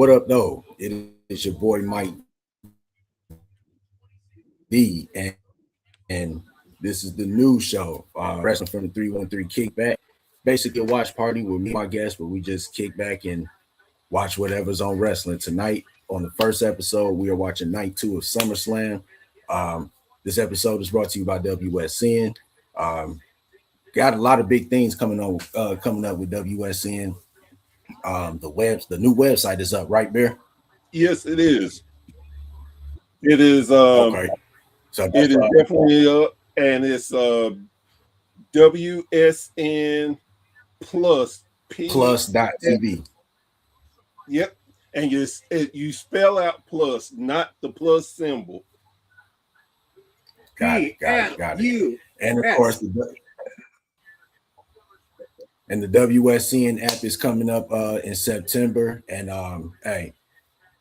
What up, though? It is your boy Mike D, and this is the new show, Wrestling from the 313 Kickback. Basically, a watch party with me, and my guests, where we just kick back and watch whatever's on wrestling. Tonight, on the first episode, we are watching Night Two of SummerSlam. This episode is brought to you by WSN. Got a lot of big things coming up with WSN. The new website is up, right, Bear? Yes, it is. It is. Okay, so it is definitely up, and it's WSN plus plus.tv. Yep, and you spell out plus, not the plus symbol. Got it. And of course, the WSN app is coming up in September. And hey,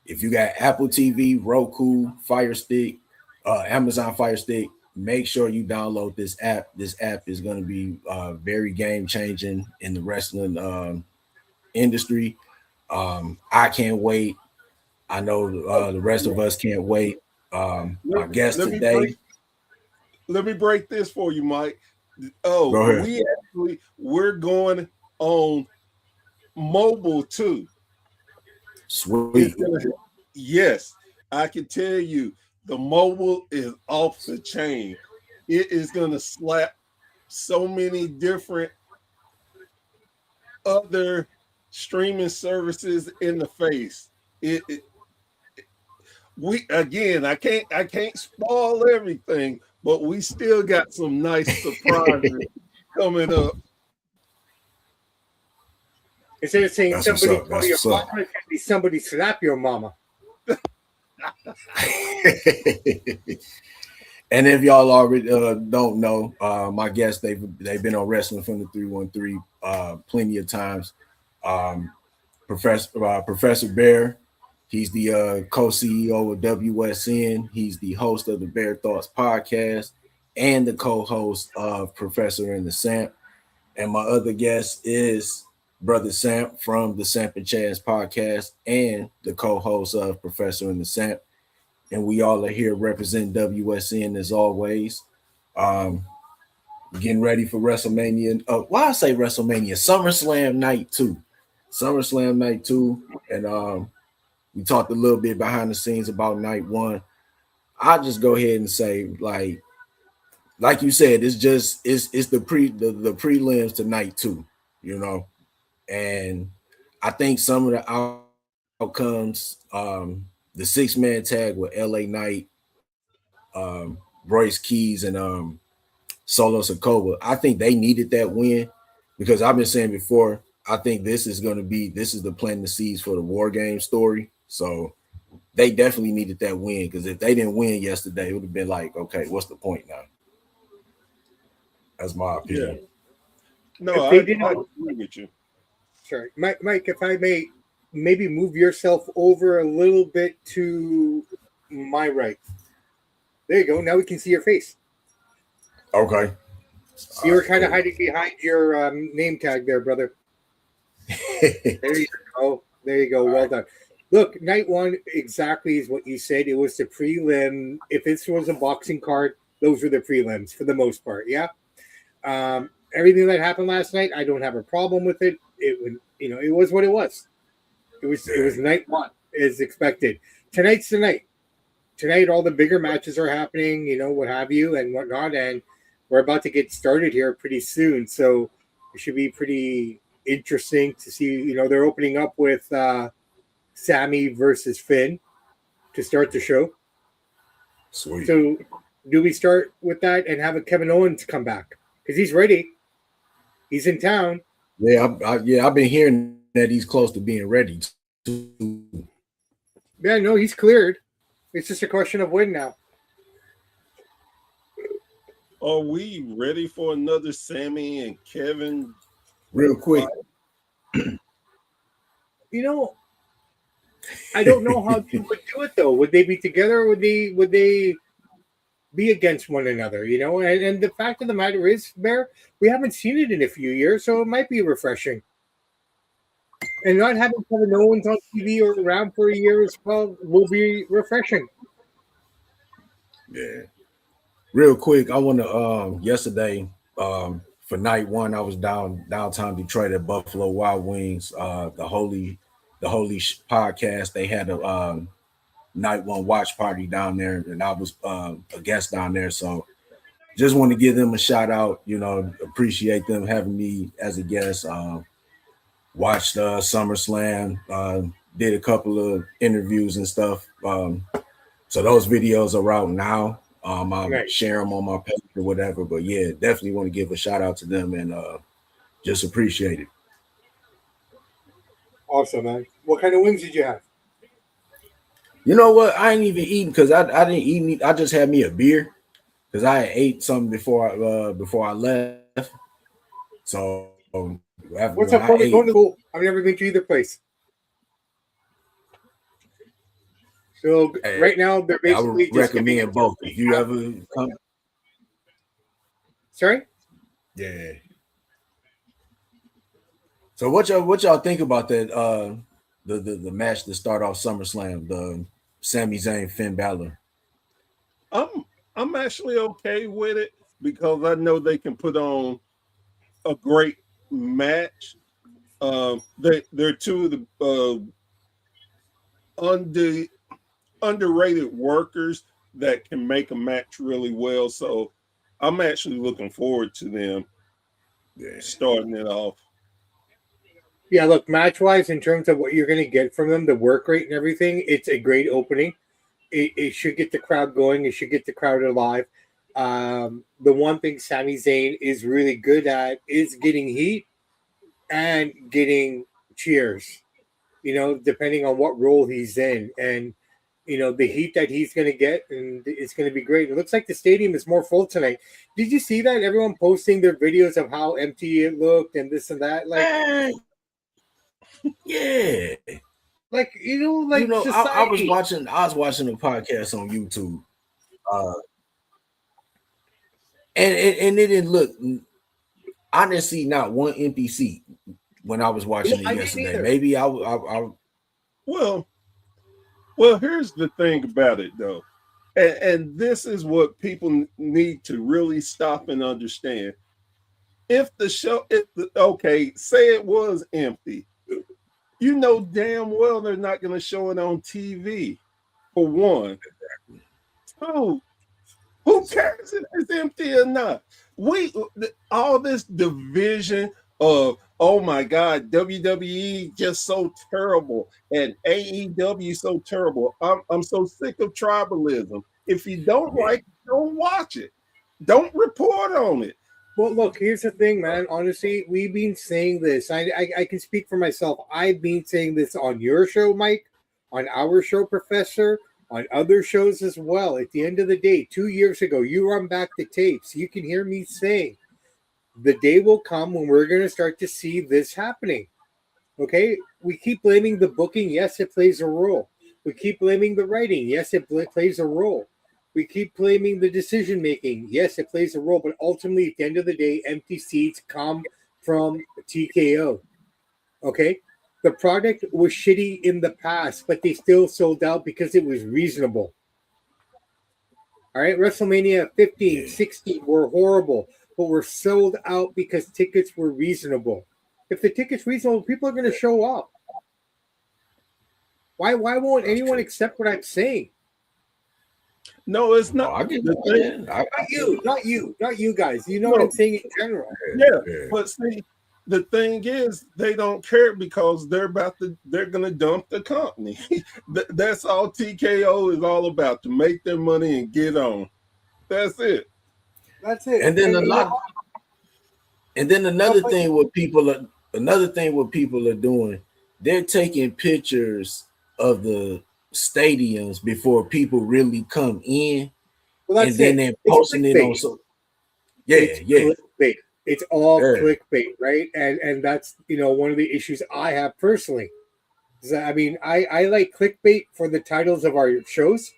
if you got Apple TV, Roku, Fire Stick, Amazon Fire Stick, make sure you download this app. This app is going to be very game changing in the wrestling industry. I can't wait. I know the rest of us can't wait. My guest today. Let me break this for you, Mike. Oh, we're going on mobile too. Sweet. Yes, I can tell you the mobile is off the chain. It is going to slap so many different other streaming services in the face. I can't spoil everything, but we still got some nice surprises coming up. Instead of saying somebody call your mama, it's going to be somebody slap your mama. And if y'all already don't know, my guests, they've been on Wrestling from the 313 plenty of times. Professor Bear, he's the co-CEO of WSN. He's the host of the Bear Thoughts podcast and the co-host of Professor and the Samp. And my other guest is Brother Samp from the Samp and Chaz podcast and the co-host of Professor and the Samp. And we all are here representing WSN as always. Getting ready for WrestleMania. Why I say WrestleMania? SummerSlam Night 2. SummerSlam Night 2. And we talked a little bit behind the scenes about Night 1. I'll just go ahead and say, like you said, it's the prelims to Night 2, you know. And I think some of the outcomes, the 6-man tag with LA Knight, Royce Keys, and Solo Sikoa, I think they needed that win because I've been saying before, I think this is the planting the seeds for the War Game story. So they definitely needed that win because if they didn't win yesterday, it would have been like, okay, what's the point now? That's my opinion. Yeah. No, I agree with you. Sorry, Mike, if I may maybe move yourself over a little bit to my right. There you go. Now we can see your face. Okay. You were kind of hiding behind your name tag there, brother. There you go. There you go. Well done. Look, Night 1 exactly is what you said. It was the prelim. If this was a boxing card, those were the prelims for the most part. Yeah. Everything that happened last night, I don't have a problem with it. It was what it was. It was Night 1 as expected. Tonight's the night. Tonight, all the bigger matches are happening, what have you and whatnot. And we're about to get started here pretty soon. So it should be pretty interesting to see, they're opening up with Sammy versus Finn to start the show. Sweet. So do we start with that and have a Kevin Owens come back? Because he's ready. He's in town. Yeah, I've been hearing that he's close to being ready. Yeah, no, he's cleared. It's just a question of when now. Are we ready for another Sammy and Kevin? Real quick. I don't know how you would do it though. Would they be together or would they be against one another? And the fact of the matter is, Bear, we haven't seen it in a few years, so it might be refreshing. And not having Kevin Owens on TV or around for a year as well will be refreshing. Yeah. Real quick, I want to yesterday for night one, I was downtown Detroit at Buffalo Wild Wings. The Holy podcast. They had a night one watch party down there, and I was a guest down there. So just want to give them a shout out. Appreciate them having me as a guest. Watched SummerSlam. Did a couple of interviews and stuff. So those videos are out now. I'll share them on my page or whatever. But yeah, definitely want to give a shout out to them and just appreciate it. Awesome, man. What kind of wings did you have? You know what? I ain't even eating because I didn't eat. I just had me a beer because I had ate something before I left. So what's up? Cool. I've never been to either place. So right now they're basically I would just recommend both. If you ever come, sorry. Yeah. So what y'all think about that? The match to start off SummerSlam, the Sami Zayn Finn Balor. I'm actually okay with it because I know they can put on a great match. They're two of the underrated workers that can make a match really well. So I'm actually looking forward to them starting it off. Yeah, look, match-wise, in terms of what you're going to get from them, the work rate and everything, it's a great opening. It should get the crowd going. It should get the crowd alive. The one thing Sami Zayn is really good at is getting heat and getting cheers, depending on what role he's in. And, the heat that he's going to get, and it's going to be great. It looks like the stadium is more full tonight. Did you see that? Everyone posting their videos of how empty it looked and this and that? Like, yeah. Like, society. I was watching a podcast on YouTube. And it didn't look, I didn't see not one empty seat when I was watching it yesterday. Maybe I Well, here's the thing about it, though. And this is what people need to really stop and understand. If the show, say it was empty, you know damn well they're not going to show it on TV, for one. So, who cares if it's empty or not? All this division of, oh my God, WWE just so terrible and AEW so terrible. I'm so sick of tribalism. If you don't like it, don't watch it. Don't report on it. Well, look, here's the thing, man. Honestly, we've been saying this. I can speak for myself. I've been saying this on your show, Mike, on our show, Professor, on other shows as well. At the end of the day, 2 years ago, you run back the tapes. You can hear me saying the day will come when we're going to start to see this happening. Okay? We keep blaming the booking. Yes, it plays a role. We keep blaming the writing. Yes, it plays a role. We keep blaming the decision making. Yes, it plays a role. But ultimately, at the end of the day, empty seats come from TKO. Okay? The product was shitty in the past, but they still sold out because it was reasonable. All right? WrestleMania 15, 16 were horrible, but were sold out because tickets were reasonable. If the ticket's reasonable, people are going to show up. Why won't anyone accept what I'm saying? No, it's not. I get that. Not you guys. You know what I'm saying in general. Yeah. But see, the thing is, they don't care because they're gonna dump the company. That's all TKO is all about, to make their money and get on. That's it. And then another thing what people are doing, they're taking pictures of the stadiums before people really come in, and then they're posting it on. So clickbait. It's all clickbait, right? And that's one of the issues I have personally. I mean, I like clickbait for the titles of our shows,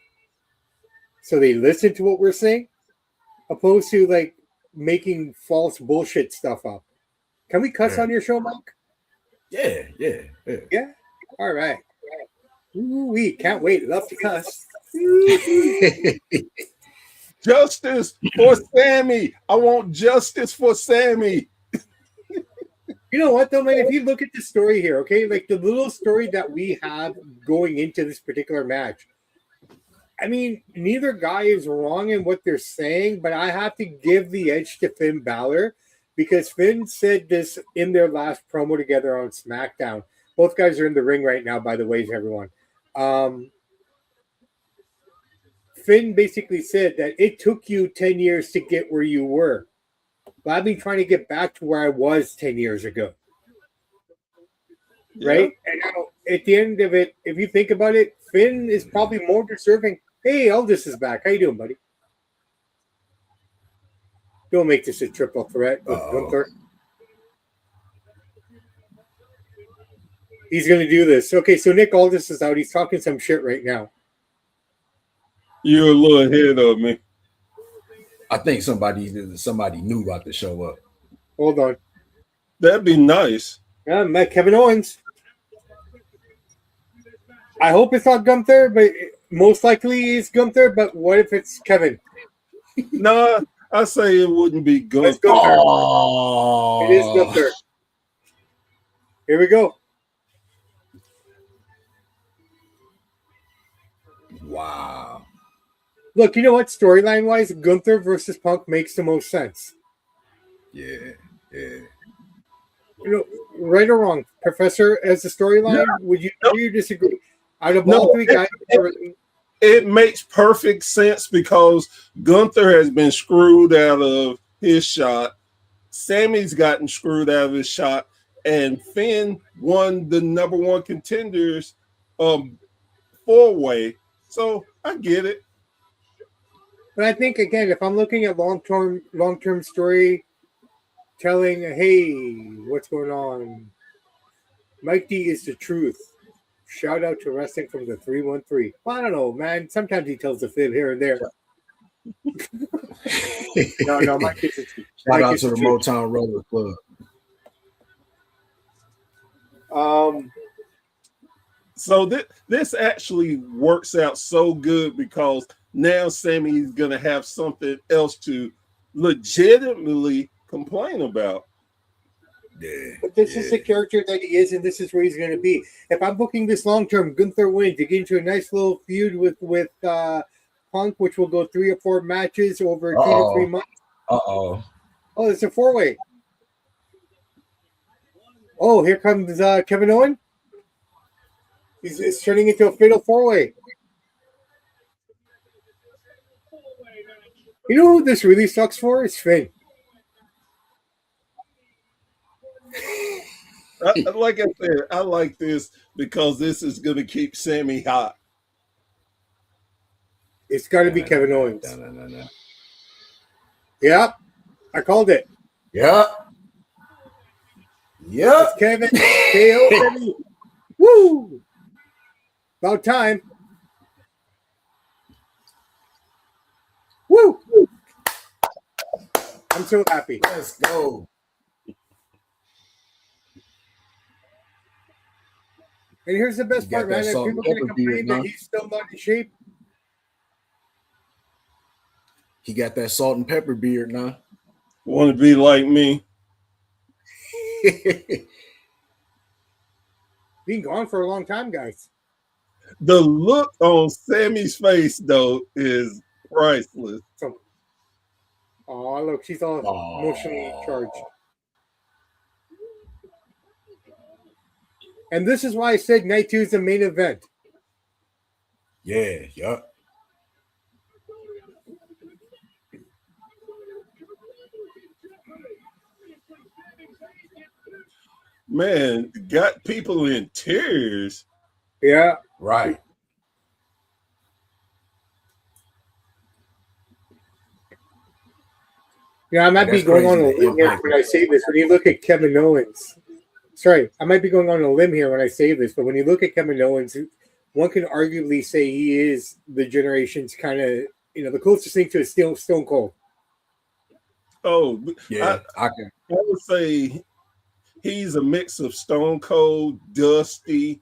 so they listen to what we're saying, opposed to like making false bullshit stuff up. Can we cuss on your show, Mike? Yeah. Yeah. All right. We can't wait. Love to cuss. Justice for Sammy. I want justice for Sammy. You know what, though, man? If you look at the story here, okay, like the little story that we have going into this particular match, I mean, neither guy is wrong in what they're saying, but I have to give the edge to Finn Balor because Finn said this in their last promo together on SmackDown. Both guys are in the ring right now, by the way, everyone. Finn basically said that it took you 10 years to get where you were. But I've been trying to get back to where I was 10 years ago. Right? And now, at the end of it, if you think about it, Finn is probably more deserving. Hey, Aldous is back. How you doing, buddy? Don't make this a triple threat with Gunther. He's going to do this. Okay, so Nick Aldis is out. He's talking some shit right now. You're a little ahead of me. I think somebody knew about to show up. Hold on. That'd be nice. Yeah, met Kevin Owens. I hope it's not Gunther, but most likely it's Gunther. But what if it's Kevin? Nah, I say it wouldn't be Gunther. It's Gunther. Oh. It is Gunther. Here we go. Wow. Look, you know what? Storyline-wise, Gunther versus Punk makes the most sense. Yeah. You know, right or wrong, Professor, as a storyline, would you agree or disagree? Out of all three guys, it makes perfect sense because Gunther has been screwed out of his shot. Sammy's gotten screwed out of his shot, and Finn won the number one contenders four-way. So I get it. But I think again, if I'm looking at long-term story telling, hey, what's going on? Mike D is the truth. Shout out to wrestling from the 313. Well, I don't know, man. Sometimes he tells a fib here and there. No, Mike is the truth. Shout out to the Motown Roller Club. So this actually works out so good because now Sammy's going to have something else to legitimately complain about. Yeah. But this is the character that he is, and this is where he's going to be. If I'm booking this long-term, Gunther wins to get into a nice little feud with Punk, which will go 3 or 4 matches over 2 to 3 months. Oh, it's a 4-way. Oh, here comes Kevin Owens. It's turning into a fatal 4-way. You know who this really sucks for? It's Finn. Like I said, I like this because this is going to keep Sammy hot. It's got to be Kevin Owens. No. Yep, I called it. Yep. It's Kevin. KO, baby. Woo! About time. Woo! I'm so happy. Let's go. And here's the best part, man. People are going to complain that he's still not in shape. He got that salt and pepper beard now. Want to be like me? Been gone for a long time, guys. The look on Sammy's face, though, is priceless. Oh, look, she's all emotionally charged. And this is why I said Night 2 is the main event. Yeah, yup. Man, got people in tears. Yeah. Right. Yeah, I might be going on a limb here when I say this. When you look at Kevin Owens, I might be going on a limb here when I say this, but when you look at Kevin Owens, one can arguably say he is the generation's kind of, the closest thing to a Stone Cold. Oh, yeah, I would say he's a mix of Stone Cold, Dusty,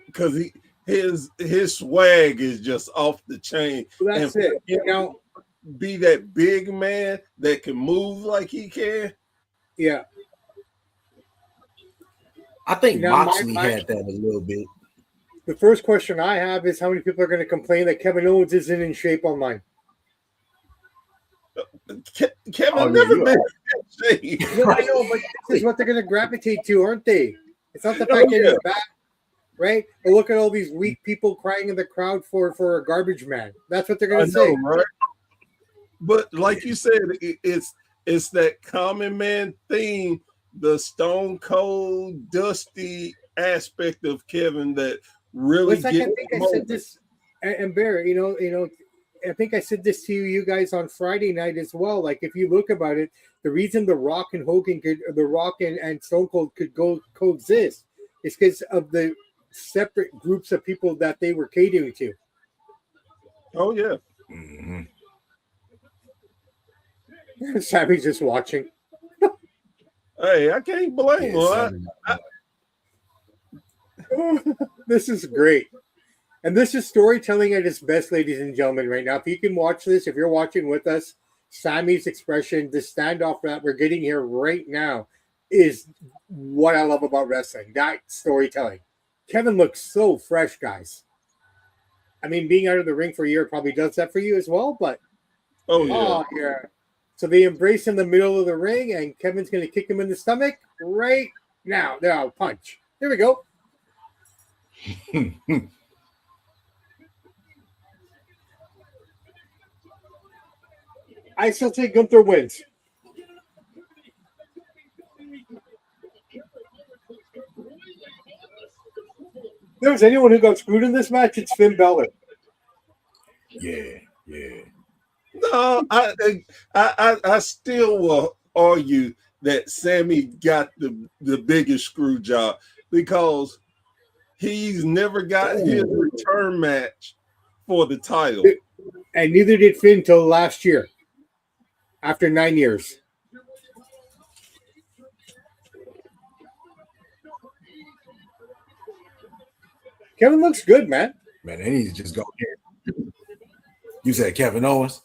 because his swag is just off the chain. Well, that's and it. Now, be that big man that can move like he can. yeah. I think Now, Moxley had that a little bit. The first question I have is how many people are going to complain that Kevin Owens isn't in shape online? Kevin never been in shape. No, I know, but this is what they're going to gravitate to, aren't they? It's not the fact that he's back, right? But look at all these weak people crying in the crowd for a garbage man. That's what they're going to say, right? But like you said, it's that common man theme, the Stone Cold, Dusty aspect of Kevin that really gets. I think I said this, and Barry, I think I said this to you guys on Friday night as well. Like, if you look about it, the reason The Rock and Hogan and Stone Cold could coexist is because of the separate groups of people that they were catering to. Oh yeah. Mm-hmm. Sammy's just watching. Hey, I can't blame him. This is great. And this is storytelling at its best, ladies and gentlemen, right now. If you can watch this, if you're watching with us, Sammy's expression, the standoff that we're getting here right now is what I love about wrestling. That storytelling. Kevin looks so fresh, guys. I mean, being out of the ring for a year probably does that for you as well, but yeah. So they embrace in the middle of the ring, and Kevin's going to kick him in the stomach right now. Now, punch. Here we go. I still take Gunther wins. If there was anyone who got screwed in this match, it's Finn Balor. Yeah. No, I still will argue that Sammy got the biggest screw job because he's never got his return match for the title. And neither did Finn till last year, after 9 years. Kevin looks good, man. Man, they need to just go here. You said Kevin Owens?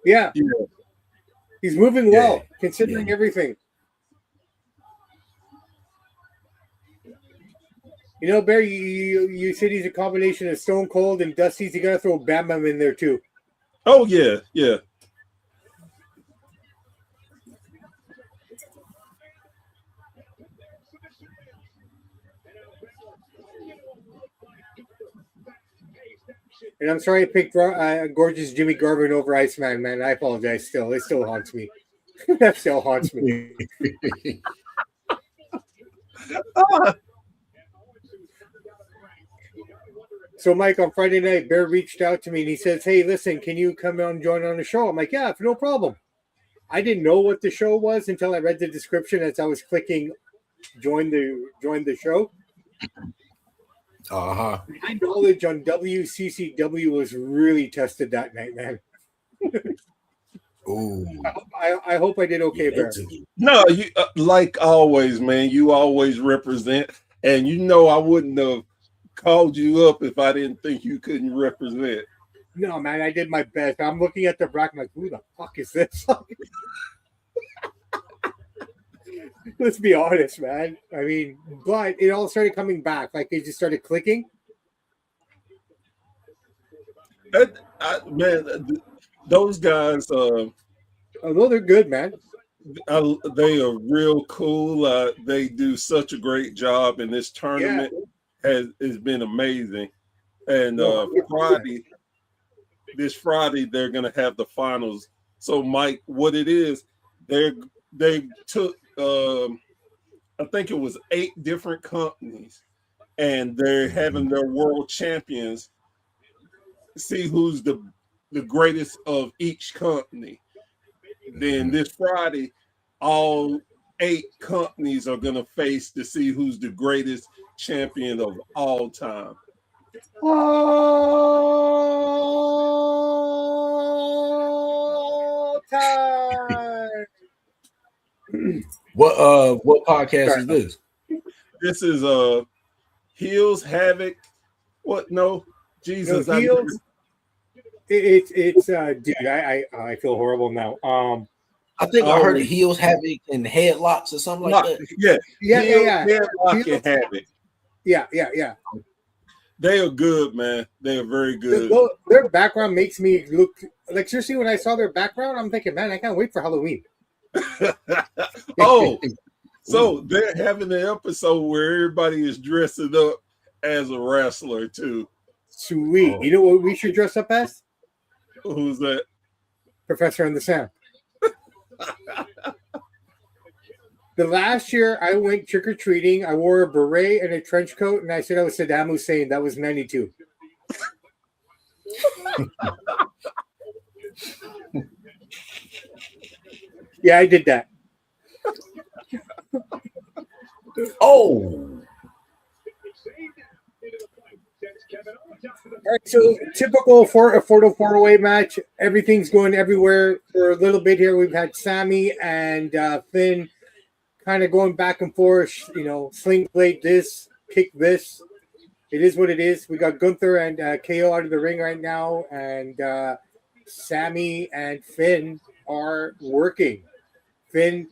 Yeah. He's moving well, considering everything. You know, Barry, you said he's a combination of Stone Cold and Dusty. You got to throw Bam Bam in there, too. Oh, yeah. And I'm sorry I picked gorgeous Jimmy Garvin over Iceman, man. I apologize still. It still haunts me. That still haunts me. So, Mike, on Friday night, Bear reached out to me and he says, "Hey, listen, can you come on and join on the show?" I'm like, "Yeah, no problem." I didn't know what the show was until I read the description as I was clicking join the show. Uh-huh. My knowledge on WCCW was really tested that night, man. Ooh. I hope I did okay, Bear. No, you like always, man. You always represent, and I wouldn't have called you up if I didn't think you couldn't represent. No, man, I did my best. I'm looking at the bracket, like, who the fuck is this? Let's be honest, man. I mean, but it all started coming back. Like, it just started clicking. Man, those guys, although they're good, man. They are real cool. They do such a great job in this tournament. Has been amazing. And this Friday they're gonna have the finals. So, Mike, what it is, they took I think it was 8 different companies, and they're having their world champions see who's the greatest of each company. Then this Friday, all 8 companies are going to face to see who's the greatest champion of all time. All time. What podcast is this? This is Heels Havoc. What? No, Jesus. No, Heels. It's dude. I feel horrible now. I think I heard Heels Havoc and Headlocks or something like that. Yeah. Headlock and Havoc. Yeah. They are good, man. They are very good. Their background makes me look like, seriously, when I saw their background, I'm thinking, man, I can't wait for Halloween. So they're having an episode where everybody is dressing up as a wrestler too. Sweet. You know what we should dress up as? Who's that? Professor and the Samp. The last year I went trick-or-treating, I wore a beret and a trench coat, and I said I was Saddam Hussein. That was 92. Yeah, I did that. Oh. All right, so typical for a 4-4-away match. Everything's going everywhere. For a little bit here, we've had Sammy and Finn kind of going back and forth, sling blade this, kick this. It is what it is. We got Gunther and KO out of the ring right now, and Sammy and Finn are working. Finn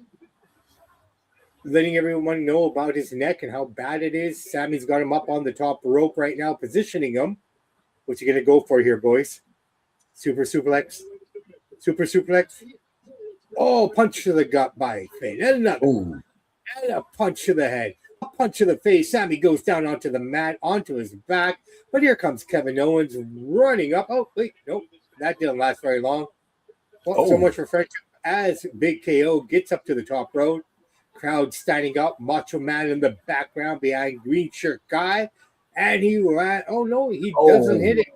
letting everyone know about his neck and how bad it is. Sammy's got him up on the top rope right now, positioning him. What you gonna go for here, boys? Super suplex. Oh, punch to the gut by Finn. And another. Ooh. And a punch to the head. A punch to the face. Sammy goes down onto the mat, onto his back. But here comes Kevin Owens running up. Oh, wait, nope. That didn't last very long. Well, so much for friendship as Big KO gets up to the top rope. Crowd standing up. Macho Man in the background behind green shirt guy. And he ran. Oh, no, he doesn't hit it.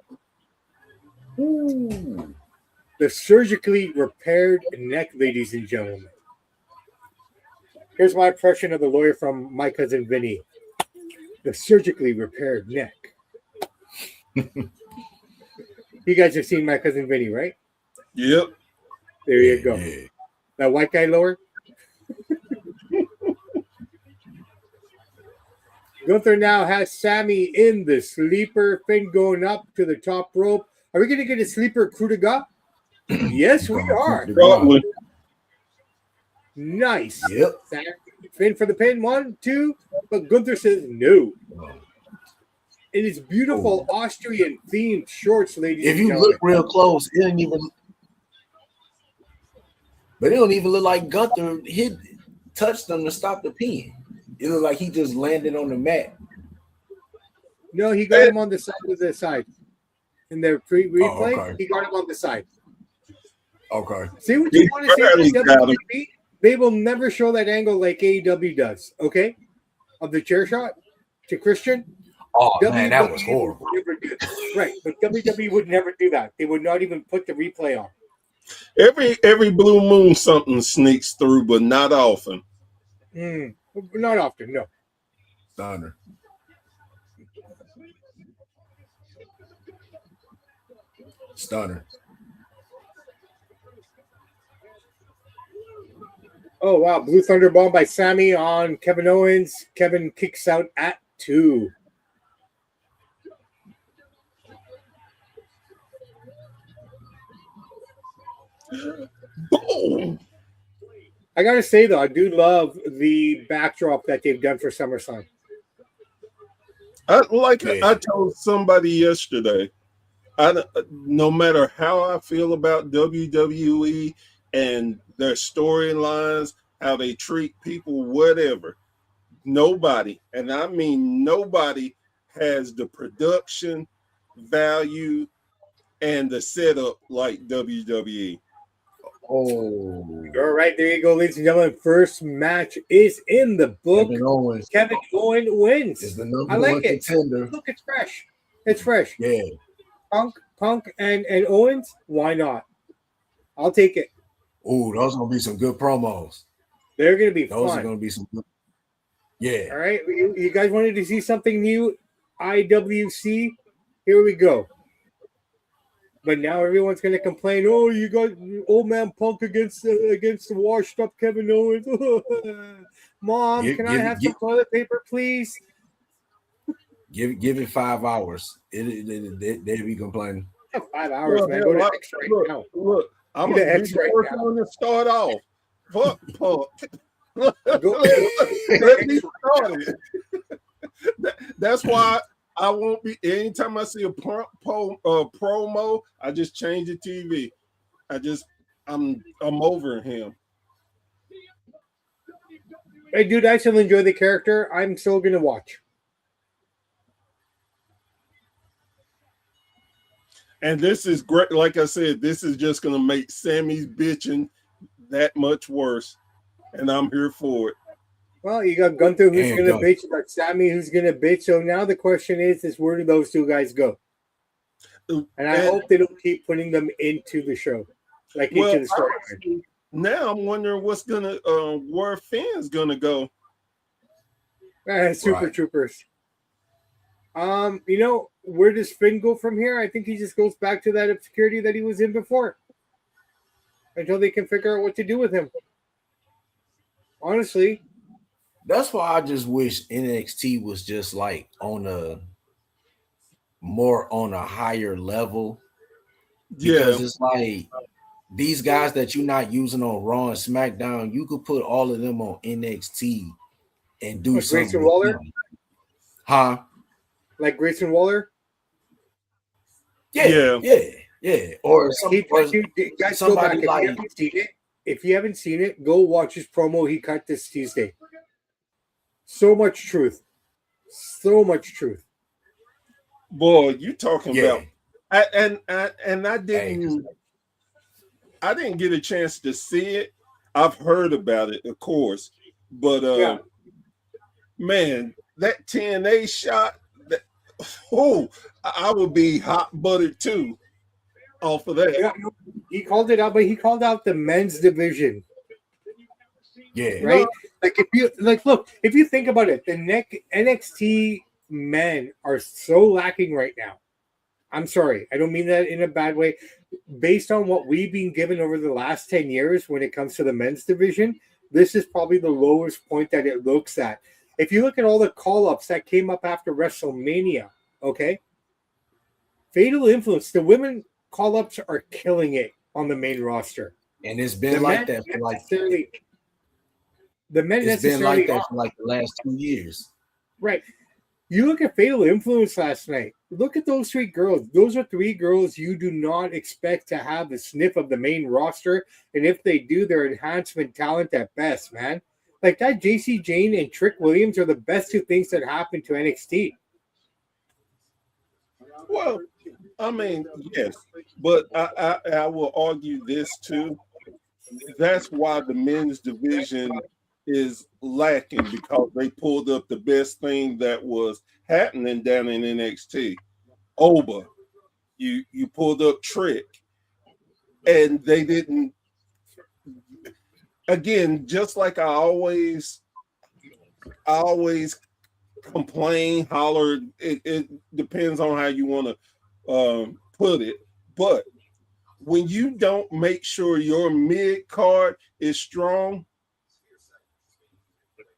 Ooh. The surgically repaired neck, ladies and gentlemen. Here's my impression of the lawyer from My Cousin Vinny. The surgically repaired neck. You guys have seen My Cousin Vinny, right? Yep. There you go. That white guy lower. Gunther now has Sammy in the sleeper. Finn going up to the top rope. Are we going to get a sleeper coup de grace? Yes, we are. Probably. Nice. Yep. Finn for the pin. 1, 2. But Gunther says no. In his beautiful Austrian themed shorts, ladies and gentlemen. If you look real close, it don't even look like Gunther touched them to stop the pin. It looked like he just landed on the mat. No, he got him on the side. In the replay, he got him on the side. Okay. See what you want to see from WWE? They will never show that angle like AEW does, okay? Of the chair shot to Christian. Oh, man, that was horrible. Right, but WWE would never do that. They would not even put the replay on. Every blue moon something sneaks through, but not often. Not often, no. Stunner. Oh, wow. Blue Thunder Bomb by Sammy on Kevin Owens. Kevin kicks out at 2. Boom. I got to say, though, I do love the backdrop that they've done for SummerSlam. I told somebody yesterday, no matter how I feel about WWE and their storylines, how they treat people, whatever, nobody, and I mean nobody, has the production value and the setup like WWE. Oh, all right, there you go, ladies and gentlemen. First match is in the book. Kevin Owens wins. Is the number I like one it. contender. Look, it's fresh. It's fresh. Yeah. Punk and Owens. Why not? I'll take it. Oh, those are gonna be some good promos. They're gonna be those fun. are gonna be some good. Yeah. All right, you guys wanted to see something new? IWC. Here we go. But now everyone's going to complain. Oh, you got old man Punk against the washed up Kevin Owens. Mom, can I have some toilet paper, please? Give it 5 hours. They'll be complaining. 5 hours, man. Go to X right now. Look, I'm going to be the first one to start off. Fuck Punk. Let me start it. That's why I won't be. Anytime I see a promo, I just change the TV. I'm over him. Hey, dude, I still enjoy the character. I'm still gonna watch. And this is great. Like I said, this is just gonna make Sammy's bitching that much worse, and I'm here for it. Well, you got Gunther who's going to bitch, you got Sammy who's going to bitch. So now the question is where do those two guys go? And I hope they don't keep putting them into the show, like into the story. Now I'm wondering what's gonna where Finn's gonna go. Super Troopers. You know, where does Finn go from here? I think he just goes back to that obscurity that he was in before, until they can figure out what to do with him. Honestly. That's why I just wish NXT was just like on a higher level. Because it's like these guys that you're not using on Raw and SmackDown, you could put all of them on NXT and do something. Grayson Waller? Huh? Like Grayson Waller? Yeah. Or somebody like. If you haven't seen it, go watch his promo he cut this Tuesday. So much truth. Boy, you talking about I didn't get a chance to see it. I've heard about it, of course. But man, that TNA shot, I would be hot buttered too off of that. Yeah, he called it out, but he called out the men's division. Yeah. Right? If you think about it, the NXT men are so lacking right now. I'm sorry. I don't mean that in a bad way. Based on what we've been given over the last 10 years when it comes to the men's division, this is probably the lowest point that it looks at. If you look at all the call-ups that came up after WrestleMania, okay? Fatal Influence, the women call-ups are killing it on the main roster. And it's been like that for like the men it's been like that for like the last 2 years. Right. You look at Fatal Influence last night. Look at those 3 girls. Those are 3 girls you do not expect to have a sniff of the main roster. And if they do, they're enhancement talent at best, man. Like that JC Jane and Trick Williams are the best 2 things that happened to NXT. Well, I mean, yes. But I will argue this too. That's why the men's division is lacking, because they pulled up the best thing that was happening down in NXT. Oba, you pulled up Trick, and they didn't. Again, just like I always complain, holler. It depends on how you want to put it, but when you don't make sure your mid card is strong,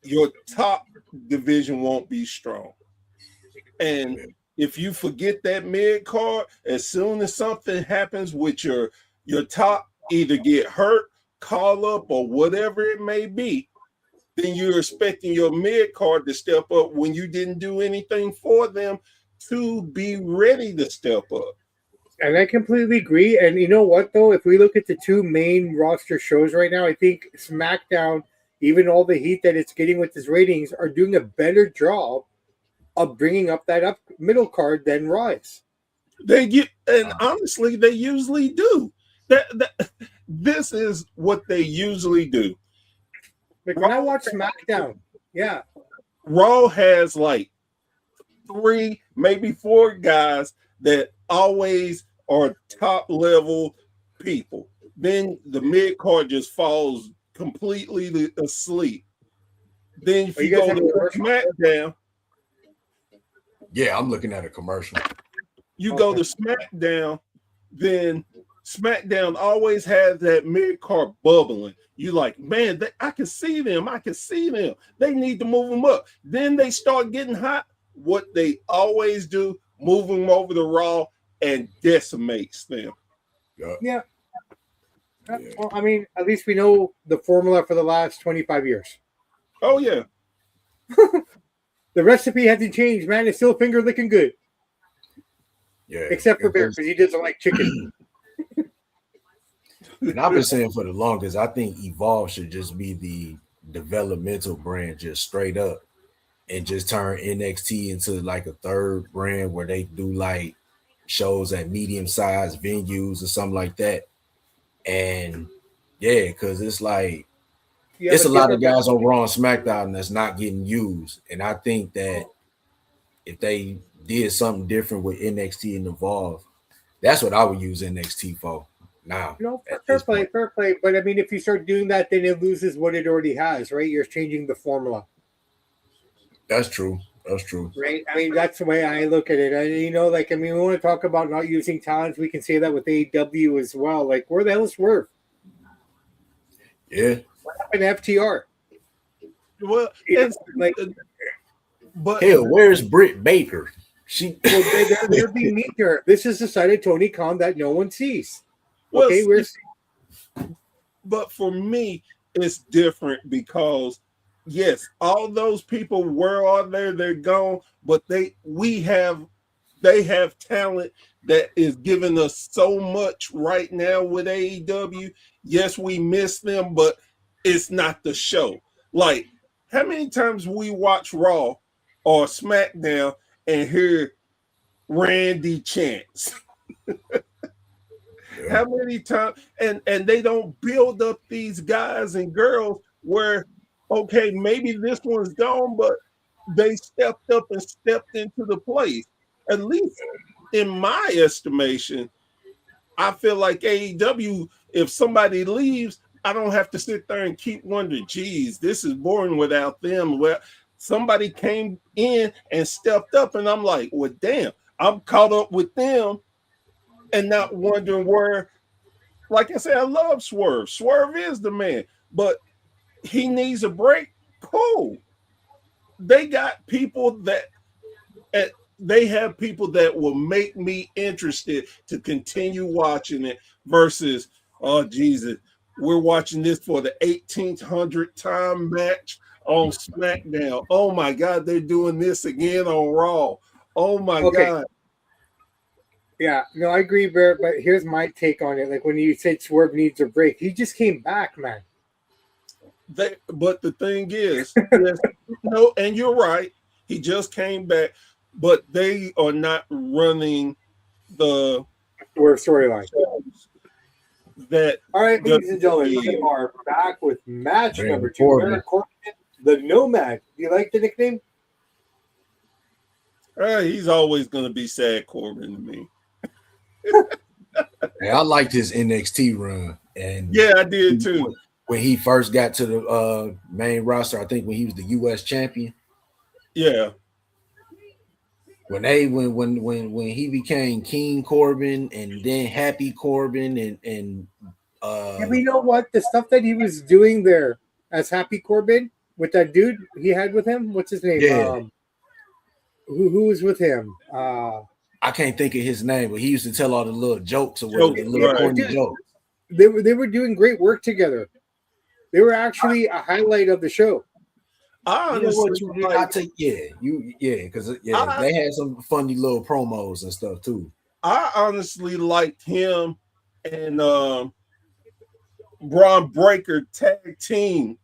your top division won't be strong. And if you forget that mid card, as soon as something happens with your top, either get hurt, call up, or whatever it may be, then you're expecting your mid card to step up when you didn't do anything for them to be ready to step up. And I completely agree. And you know what, though? If we look at the 2 main roster shows right now, I think SmackDown, even all the heat that it's getting with its ratings, are doing a better job of bringing up that middle card than Rise. And honestly, they usually do. This is what they usually do. Like when I watch SmackDown, Raw has like 3, maybe 4 guys that always are top level people. Then the mid card just falls completely asleep. Then if you go to SmackDown, yeah, I'm looking at a commercial. You go to SmackDown, then SmackDown always has that mid card bubbling. You like, man, I can see them. I can see them. They need to move them up. Then they start getting hot. What they always do, move them over the Raw and decimates them. Yeah. Well, I mean, at least we know the formula for the last 25 years. Oh, yeah. The recipe hasn't changed, man. It's still finger licking good. Yeah. Except for Bear, because he doesn't like chicken. And I've been saying for the longest, I think Evolve should just be the developmental brand, just straight up, and just turn NXT into like a third brand where they do like shows at medium-sized venues or something like that. And yeah, because it's like it's a lot of guys on Raw and SmackDown that's not getting used. And I think that if they did something different with NXT and Evolve, that's what I would use NXT for now. No, fair play. But I mean, if you start doing that, then it loses what it already has, right? You're changing the formula. That's true. That's true. Right. I mean, that's the way I look at it. And, you know, like, I mean, we want to talk about not using talents. We can say that with AEW as well. Like, where the hell is Swerve? Yeah. What happened to FTR? Well, it's like, but hell, where's Britt Baker? They're being mean here. This is the side of Tony Khan that no one sees. Okay, but for me, it's different because yes, all those people were on there, they're gone, but they have talent that is giving us so much right now with AEW. Yes, we miss them, but it's not the show. Like, how many times we watch Raw or SmackDown and hear Randy chants? How many times? And they don't build up these guys and girls where, okay, maybe this one's gone, but they stepped up and stepped into the place. At least in my estimation, I feel like AEW, if somebody leaves, I don't have to sit there and keep wondering, geez, this is boring without them. Well, somebody came in and stepped up, and I'm like, well, damn, I'm caught up with them and not wondering where. Like I said, I love Swerve. Swerve is the man, but he needs a break. Cool. They got people that they have people that will make me interested to continue watching it versus, oh, Jesus, we're watching this for the 1800th time match on SmackDown. Oh, my God, they're doing this again on Raw. Oh, my God. Yeah, no, I agree, Bear, but here's my take on it. Like when you said Swerve needs a break, he just came back, man. But the thing is, yes, no, and you're right. He just came back, but they are not running the Swerve storyline. That all right, ladies and gentlemen, we are back with match number 2. Baron Corbin, the Nomad. Do you like the nickname? He's always going to be Sad Corbin to me. Hey, I liked his NXT run, and yeah, I did too. When he first got to the main roster, I think when he was the US champion. Yeah. When he became King Corbin and then Happy Corbin and you know what? The stuff that he was doing there as Happy Corbin with that dude he had with him, what's his name? Yeah. Who was with him? I can't think of his name, but he used to tell all the little jokes or whatever, the little corny jokes. They were doing great work together. They were actually a highlight of the show. Honestly, because they had some funny little promos and stuff too. I honestly liked him and Braun Breaker tag team.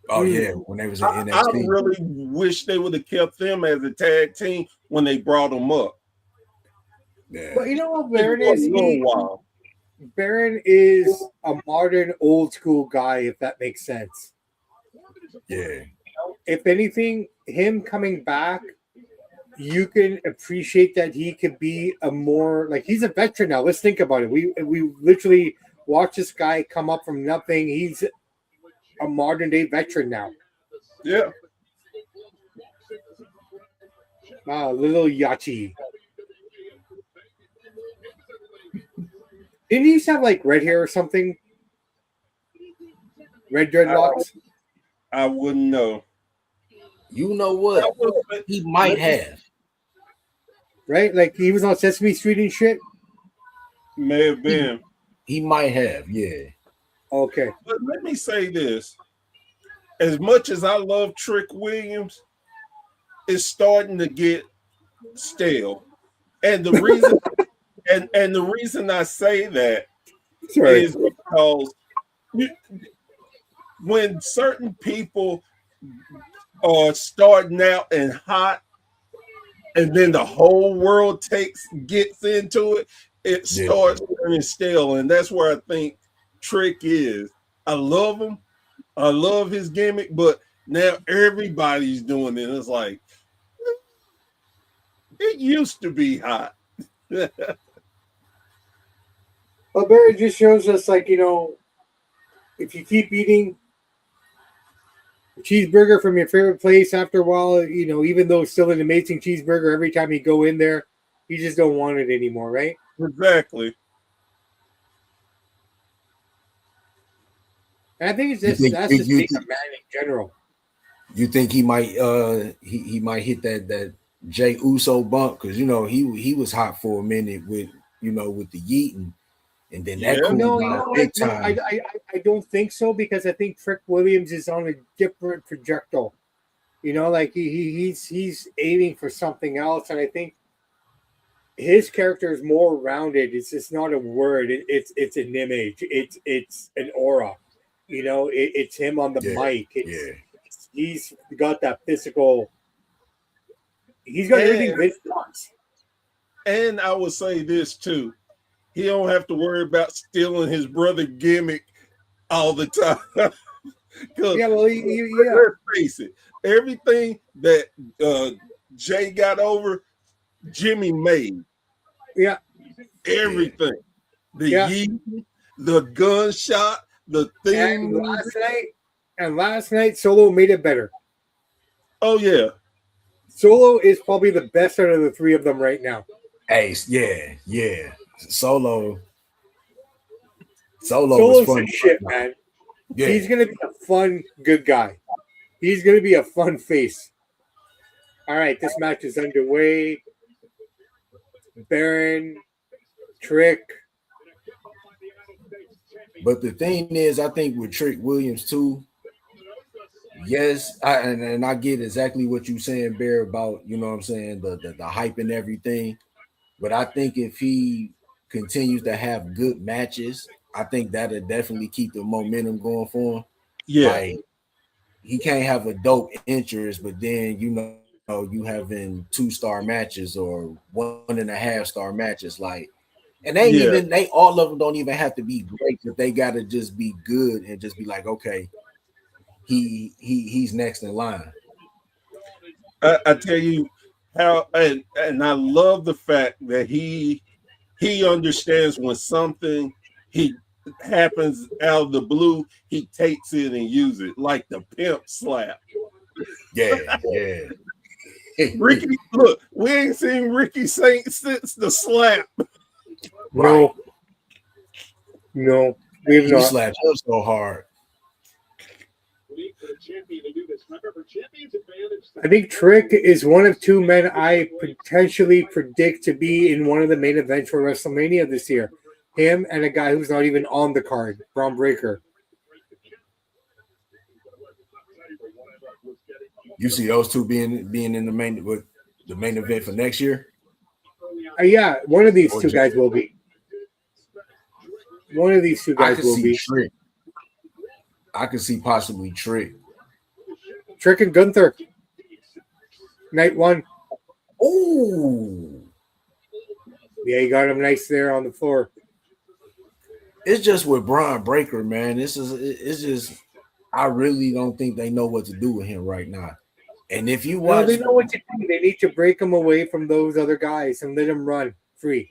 Oh yeah, when they was in NXT. I really wish they would have kept them as a tag team when they brought them up. Yeah. But you know what Baron is? Baron is a modern old school guy, if that makes sense. Yeah. If anything, him coming back, you can appreciate that he could be a more like he's a veteran now. Let's think about it. We literally watch this guy come up from nothing. He's a modern day veteran now. Yeah. Little Yachi. Didn't he used to have like red hair or something? Red dreadlocks? I wouldn't know. You know what? He might have. Right? Like he was on Sesame Street and shit? May have been. He might have, yeah. Okay. But let me say this. As much as I love Trick Williams, it's starting to get stale. And the reason and the reason I say that is because when certain people are starting out and hot, and then the whole world gets into it, it starts turning stale. And that's where I think Trick is. I love him. I love his gimmick, but now everybody's doing it. It's like, it used to be hot. Well, Barry just shows us, like, if you keep eating a cheeseburger from your favorite place, after a while, even though it's still an amazing cheeseburger, every time you go in there, you just don't want it anymore, right? Exactly. And I think that's just being a man in general. You think he might he might hit that Jay Uso bump? Because he was hot for a minute with with the yeeting, and then that big time. I don't think so, because I think Trick Williams is on a different trajectory. Like he's aiming for something else, and I think his character is more rounded. It's just not a word. It's an image. It's an aura. It's him on the mic. He's got that physical. He's got everything Vince wants. And I would say this too: he don't have to worry about stealing his brother gimmick all the time. Let's face it, everything that Jay got over, Jimmy made. Yeah, everything. The yeet, the gunshot, the thing. And last night, Solo made it better. Oh yeah, Solo is probably the best out of the three of them right now. Hey, yeah. Solo's fun shit, man. Yeah. He's gonna be a fun good guy. He's gonna be a fun face. All right, this match is underway. Baron, Trick. But the thing is, I think with Trick Williams too. Yes, I get exactly what you're saying, Bear, about what I'm saying, the hype and everything. But I think if he continues to have good matches, I think that'll definitely keep the momentum going for him. Yeah. Like, he can't have a dope interest, but then you having 2-star matches or 1.5-star matches, like, and they all of them don't even have to be great, but they gotta just be good and just be like, okay, he's next in line. I tell you how, and I love the fact that he understands when something happens out of the blue, he takes it and uses it, like the pimp slap. Yeah. Ricky, look, we ain't seen Ricky Saint since the slap. No, we've not. He slapped him so hard. I think Trick is one of two men I potentially predict to be in one of the main events for WrestleMania this year. Him and a guy who's not even on the card, Braun Breaker. You see those two being in the main event for next year? Yeah, one of these two guys will be. One of these two guys will be. Trick. I could see possibly Trick. Trick and Gunther. Night one. Oh. Yeah, you got him nice there on the floor. It's just with Braun Breaker, man. It's just I really don't think they know what to do with him right now. And if you watch, they know what to do. They need to break him away from those other guys and let him run free.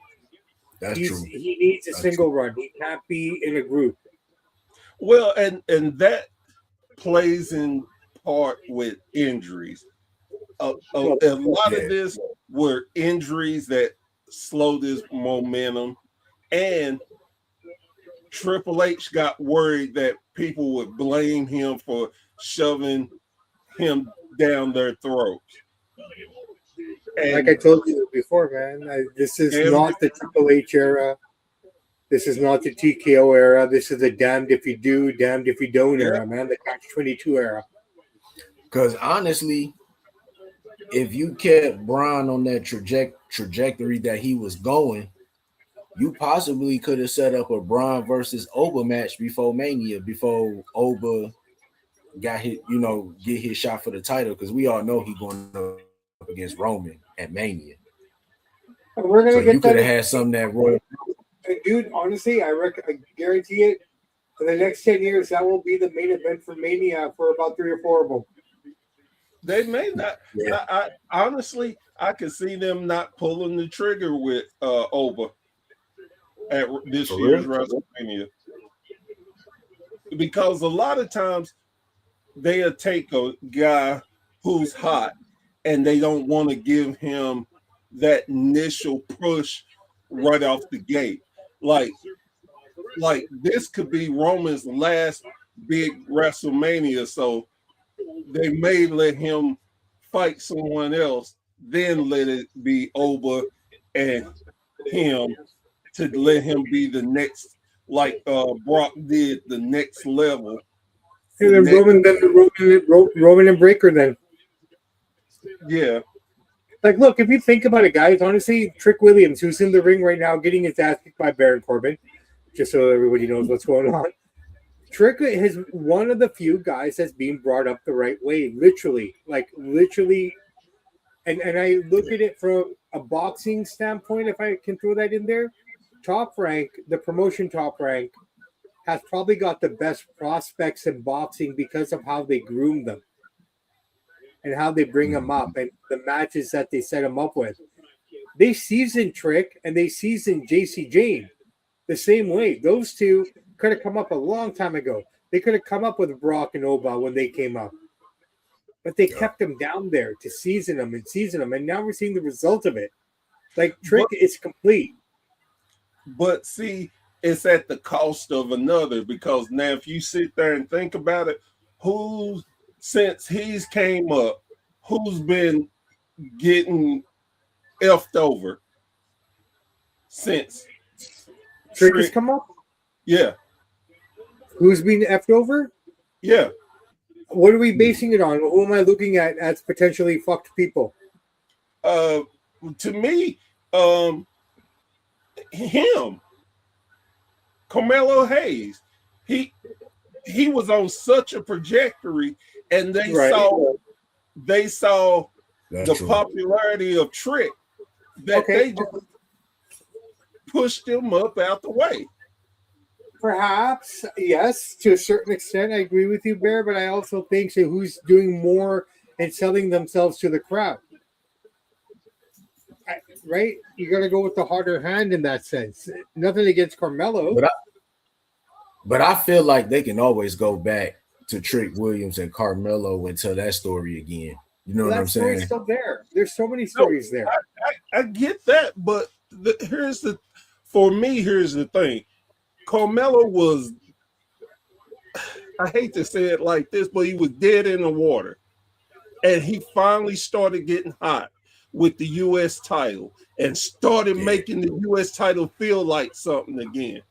That's true. He needs a single run. He can't be in a group. Well, and that plays in part with injuries. A lot of this were injuries that slow this momentum, and Triple H got worried that people would blame him for shoving him down their throats. And like I told you before, man, this is not the Triple H era. This is not the TKO era. This is the damned if you do, damned if you don't era, man. The Catch-22 era. Because honestly, if you kept Braun on that trajectory that he was going, you possibly could have set up a Braun versus Oba match before Mania, before Oba got hit, get his shot for the title, because we all know he's going up against Roman at Mania. We're gonna so get you could have had some that Royal. Dude, honestly, I guarantee it. For the next 10 years, that will be the main event for Mania for about 3 or 4 of them. They may not. Yeah. I honestly, I could see them not pulling the trigger with Oba at this year's WrestleMania, because a lot of times they'll take a guy who's hot and they don't want to give him that initial push right off the gate. Like this could be Roman's last big WrestleMania, so they may let him fight someone else, then let it be Oba and him, to let him be the next, like Brock did, the next level. And then Roman and Breaker then. Yeah. Like, look, if you think about it, guys, honestly, Trick Williams, who's in the ring right now getting his ass kicked by Baron Corbin, just so everybody knows what's going on. Trick is one of the few guys that's being brought up the right way, literally. And I look at it from a boxing standpoint, if I can throw that in there. Top Rank, the promotion Top Rank, has probably got the best prospects in boxing because of how they groom them and how they bring them up and the matches that they set them up with. They seasoned Trick and they seasoned JC Jane the same way. Those two could have come up a long time ago. They could have come up with Brock and Oba when they came up. But they kept them down there to season them, and now we're seeing the result of it. Like, Trick is complete. But see, it's at the cost of another, because now if you sit there and think about it, since he's came up, who's been getting effed over since Trick has come up? Yeah. Who's being effed over? Yeah. What are we basing it on? Who am I looking at as potentially fucked people? To me, him, Carmelo Hayes, he was on such a trajectory, and they saw the popularity of Trick that they just pushed him up out the way. Perhaps, yes, to a certain extent, I agree with you, Bear, but I also think who's doing more and selling themselves to the crowd. Right? You got to go with the harder hand in that sense. Nothing against Carmelo. But I feel like they can always go back to Trick Williams and Carmelo and tell that story again. You know what I'm saying? Still there. There's so many stories there. I get that, but here's the thing. Carmelo was, I hate to say it like this, but he was dead in the water. And he finally started getting hot with the U.S. title and started making the U.S. title feel like something again.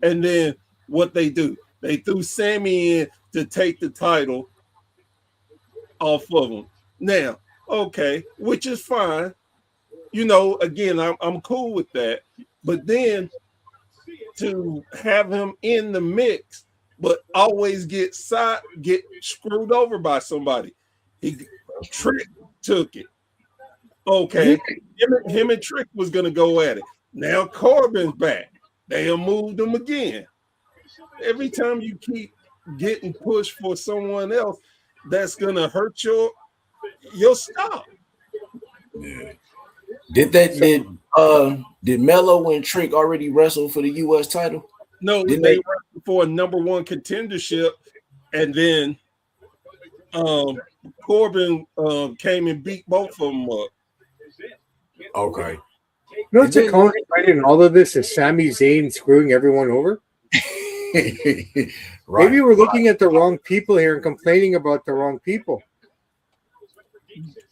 And then what they do, they threw Sammy in to take the title off of him. Now, okay, which is fine. Again, I'm cool with that. But then to have him in the mix, but always get screwed over by somebody. Trick took it. Okay, him and Trick was gonna go at it. Now Corbin's back. They have moved him again. Every time you keep getting pushed for someone else, that's gonna hurt your stock. Yeah. Did Melo and Trick already wrestle for the U.S. title? No, they wrestled for a number one contendership, and then Corbin came and beat both of them up. Okay. What's the common thread in all of this is Sami Zayn screwing everyone over? Right. Maybe we're looking at the wrong people here and complaining about the wrong people.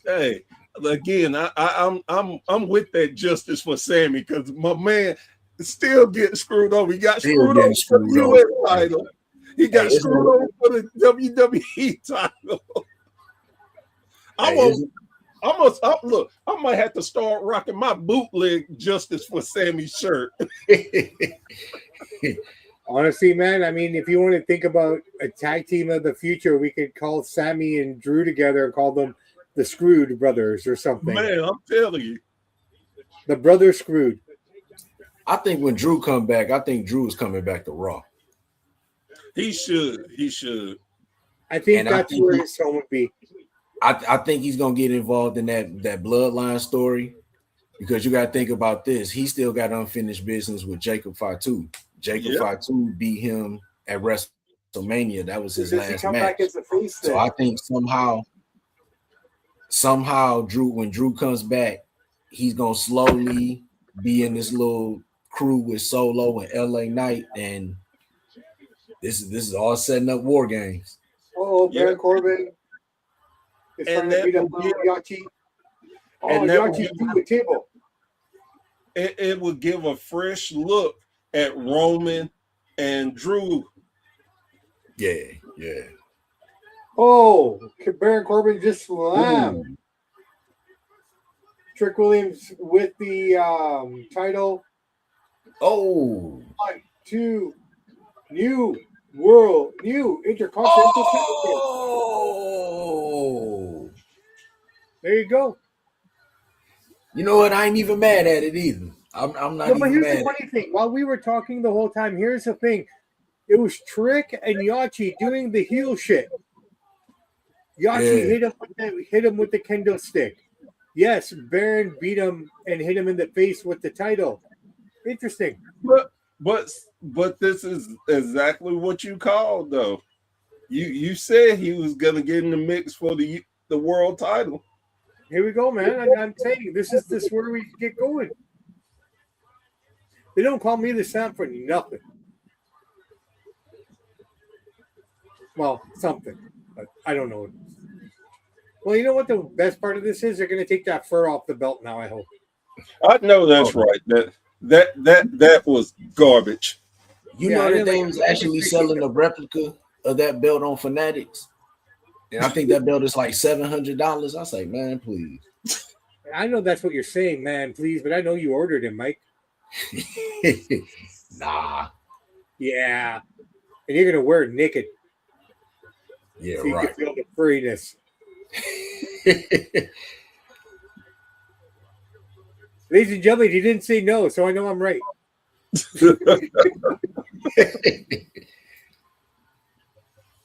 Hey, again, I'm with that justice for Sammy because my man still getting screwed over. He got Still screwed getting over for the screwed US over. title. He got Hey, screwed over for the WWE title. Look, I might have to start rocking my bootleg Justice for Sammy shirt. Honestly, man, I mean, if you want to think about a tag team of the future, we could call Sammy and Drew together and call them the Screwed Brothers or something. Man, I'm telling you. The Brother Screwed. I think when Drew come back, I think Drew is coming back to Raw. He should. I think that's where his home would be. I think he's gonna get involved in that bloodline story because you got to think about this. He still got unfinished business with Jacob Fatu. Jacob Fatu beat him at WrestleMania. That was his last match. So I think somehow Drew, when Drew comes back, he's gonna slowly be in this little crew with Solo and LA Knight, and this is all setting up war games. Baron Corbin is trying to beat up Yachi. And Yachi's through the table. It would give a fresh look at Roman and Drew. Yeah. Baron Corbin just slammed Trick Williams with the title. 1, 2, new Intercontinental Championship. There you go. You know what? I ain't even mad at it either. I'm not even mad. But here's the funny thing. While we were talking the whole time, here's the thing. It was Trick and Yachi doing the heel shit. Yachi hit him with the kendo stick. Yes, Baron beat him and hit him in the face with the title. Interesting. But this is exactly what you called, though. You said he was gonna get in the mix for the world title. Here we go, man. I'm saying this is where we get going. They don't call me the Samp for nothing. Well, something, but I don't know. Well, you know what the best part of this is? They're going to take that fur off the belt now, I hope. I know that's right. That was garbage. You know that they was actually selling a replica of that belt on Fanatics, and I think that belt is like $700. I was like, man, please. I know that's what you're saying, man, please, but I know you ordered him, Mike. Nah. Yeah. And you're going to wear it naked. Yeah, so you right. can feel the furriness. Ladies and gentlemen, he didn't say no, so I know I'm right.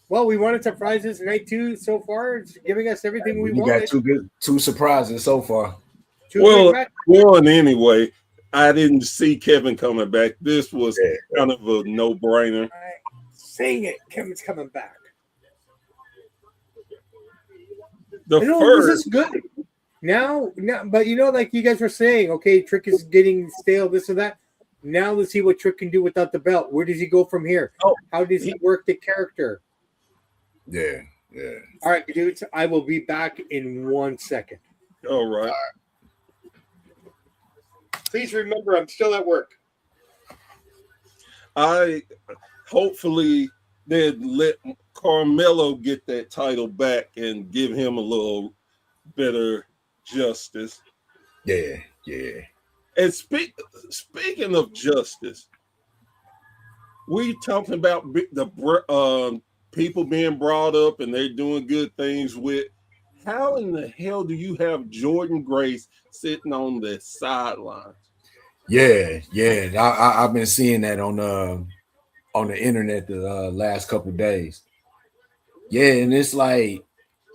Well, we wanted surprises night 2 so far. It's giving us everything we wanted. Got two surprises so far. One anyway. I didn't see Kevin coming back. This was kind of a no-brainer. Saying it, Kevin's coming back. This is good. Now, but you know, like you guys were saying, okay, Trick is getting stale, this or that. Now let's see what Trick can do without the belt. Where does he go from here? How does he work the character? Yeah. All right, dudes, I will be back in 1 second. All right. Please remember, I'm still at work. Hopefully they'd let Carmelo get that title back and give him a little better justice. Yeah. And speaking of justice, we talking about the people being brought up and they're doing good things with. How in the hell do you have Jordan Grace sitting on the sidelines? Yeah. I've been seeing that on the internet the last couple of days. Yeah, and it's like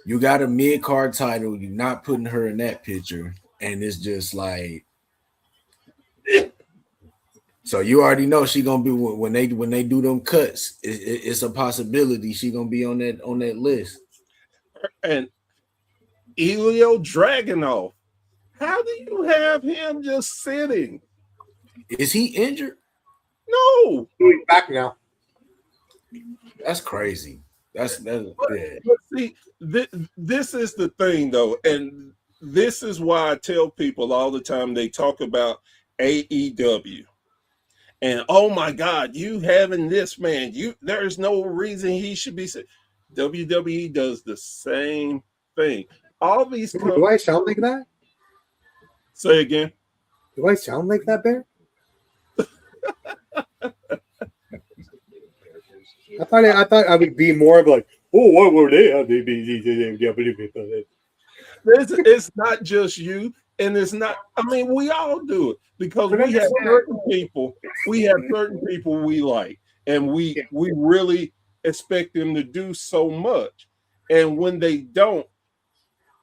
you got a mid-card title, you're not putting her in that picture, and it's just like, so you already know she gonna be when they do them cuts. It's a possibility she gonna be on that list. And Elio Dragunov, how do you have him just sitting? Is he injured? No. He's back now. That's crazy. That's yeah. But see, this is the thing, though, and this is why I tell people all the time. They talk about AEW, and oh my God, you having this man? There's no reason he should be. WWE does the same thing. All these. Do I sound like that? Say again. Do I sound like that, Bear? I thought I would be more of like, oh, what were they? It's not just you, and it's not. I mean, we all do it because we have certain people. We have certain people we like, and we really expect them to do so much, and when they don't,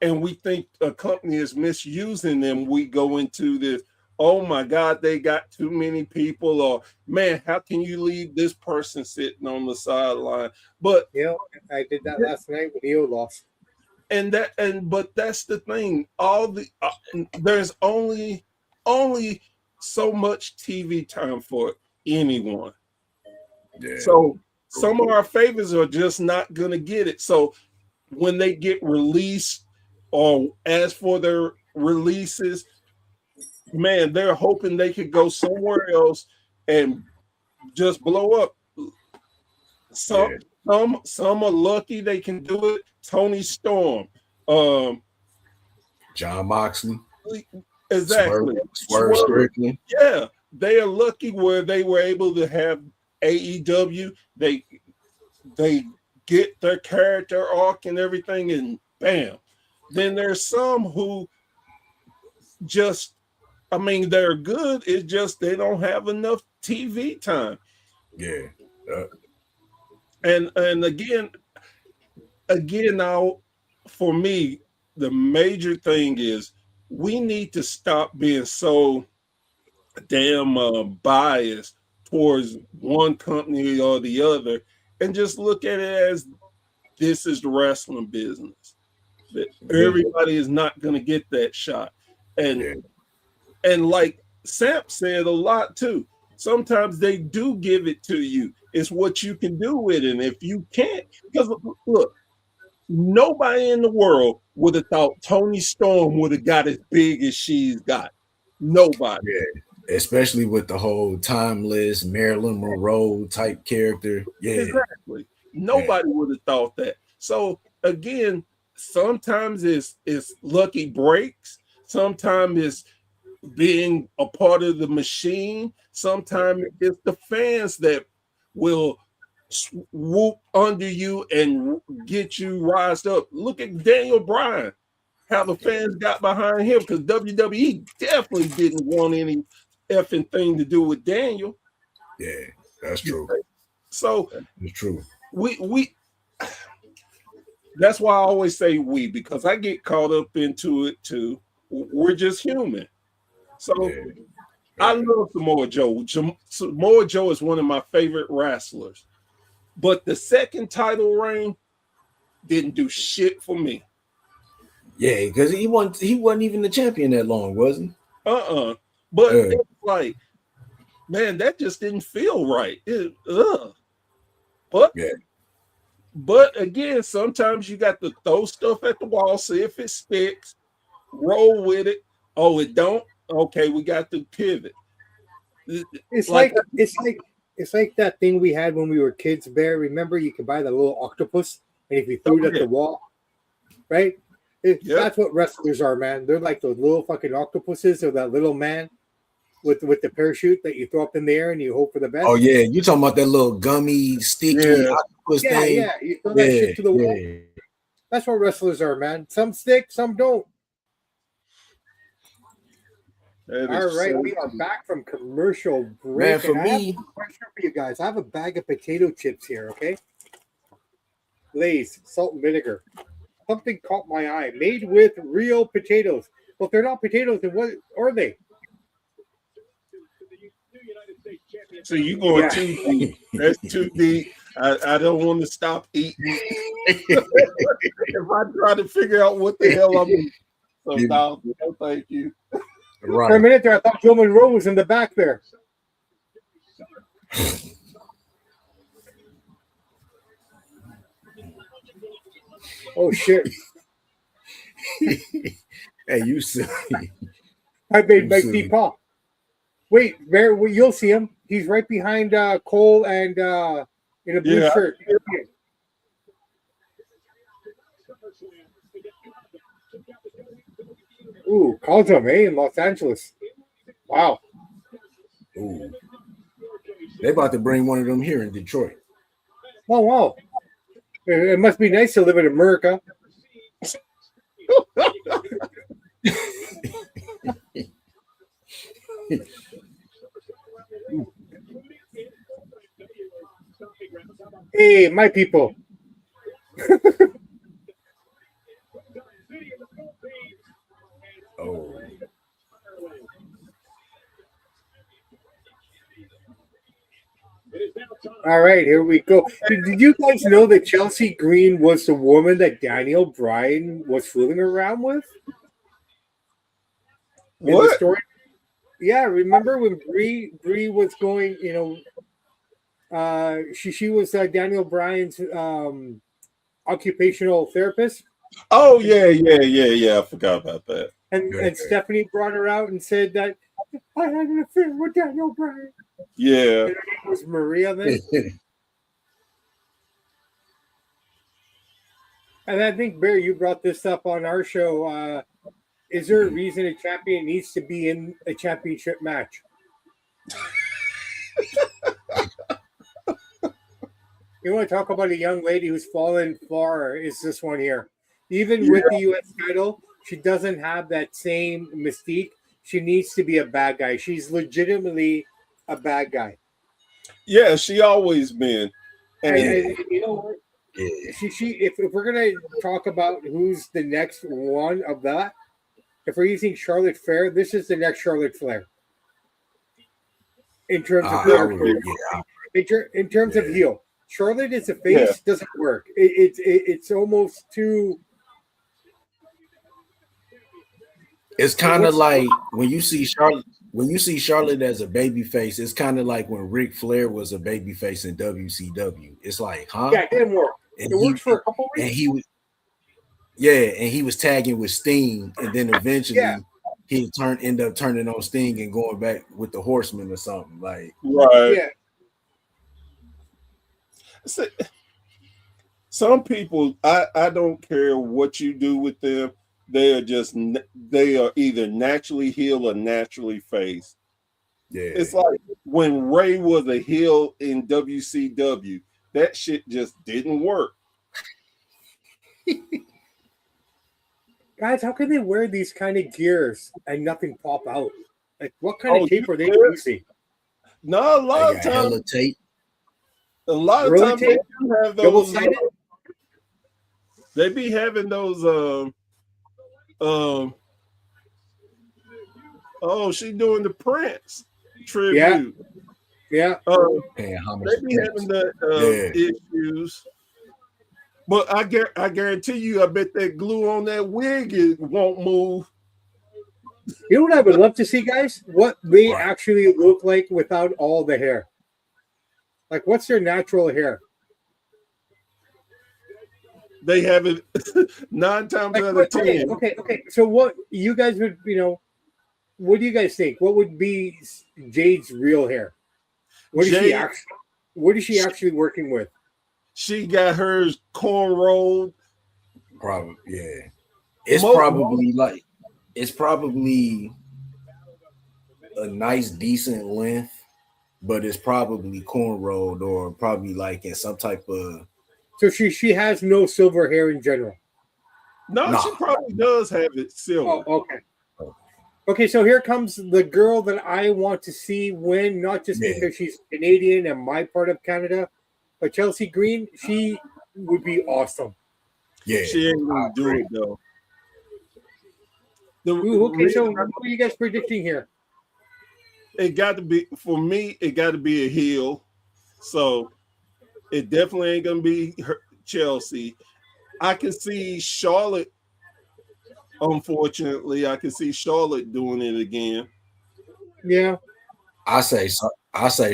and we think a company is misusing them, we go into this. Oh my God, they got too many people, or man, how can you leave this person sitting on the sideline? But I did that last night when Io lost. But that's the thing. There's only so much TV time for anyone. Yeah. So some of our favorites are just not gonna get it. So when they get released, or as for their releases, man, they're hoping they could go somewhere else and just blow up. Some are lucky they can do it. Tony Storm, John Moxley, exactly. Swerve Strickland. Yeah, they are lucky where they were able to have AEW. They get their character arc and everything, and bam. Then there's some who just, I mean, they're good. It's just they don't have enough TV time. Yeah. And again, now, for me, the major thing is we need to stop being so damn biased towards one company or the other, and just look at it as this is the wrestling business. That everybody is not going to get that shot, and like Samp said a lot too. Sometimes they do give it to you. It's what you can do with it. And if you can't, because look, nobody in the world would have thought Tony Storm would have got as big as she's got. Nobody. Yeah. Especially with the whole timeless Marilyn Monroe type character. Yeah. Exactly. Nobody would have thought that. So again, sometimes it's lucky breaks. Sometimes it's being a part of the machine. Sometimes it's the fans that will swoop under you and get you rised up. Look at Daniel Bryan, how the fans got behind him, because WWE definitely didn't want any effing thing to do with Daniel. Yeah, that's true. So it's true. We that's why I always say we, because I get caught up into it too. We're just human. So I love Samoa Joe. Samoa Joe is one of my favorite wrestlers. But the second title reign didn't do shit for me. Yeah, because he wasn't even the champion that long, was he? But it's like, man, that just didn't feel right. But again, sometimes you got to throw stuff at the wall, see if it sticks, roll with it. Oh, it don't? Okay, we got to pivot. It's like that thing we had when we were kids, Bear. Remember, you could buy the little octopus, and if you threw it at the wall, right? That's what wrestlers are, man. They're like those little fucking octopuses, or that little man with the parachute that you throw up in the air and you hope for the best. Oh yeah, you talking about that little gummy sticky octopus thing? Yeah. You throw that shit to the wall. That's what wrestlers are, man. Some stick, some don't. All right, we are back from commercial break. Man, I have a question for you guys. I have a bag of potato chips here, okay? Lay's, salt and vinegar. Something caught my eye. Made with real potatoes. Well, if they're not potatoes, then what are they? So you going too deep. That's too deep. I don't want to stop eating. If I try to figure out what the hell I'm eating. So no, thank you. Right. For a minute there, I thought Joe Monroe was in the back there. Oh shit! Hey, you silly. I made You Mike silly. D. Paul. Wait, Bear, well, you'll see him. He's right behind Cole and in a blue Yeah. shirt. Ooh, Cosmo, in Los Angeles. Wow. Ooh. They about to bring one of them here in Detroit. Oh, wow. It must be nice to live in America. Hey, my people. Oh. All right, here we go. Did you guys know that Chelsea Green was the woman that Daniel Bryan was fooling around with? In the What? story? Yeah, remember when Bree was going, she was Daniel Bryan's occupational therapist, Oh yeah. I forgot about that. and Stephanie brought her out and said that I had an affair with Daniel Bryan. Yeah. And her name was Maria then. And I think, Bear, you brought this up on our show. Is there a reason a champion needs to be in a championship match? You want to talk about a young lady who's fallen far? Is this one here? Even with the U.S. title, she doesn't have that same mystique. She needs to be a bad guy. She's legitimately a bad guy. Yeah, she always been. And you know what? Yeah. If we're gonna talk about who's the next one of that, if we're using Charlotte Flair, this is the next Charlotte Flair. In terms of in terms of heel, Charlotte is a face, doesn't work. It's almost too. It's kind of like when you see Charlotte. When you see Charlotte as a baby face, it's kind of like when Ric Flair was a baby face in WCW. It's like, huh? Yeah, it didn't work. And it worked for a couple weeks. And he was tagging with Sting, and then eventually he end up turning on Sting and going back with the Horsemen or something. Like, right. Yeah. Some people, I don't care what you do with them. They are either naturally heel or naturally face. Yeah. It's like when Ray was a heel in WCW, that shit just didn't work. Guys, how can they wear these kind of gears and nothing pop out? Like, what kind of tape are they using? No, a lot of times. Tape. A lot of times they do have those. Double-sided? They be having those. Oh, she doing the Prince tribute. Yeah. They be having the issues. But I guarantee you, I bet that glue on that wig won't move. You know what I would love to see, guys? What they actually look like without all the hair. Like, what's their natural hair? They have it 9 times out of 10. Okay. So what you guys would, what do you guys think? What would be Jade's real hair? What is she actually working with? She got hers cornrowed. Probably, yeah. It's probably a nice, decent length, but it's probably cornrowed or probably like in some type of. So she has no silver hair in general. No, she probably does have it silver. Oh, okay. Okay, so here comes the girl that I want to see win, not just because she's Canadian and my part of Canada, but Chelsea Green. She would be awesome. Yeah, she ain't gonna do it though. Okay, so what are you guys predicting here? It got to be, for me, it got to be a heel. So it definitely ain't gonna be Chelsea. I can see Charlotte. Unfortunately, I can see Charlotte doing it again. Yeah, I say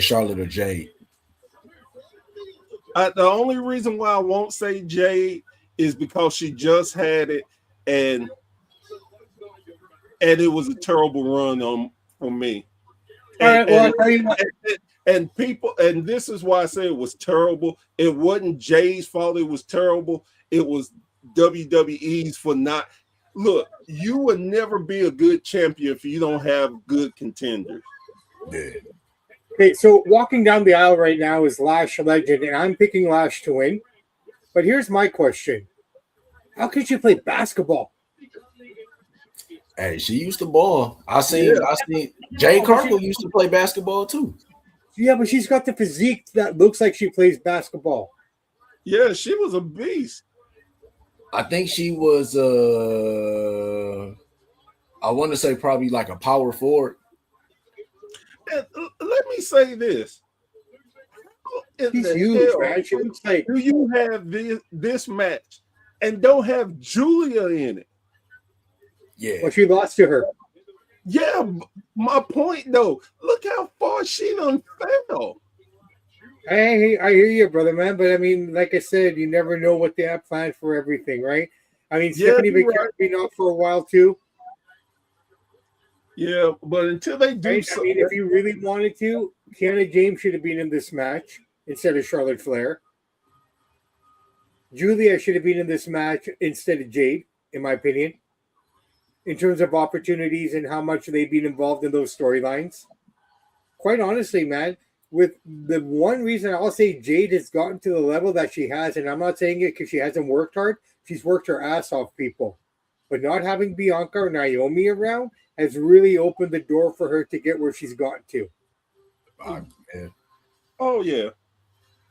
Charlotte or Jade. The only reason why I won't say Jade is because she just had it, and it was a terrible run for me. All right, well, I'll tell you what. And people, and this is why I say it was terrible. It wasn't Jay's fault. It was terrible. It was WWE's for not. Look, you will never be a good champion if you don't have good contenders. Yeah. Okay, so walking down the aisle right now is Lash Legend, and I'm picking Lash to win. But here's my question: how could you play basketball? Hey, she used to ball. I seen Jay Cargill used to play basketball too. Yeah, but she's got the physique that looks like she plays basketball. Yeah, she was a beast. I think she was I want to say probably like a power forward. And let me say this. She's huge, man. She looks like, do you have this match and don't have Julia in it? Yeah. Well, she lost to her. Yeah, my point though. Look how far she done fell. Hey, I hear you, brother, man. But I mean, like I said, you never know what they have planned for everything, right? I mean, Stephanie McMahon been out for a while too. Yeah, but until they do right? something, I mean, if you really wanted to, Kiana James should have been in this match instead of Charlotte Flair. Julia should have been in this match instead of Jade, in my opinion, in terms of opportunities and how much they've been involved in those storylines. Quite honestly, man, with the one reason I'll say Jade has gotten to the level that she has, and I'm not saying it because she hasn't worked hard, she's worked her ass off, people. But not having Bianca or Naomi around has really opened the door for her to get where she's gotten to. Oh, yeah.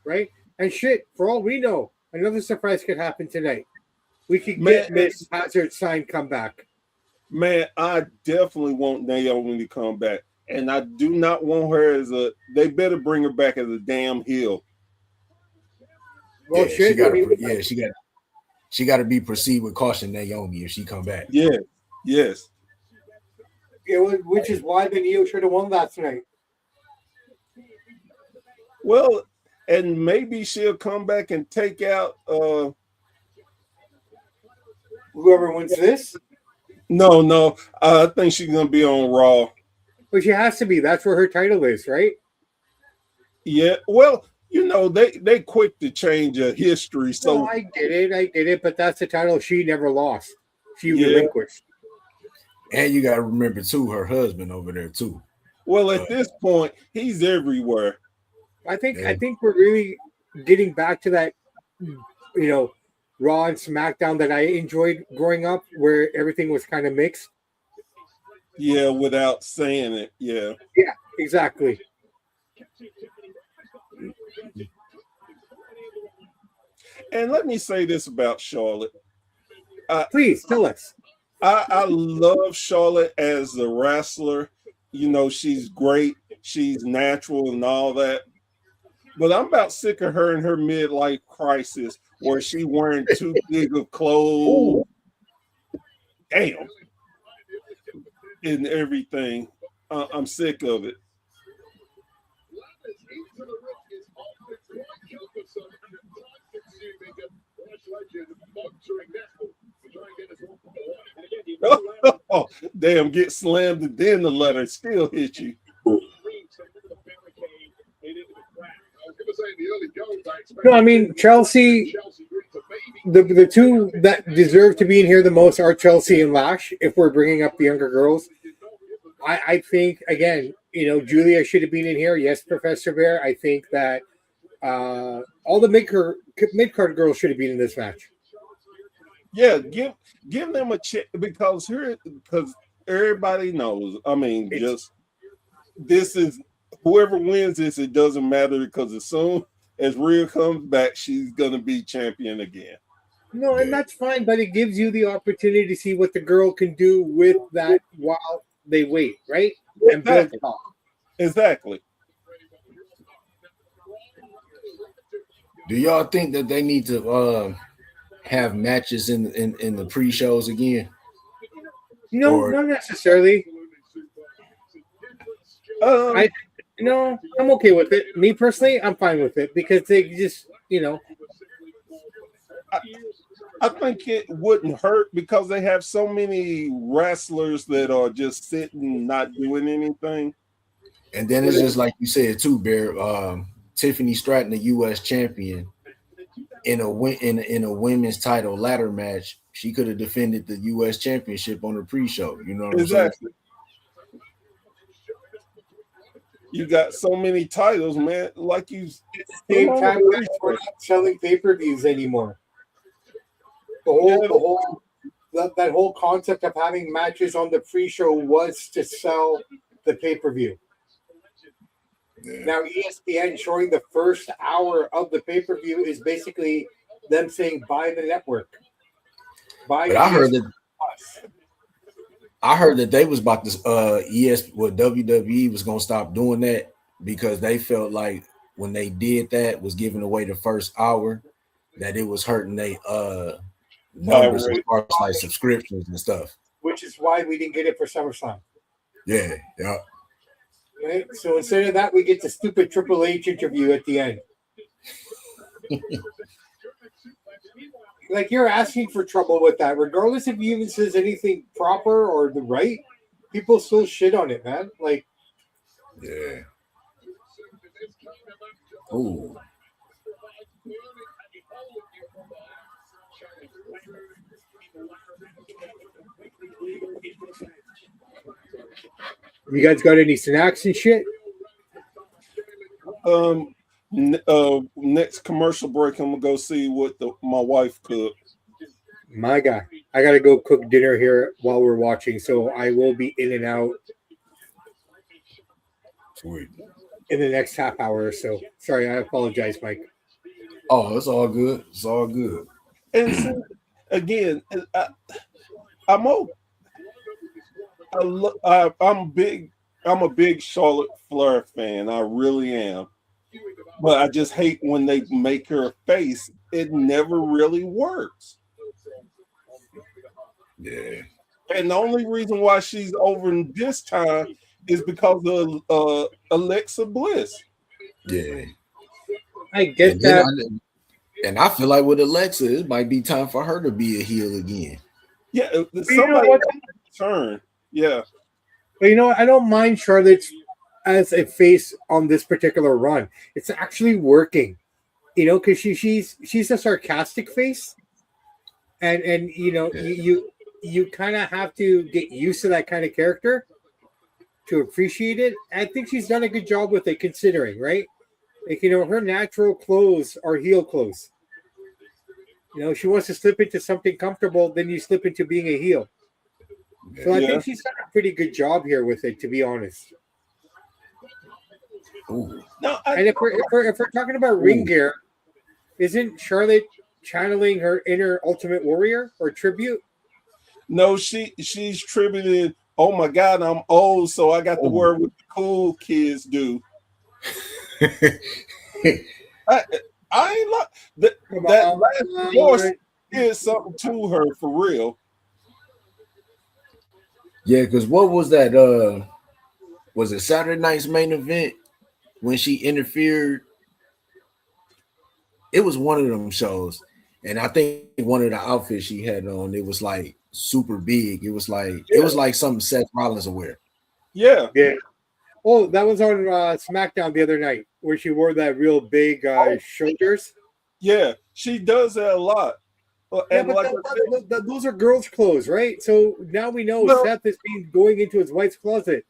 Right? And shit, for all we know, another surprise could happen tonight. We could get Miss Hazard signed comeback. Man, I definitely want Naomi to come back. And I do not want her as they better bring her back as a damn heel. Well, yeah, shit. She got to be proceed with caution, Naomi, if she come back. Yeah, yes. Which is why the Neo should have won last night. Well, and maybe she'll come back and take out whoever wins this. No. I think she's gonna be on Raw. But she has to be. That's where her title is, right? Yeah. Well, you know, they quick to change a history. So no, I get it. But that's the title she never lost. She relinquished. And you got to remember too, her husband over there too. Well, at this point, he's everywhere. I think we're really getting back to that, Raw and SmackDown that I enjoyed growing up, where everything was kind of mixed. Yeah, without saying it. Yeah. Yeah, exactly. And let me say this about Charlotte. Please tell us. I love Charlotte as a wrestler. You know, she's great. She's natural and all that. But I'm about sick of her in her midlife crisis where she wearing too big of clothes. Damn. And everything. I'm sick of it. Oh, damn, get slammed and then the letter still hit you. No, I mean, Chelsea, the two that deserve to be in here the most are Chelsea and Lash, if we're bringing up the younger girls. I think, again, Julia should have been in here. Yes, Professor Bear. I think that all the mid-card girls should have been in this match. Yeah, give them a chance because everybody knows. I mean, this is whoever wins this, it doesn't matter because as soon as Rhea comes back, she's gonna be champion again. No, and that's fine, but it gives you the opportunity to see what the girl can do with that while they wait, right? And build it up. Exactly. Do y'all think that they need to have matches in the pre-shows again? No, not necessarily. I'm okay with it. Me personally, I'm fine with it because they just, you know. I think it wouldn't hurt because they have so many wrestlers that are just sitting, not doing anything. And then it's just like you said too, Bear. Tiffany Stratton, the U.S. champion, in a women's title ladder match, she could have defended the U.S. championship on the pre-show. You know what I'm saying? You got so many titles, man. Like you, at the same time, guys, we're not selling pay-per-views anymore. That whole concept of having matches on the pre-show was to sell the pay-per-view. Yeah. Now ESPN showing the first hour of the pay-per-view is basically them saying buy the network. But I heard that they was about to WWE was gonna stop doing that because they felt like when they did that was giving away the first hour that it was hurting they numbers as far as like subscriptions and stuff. Which is why we didn't get it for SummerSlam. Yeah. Right? So instead of that, we get the stupid Triple H interview at the end. Like, you're asking for trouble with that, regardless if he even says anything proper or the right. People still shit on it, man. Like, yeah. Ooh. You guys got any snacks and shit? Next commercial break, I'm gonna go see what my wife cooked. My guy, I gotta go cook dinner here while we're watching, so I will be in and out. Sweet. In the next half hour or so. Sorry, I apologize, Mike. Oh, it's all good. It's all good. And so, again, I'm a big Charlotte Flair fan. I really am. But I just hate when they make her a face. It never really works. Yeah. And the only reason why she's over in this time is because of Alexa Bliss. Yeah. I get that. And I feel like with Alexa, it might be time for her to be a heel again. Yeah, somebody turn. Yeah. But you know what? I don't mind Charlotte as a face on this particular run. It's actually working. You know, because she's a sarcastic face. And you know, yeah. you kind of have to get used to that kind of character to appreciate it. I think she's done a good job with it, considering, right? Like, you know, her natural clothes are heel clothes. You know, she wants to slip into something comfortable, then you slip into being a heel. So I think she's done a pretty good job here with it, to be honest. Ooh. No, and if we're talking about ring gear, isn't Charlotte channeling her inner Ultimate Warrior or tribute? No, she's tributing. Oh my God, I'm old, so I got to wear what the cool kids do. I ain't like that last force did something to her for real. Yeah, because what was that? Was it Saturday night's main event when she interfered? It was one of them shows, and I think one of the outfits she had on, it was like super big. It was like something Seth Rollins would wear. Yeah. Oh, that was on SmackDown the other night where she wore that real big shoulders. Yeah, she does that a lot. And but those are girls' clothes, right? So now we know Seth is going into his wife's closet.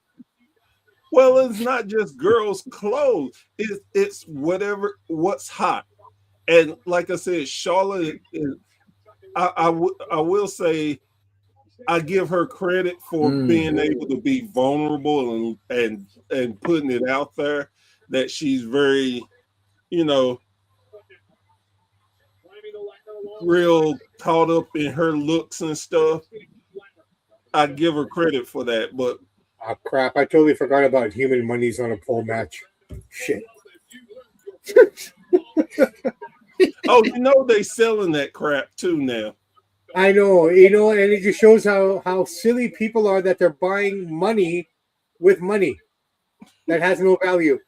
Well, it's not just girls' clothes. It's what's hot. And like I said, Charlotte is, I will say, I give her credit for being able to be vulnerable and putting it out there that she's very, you know, real caught up in her looks and stuff. I give her credit for that, but crap, I totally forgot about Human Money's on a pole match. Shit. Oh, you know they selling that crap too now. I know, you know, and it just shows how silly people are that they're buying money with money that has no value.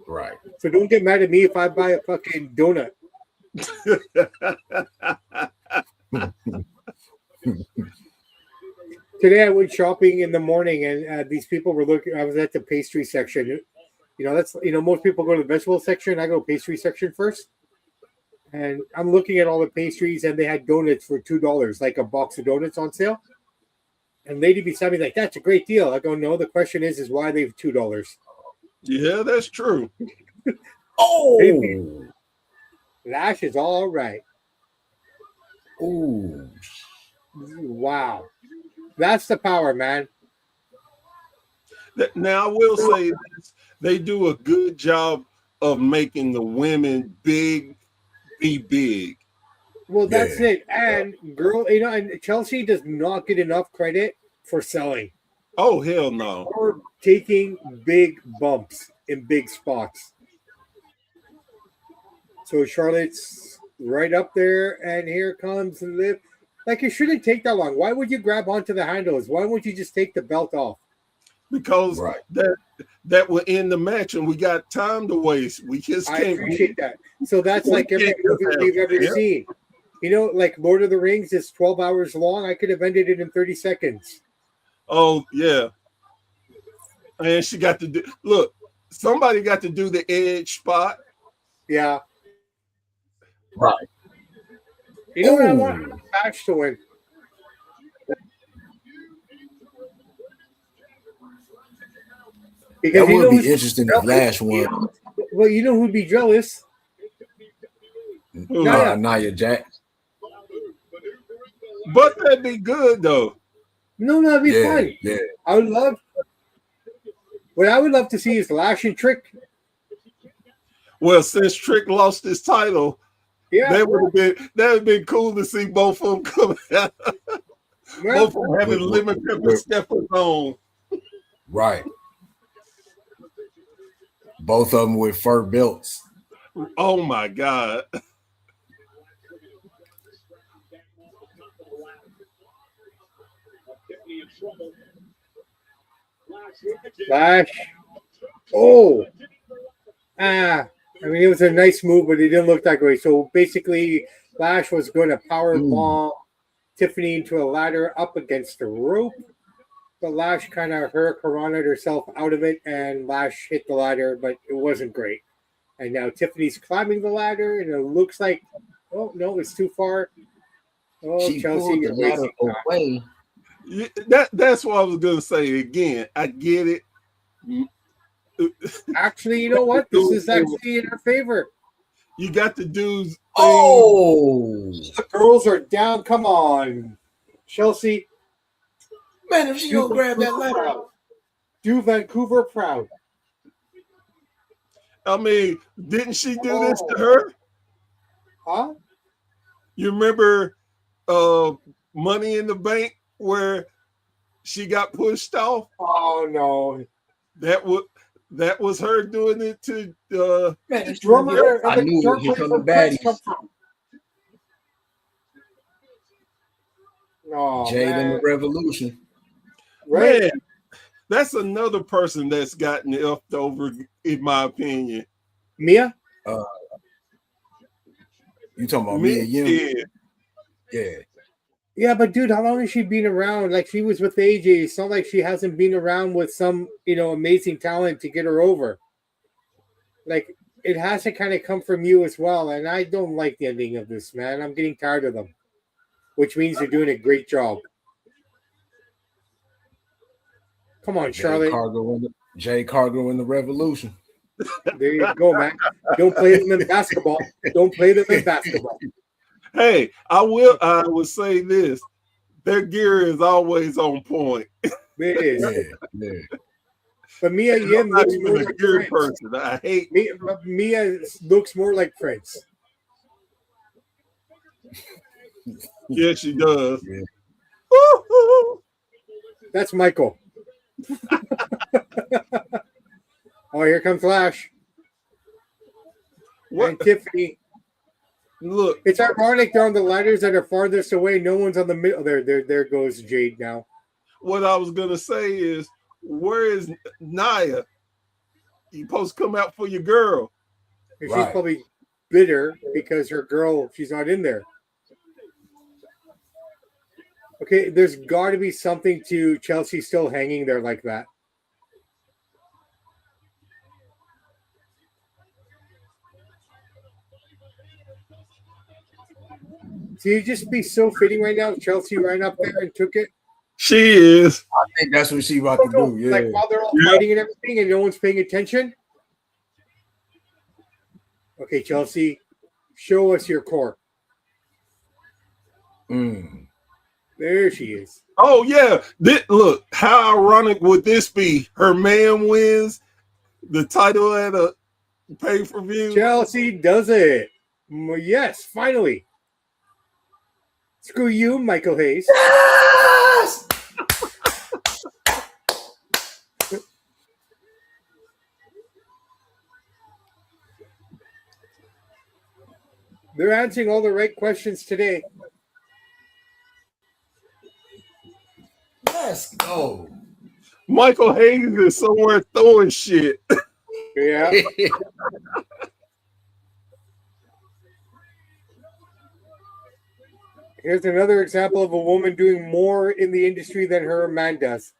Right. So don't get mad at me if I buy a fucking donut. Today I went shopping in the morning, and these people were looking. I was at the pastry section. Most people go to the vegetable section. I go pastry section first, and I'm looking at all the pastries, and they had donuts for $2, like a box of donuts on sale. And lady beside me like, that's a great deal. I go, no. The question is why they have $2? Yeah, that's true. Oh, Lash is all right. ooh. Wow, that's the power, man. Now I will say this, they do a good job of making the women be big. Well, that's it. And and Chelsea does not get enough credit for selling Oh, hell no. or taking big bumps in big spots. So Charlotte's right up there, and here comes Liv. Like, it shouldn't take that long. Why would you grab onto the handles? Why won't you just take the belt off? Because that will end the match, and we got time to waste. We just I can't. appreciate that. So that's like every movie we've ever seen. Like Lord of the Rings is 12 hours long. I could have ended it in 30 seconds. Oh, yeah. And she got to do, look, somebody got to do the edge spot. Yeah. Right. What I want Lash to win? Because that would be interesting if Lash won. Well, you know who'd be jealous? Nia Jax. But that'd be good, though. No, that'd be fun. Yeah. What I would love to see is Lash and Trick. Well, since Trick lost his title, that would have been cool to see both of them come out. Both of them having lemon pepper steppers on. Right. Both of them with fur belts. Oh my God. Lash. I mean, it was a nice move, but it didn't look that great. So basically, Lash was going to power bomb Tiffany into a ladder up against the rope. But Lash kind of hurricaned herself out of it, and Lash hit the ladder, but it wasn't great. And now Tiffany's climbing the ladder, and it looks like, oh, no, it's too far. Oh, she Chelsea, you're ladder away. That's what I was going to say again. I get it. Actually, you know what? This is actually in her favor. You got the dudes. Oh, the girls are down. Come on, Chelsea. Man, if she gonna grab that ladder, do Vancouver proud. I mean, didn't she do this to her? Huh? You remember Money in the Bank where she got pushed off? Oh no. That was her doing it to man, drummer. I knew it was from the baddies. Oh, Jade and the Revolution. Right. Man, that's another person that's gotten effed over, in my opinion. Mia? You talking about Mia Yim? Yeah. Yeah, but dude, how long has she been around? Like, she was with AJ. It's not like she hasn't been around with some, amazing talent to get her over. Like, it has to kind of come from you as well. And I don't like the ending of this, man. I'm getting tired of them, which means they're doing a great job. Come on, Charlotte. Jay Cargo in the Revolution. There you go, man. Don't play them in basketball. Don't play them in basketball. Hey, I will say this. Their gear is always on point. It is. Yeah. But Mia Yim looks more like gear Prince. person. I hate Mia looks more like Prince. Yeah, she does. Yeah. That's Michael. Oh, here comes Flash. What? And Tiffany. Look, It's ironic they're on the ladders that are farthest away. No one's on the middle. There goes Jade now. what I was gonna say is, where is Nia? You supposed to come out for your girl. And she's probably bitter because her girl, she's not in there. Okay, there's got to be something to Chelsea still hanging there like that. So you just be so fitting right now if Chelsea ran up there and took it? She is. I think that's what she about to do. Yeah. Like while they're all fighting and everything and no one's paying attention? Okay, Chelsea, show us your core. There she is. Oh, yeah. Look, how ironic would this be? Her man wins the title at a pay-per-view. Chelsea does it. Yes, finally. Screw you, Michael Hayes. Yes! They're answering all the right questions today. Let's go. Michael Hayes is somewhere throwing shit. Yeah. Here's another example of a woman doing more in the industry than her man does.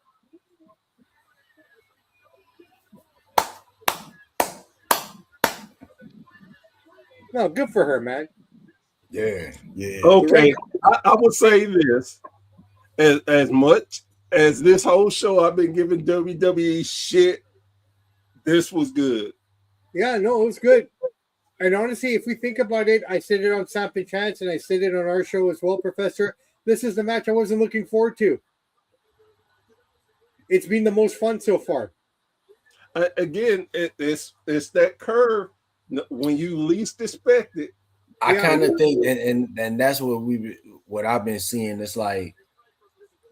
No, good for her, man. Yeah. Okay, I would say this. As much as this whole show I've been giving WWE shit, this was good. Yeah, no, it was good. And honestly, if we think about it, I said it on Samp and Chance, and I said it on our show as well, Professor. This is the match I wasn't looking forward to. It's been the most fun so far. Again, it's that curve when you least expect it. I kind of think, and that's what I've been seeing. It's like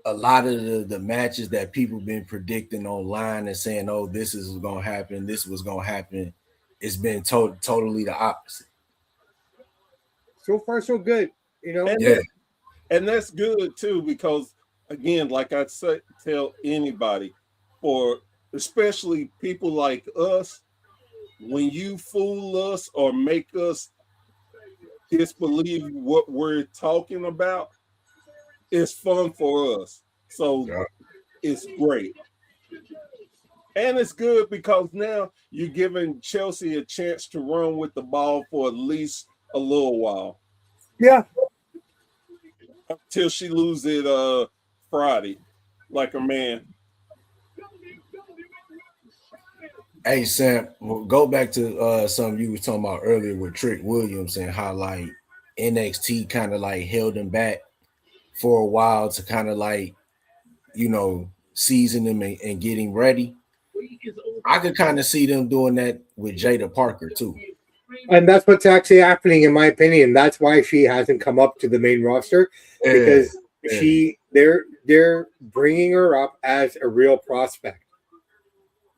a lot of the matches that people been predicting online and saying, "Oh, this is going to happen. This was going to happen." It's been totally the opposite. So far, so good. You know, and that's good too, because again, like I say, tell anybody, for especially people like us, when you fool us or make us disbelieve what we're talking about, it's fun for us. So it's great. And it's good because now you're giving Chelsea a chance to run with the ball for at least a little while. Yeah. Until she loses it Friday, like a man. Hey, Sam, go back to something you were talking about earlier with Trick Williams and how like NXT kind of like held him back for a while to kind of like, season him and getting ready. I could kind of see them doing that with Jada Parker too. And that's what's actually happening, in my opinion. That's why she hasn't come up to the main roster, because they're bringing her up as a real prospect,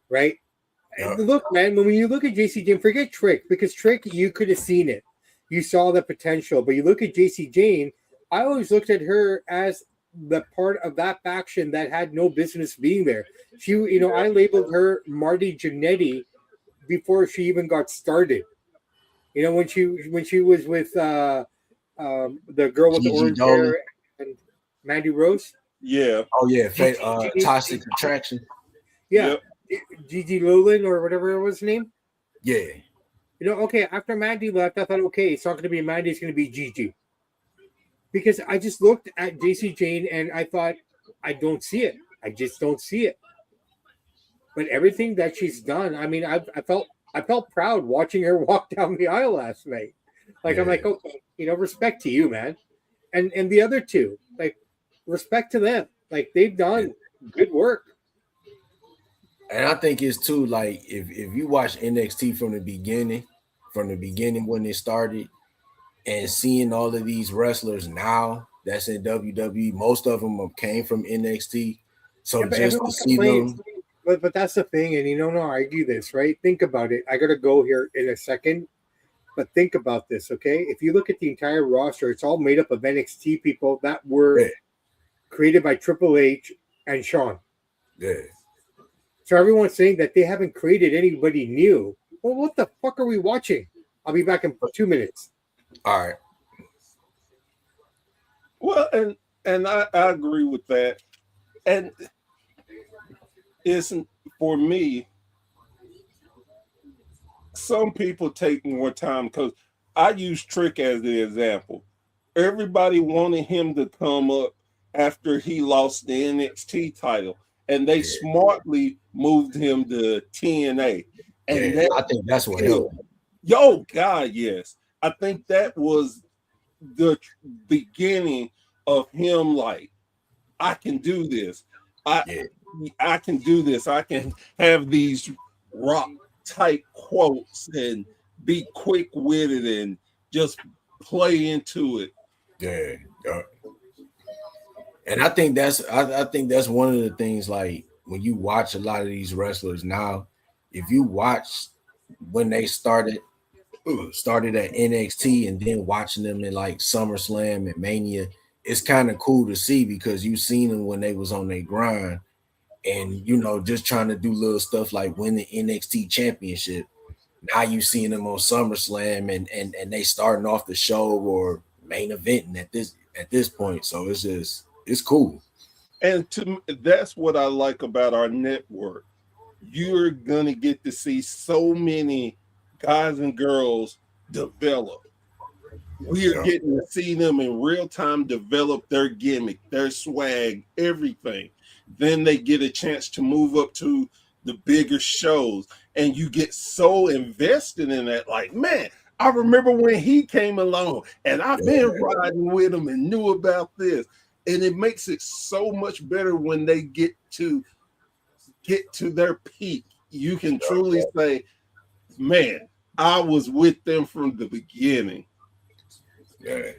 right? Look, man, when you look at JC Jane, forget Trick, because Trick, you could have seen it. You saw the potential. But you look at JC Jane, I always looked at her as the part of that faction that had no business being there. She, I labeled her Marty Jannetty before she even got started. When she was with the girl with the orange hair and Mandy Rose. Yeah. Oh yeah, Toxic Attraction. Yeah. Yep. Gigi Lowland or whatever it was name. Yeah. Okay, after Mandy left, I thought, okay, it's not going to be Mandy, it's going to be Gigi. Because I just looked at JC Jane and I thought, I don't see it. I just don't see it. But everything that she's done, I mean, I felt proud watching her walk down the aisle last night. Like, I'm like, okay, respect to you, man. And the other two, like, respect to them. Like, they've done good work. And I think it's too, like, if you watch NXT from the beginning when it started, and seeing all of these wrestlers now that's in WWE, most of them came from NXT. So just to see them. But that's the thing, and I argue this, right? Think about it. I got to go here in a second, but think about this, okay? If you look at the entire roster, it's all made up of NXT people that were created by Triple H and Shawn. Yeah. So everyone's saying that they haven't created anybody new. Well, what the fuck are we watching? I'll be back in 2 minutes. All right. Well, and I agree with that. And it's, for me, some people take more time because I use Trick as the example. Everybody wanted him to come up after he lost the NXT title, and they smartly moved him to TNA. And I think that's what helped. Yo, God, yes. I think that was the beginning of him like, I can do this. I can do this. I can have these rock type quotes and be quick witted and just play into it. Yeah. And I think that's one of the things, like when you watch a lot of these wrestlers now, if you watch when they started at NXT and then watching them in like SummerSlam and Mania, it's kind of cool to see because you've seen them when they was on their grind and, you know, just trying to do little stuff like win the NXT championship. Now you seeing them on SummerSlam and they starting off the show or main eventing at this point. So it's cool. And that's what I like about our network. You're gonna get to see so many guys and girls develop. We are getting to see them in real time develop their gimmick, their swag, everything. Then they get a chance to move up to the bigger shows, and you get so invested in that. Like, man, I remember when he came along, and I've been riding with him and knew about this. And it makes it so much better when they get to their peak. You can truly say, man, I was with them from the beginning. Yeah.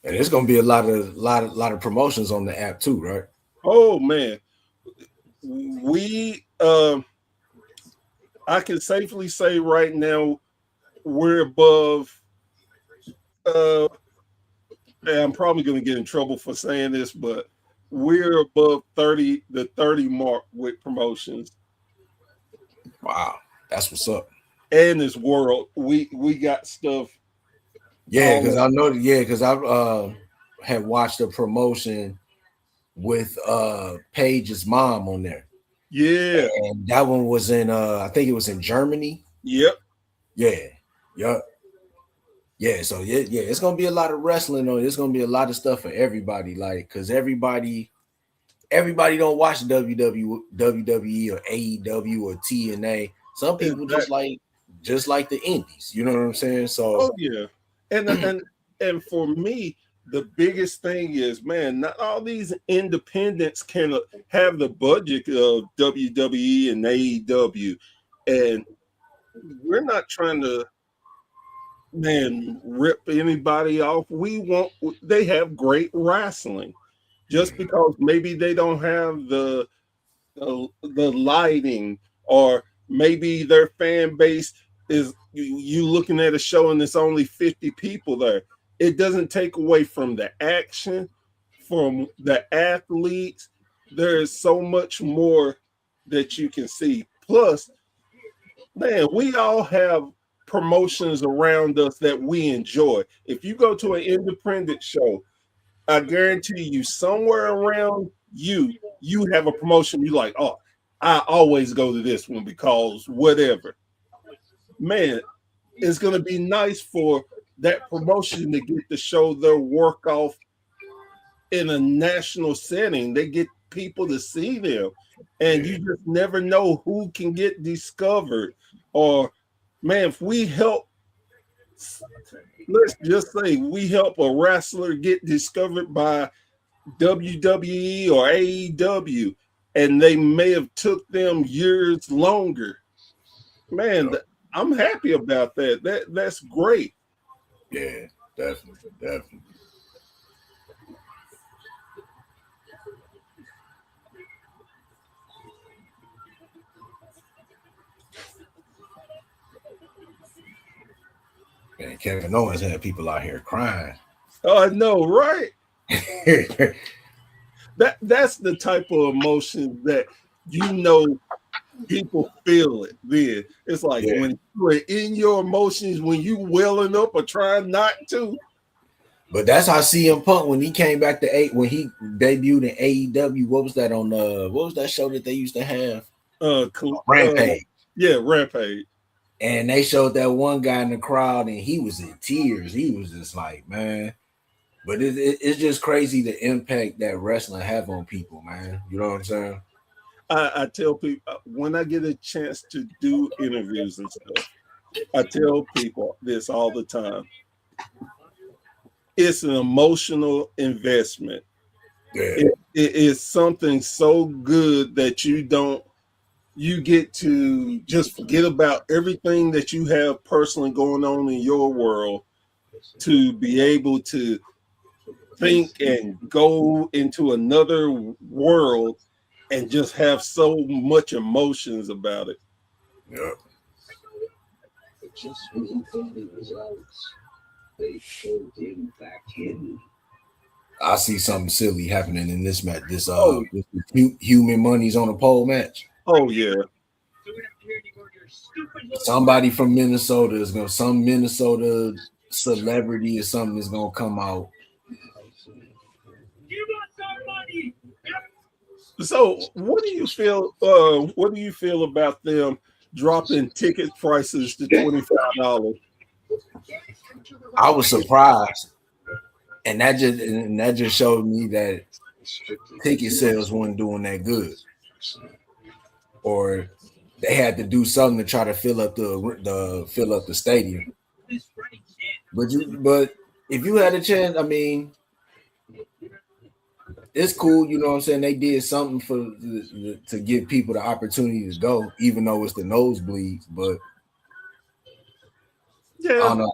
And there's gonna be a lot of promotions on the app too, right? Oh man. We I can safely say right now we're above I'm probably going to get in trouble for saying this, but we're above the 30 mark with promotions. Wow, that's what's up. And this world, we got stuff. Yeah, because I know. Yeah, because I had watched a promotion with Paige's mom on there. Yeah, and that one was in I think it was in Germany. Yep. Yeah, so yeah, it's gonna be a lot of wrestling on it. It's gonna be a lot of stuff for everybody, like because everybody don't watch WWE or AEW or TNA. Some people just like the indies, you know what I'm saying? So yeah, and for me, the biggest thing is, man, not all these independents can have the budget of WWE and AEW, and we're not trying to, man, rip anybody off. They have great wrestling. Just because maybe they don't have the lighting, or maybe their fan base is you looking at a show and it's only 50 people there. It doesn't take away from the action, from the athletes. There is so much more that you can see. Plus, man, we all have promotions around us that we enjoy. If you go to an independent show, I guarantee you somewhere around you have a promotion you like, oh, I always go to this one because whatever. Man, it's going to be nice for that promotion to get to show their work off in a national setting. They get people to see them, and you just never know who can get discovered. Or, man, if we help, let's just say we help a wrestler get discovered by WWE or AEW, and they may have took them years longer. Man, I'm happy about that. That's great. Yeah, definitely. Man, Kevin Owens had people out here crying. Oh, I know, right? That's the type of emotion that, you know, people feel it. Then it's like when you are in your emotions, when you welling up or trying not to. But that's how CM Punk when he came back to when he debuted in AEW. What was that on? What was that show that they used to have? Rampage. Rampage. And they showed that one guy in the crowd, and he was in tears. He was just like, man. But it's just crazy the impact that wrestling have on people, man. You know what I'm saying? I tell people when I get a chance to do interviews and stuff, I tell people this all the time. It's an emotional investment. Yeah. It is something so good that you get to just forget about everything that you have personally going on in your world to be able to think and go into another world and just have so much emotions about it. Yeah. I see something silly happening in this match. This human money's on a pole match. Oh yeah. Somebody from Minnesota some Minnesota celebrity or something is gonna come out. So what do you feel? What do you feel about them dropping ticket prices to $25? I was surprised, and that just showed me that ticket sales weren't doing that good, or they had to do something to try to fill up the stadium. But if you had a chance, I mean, it's cool, you know what I'm saying? They did something to give people the opportunity to go, even though it's the nosebleeds. But yeah, I don't know.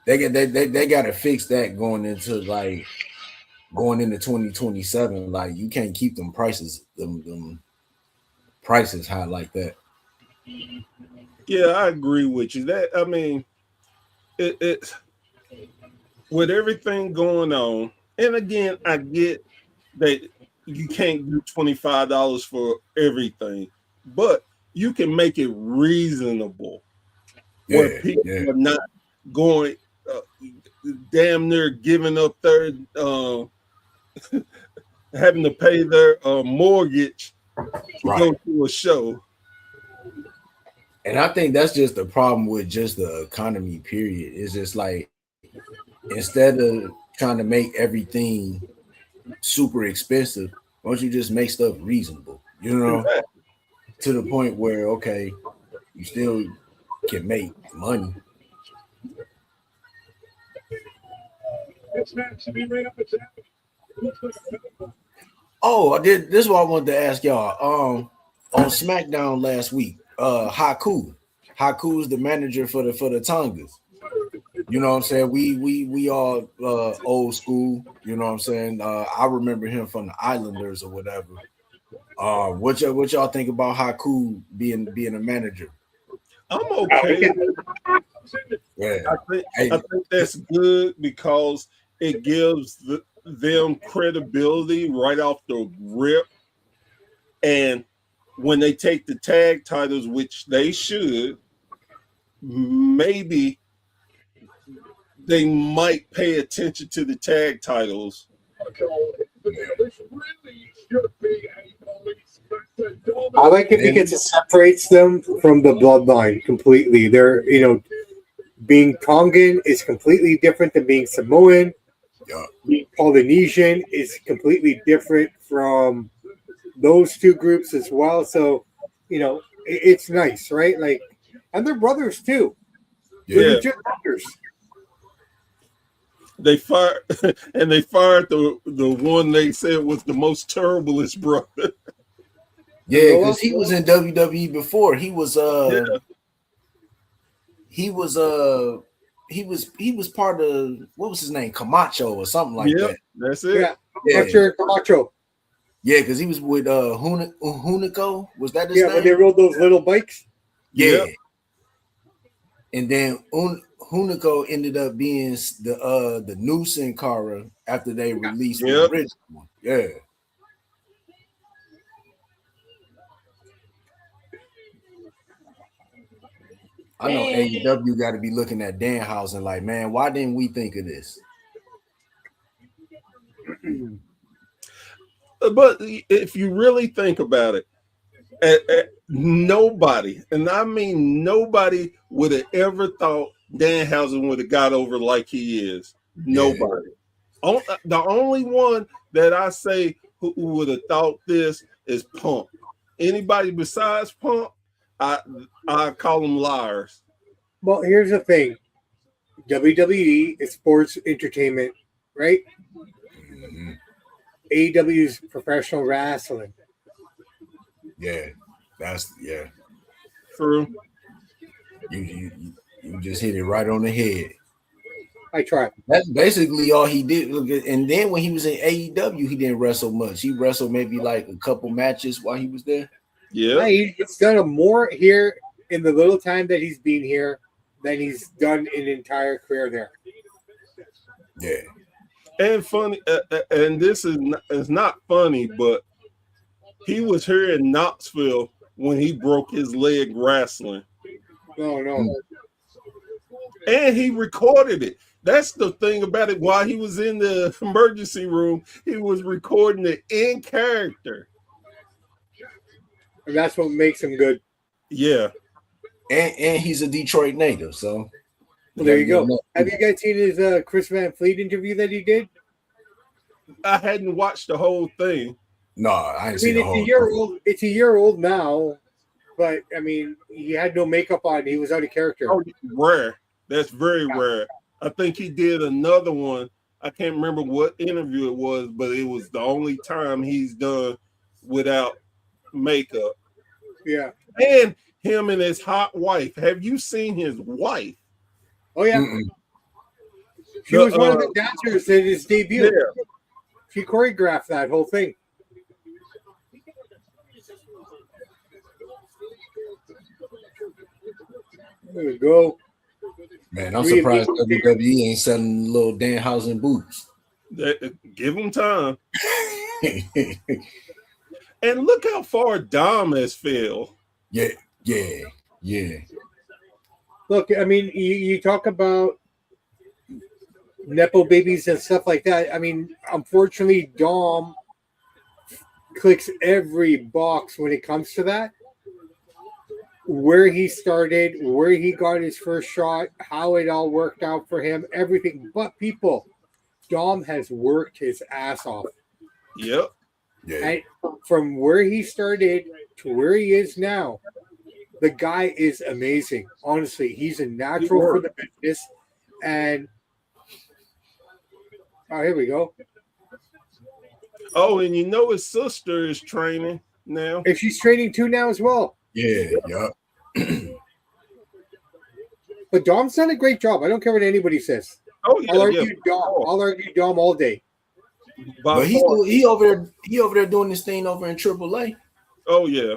They got to fix that going into 2027. Like you can't keep them prices high like that. Yeah, I agree with you. That I mean, it with everything going on. And again, I get that you can't do $25 for everything, but you can make it reasonable where people are not going damn near giving up their having to pay their mortgage to go to a show. And I think that's just the problem with just the economy, period. It's just like instead of trying to make everything super expensive, why don't you just make stuff reasonable? You know, to the point where okay, you still can make money. Oh, I did. This is what I wanted to ask y'all. On SmackDown last week, Haku is the manager for the Tongas. You know what I'm saying? We all old school. You know what I'm saying? I remember him from the Islanders or whatever. What y'all think about Haku being a manager? I'm okay. Yeah, I think that's good because it gives them credibility right off the rip. And when they take the tag titles, which they should, maybe they might pay attention to the tag titles. I like it because it separates them from the bloodline completely. They're, being Tongan is completely different than being Samoan. Yeah. Being Polynesian is completely different from those two groups as well. So, it's nice, right? Like, and they're brothers too. They're legit brothers. They fired the one they said was the most terriblest brother. Yeah, because he was in WWE before. He was part of, what was his name, Camacho or something like that. That's it. Yeah, Camacho. Yeah, because he was with Hunico. Was that his name? Yeah, when they rode those little bikes. Yeah. And then Hunico ended up being the new Sin Cara after they released the original one. Yeah. I know AEW got to be looking at Danhausen like, man, why didn't we think of this? But if you really think about it, nobody, and I mean nobody, would have ever thought Danhausen would have got over like he is. Nobody. Yeah. The only one that I say who would have thought this is Punk. Anybody besides Punk, I call them liars. Well, here's the thing. WWE is sports entertainment, right? Mm-hmm. AEW is professional wrestling. Yeah, that's true. You just hit it right on the head. I tried. That's basically all he did. And then when he was in AEW, he didn't wrestle much. He wrestled maybe like a couple matches while he was there. Yeah, he's done more here in the little time that he's been here than he's done in an entire career there. Yeah. And funny, and this is not funny, but he was here in Knoxville when he broke his leg wrestling. No. And he recorded it. That's the thing about it. While he was in the emergency room, he was recording it in character. And that's what makes him good. Yeah. And he's a Detroit native, so well, there you go. Have you guys seen his Chris Van Fleet interview that he did? I hadn't watched the whole thing. No, I ain't seen the whole thing. It's a year old now, but I mean, he had no makeup on. He was out of character. Oh, rare. That's very rare. I think he did another one. I can't remember what interview it was, but it was the only time he's done without makeup. Yeah. And him and his hot wife. Have you seen his wife? Oh, yeah. She was one of the dancers in his debut. Yeah. She choreographed that whole thing. There we go. Man, I'm surprised WWE ain't selling little Danhausen boots. Give them time. And look how far Dom has fell. Yeah. Look, I mean, you talk about Nepo babies and stuff like that. I mean, unfortunately, Dom clicks every box when it comes to that. Where he started, where he got his first shot, how it all worked out for him, everything. But people, Dom has worked his ass off. Yep. Yeah. And from where he started to where he is now, the guy is amazing. Honestly, he's a natural for the business. And here we go. Oh, and you know his sister is training now. If she's training too now as well. Yeah. But Dom's done a great job. I don't care what anybody says. Oh yeah. I'll argue Dom all day. But he over there doing this thing over in AAA. Oh yeah.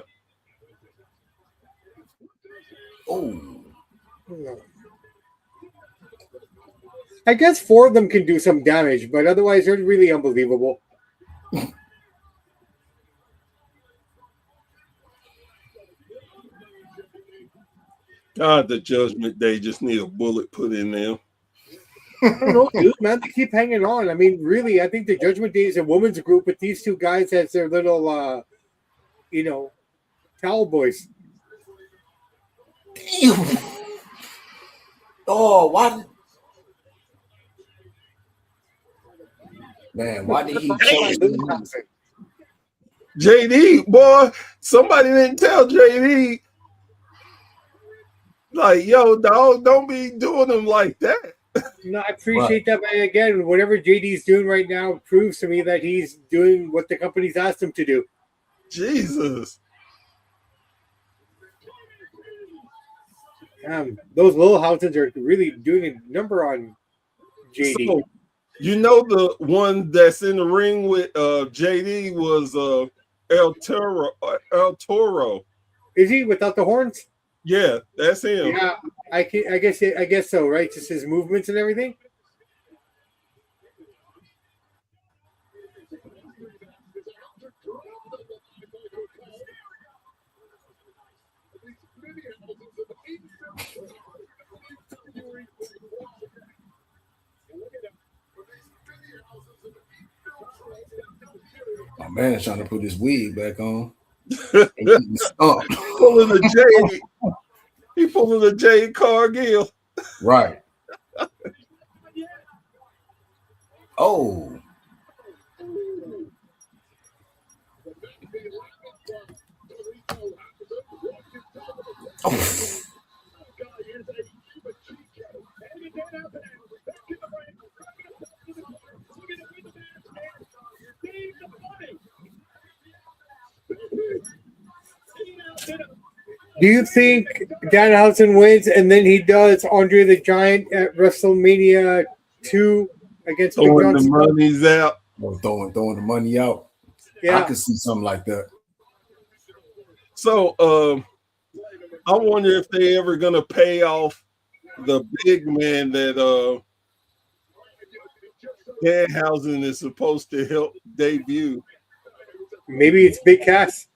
Oh. I guess 4 of them can do some damage, but otherwise they're really unbelievable. God, the Judgment Day just need a bullet put in there. I don't know, dude, man. They keep hanging on. I mean, really, I think the Judgment Day is a women's group with these two guys as their little, towel boys. Damn. Oh, why? Man, why did he choke JD, boy, somebody didn't tell JD. Like, yo, dog, don't be doing them like that. No, I appreciate that, but again, whatever JD's doing right now proves to me that he's doing what the company's asked him to do. Jesus. Those little houses are really doing a number on JD. So, you know, the one that's in the ring with JD was El Toro. Is he without the horns? Yeah, that's him. Yeah, I guess so, right? Just his movements and everything. man trying to put his wig back on. And getting stumped. Pulling the Jade. He pulling the Jade Cargill. Right. Oh. Oh. Do you think Danhausen wins and then he does Andre the Giant at WrestleMania 2 against Big Throwing John? the money's out. Or throwing the money out. Yeah. I could see something like that. So I wonder if they ever gonna pay off the big man that Danhausen is supposed to help debut. Maybe it's Big Cass.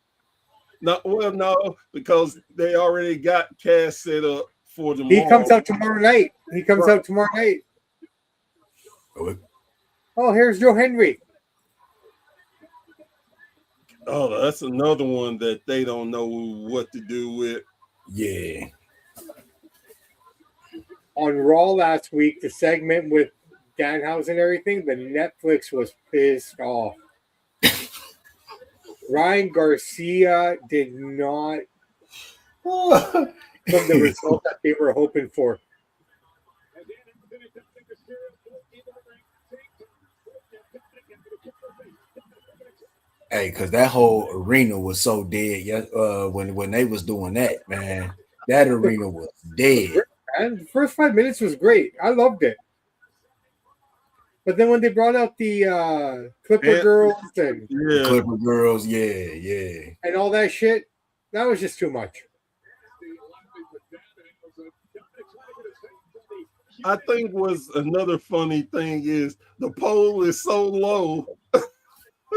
No, because they already got Cass set up for tomorrow. He comes out tomorrow night. Oh, here's Joe Henry. Oh, that's another one that they don't know what to do with. Yeah. On Raw last week, the segment with Danhausen and everything, the Netflix was pissed off. Ryan Garcia did not from the result that they were hoping for. Hey, because that whole arena was so dead. Yeah, when they was doing that, man, that arena was dead. And the first 5 minutes was great. I loved it. But then when they brought out the Clipper Girls and Clipper Girls, yeah, and all that shit, that was just too much. I think was another funny thing is the pole is so low.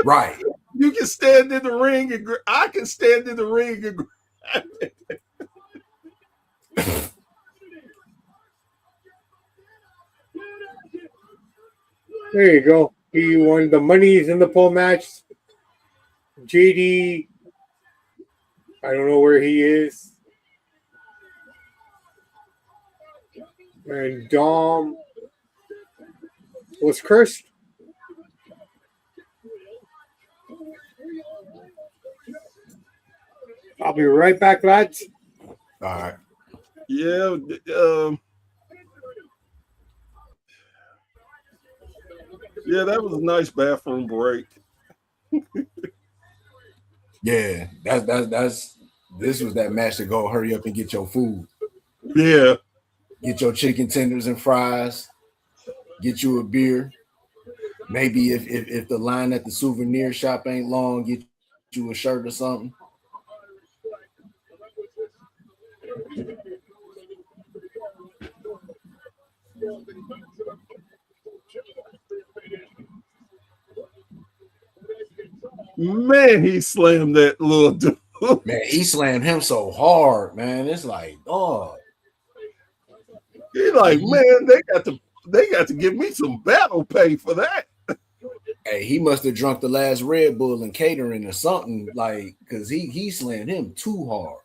Right. You can stand in the ring and I can stand in the ring and grab it. There you go. He won the monies in the pole match. JD, I don't know where he is. And Dom was cursed. I'll be right back, lads. All right. Yeah. Yeah, that was a nice bathroom break. Yeah, that's this was that match to go hurry up and get your food. Yeah. Get your chicken tenders and fries. Get you a beer. Maybe if the line at the souvenir shop ain't long, get you a shirt or something. Man, he slammed that little dude. Man, he slammed him so hard, man. It's like, oh. He's like, man, they got to give me some battle pay for that. Hey, he must have drunk the last Red Bull and catering or something, like, because he slammed him too hard.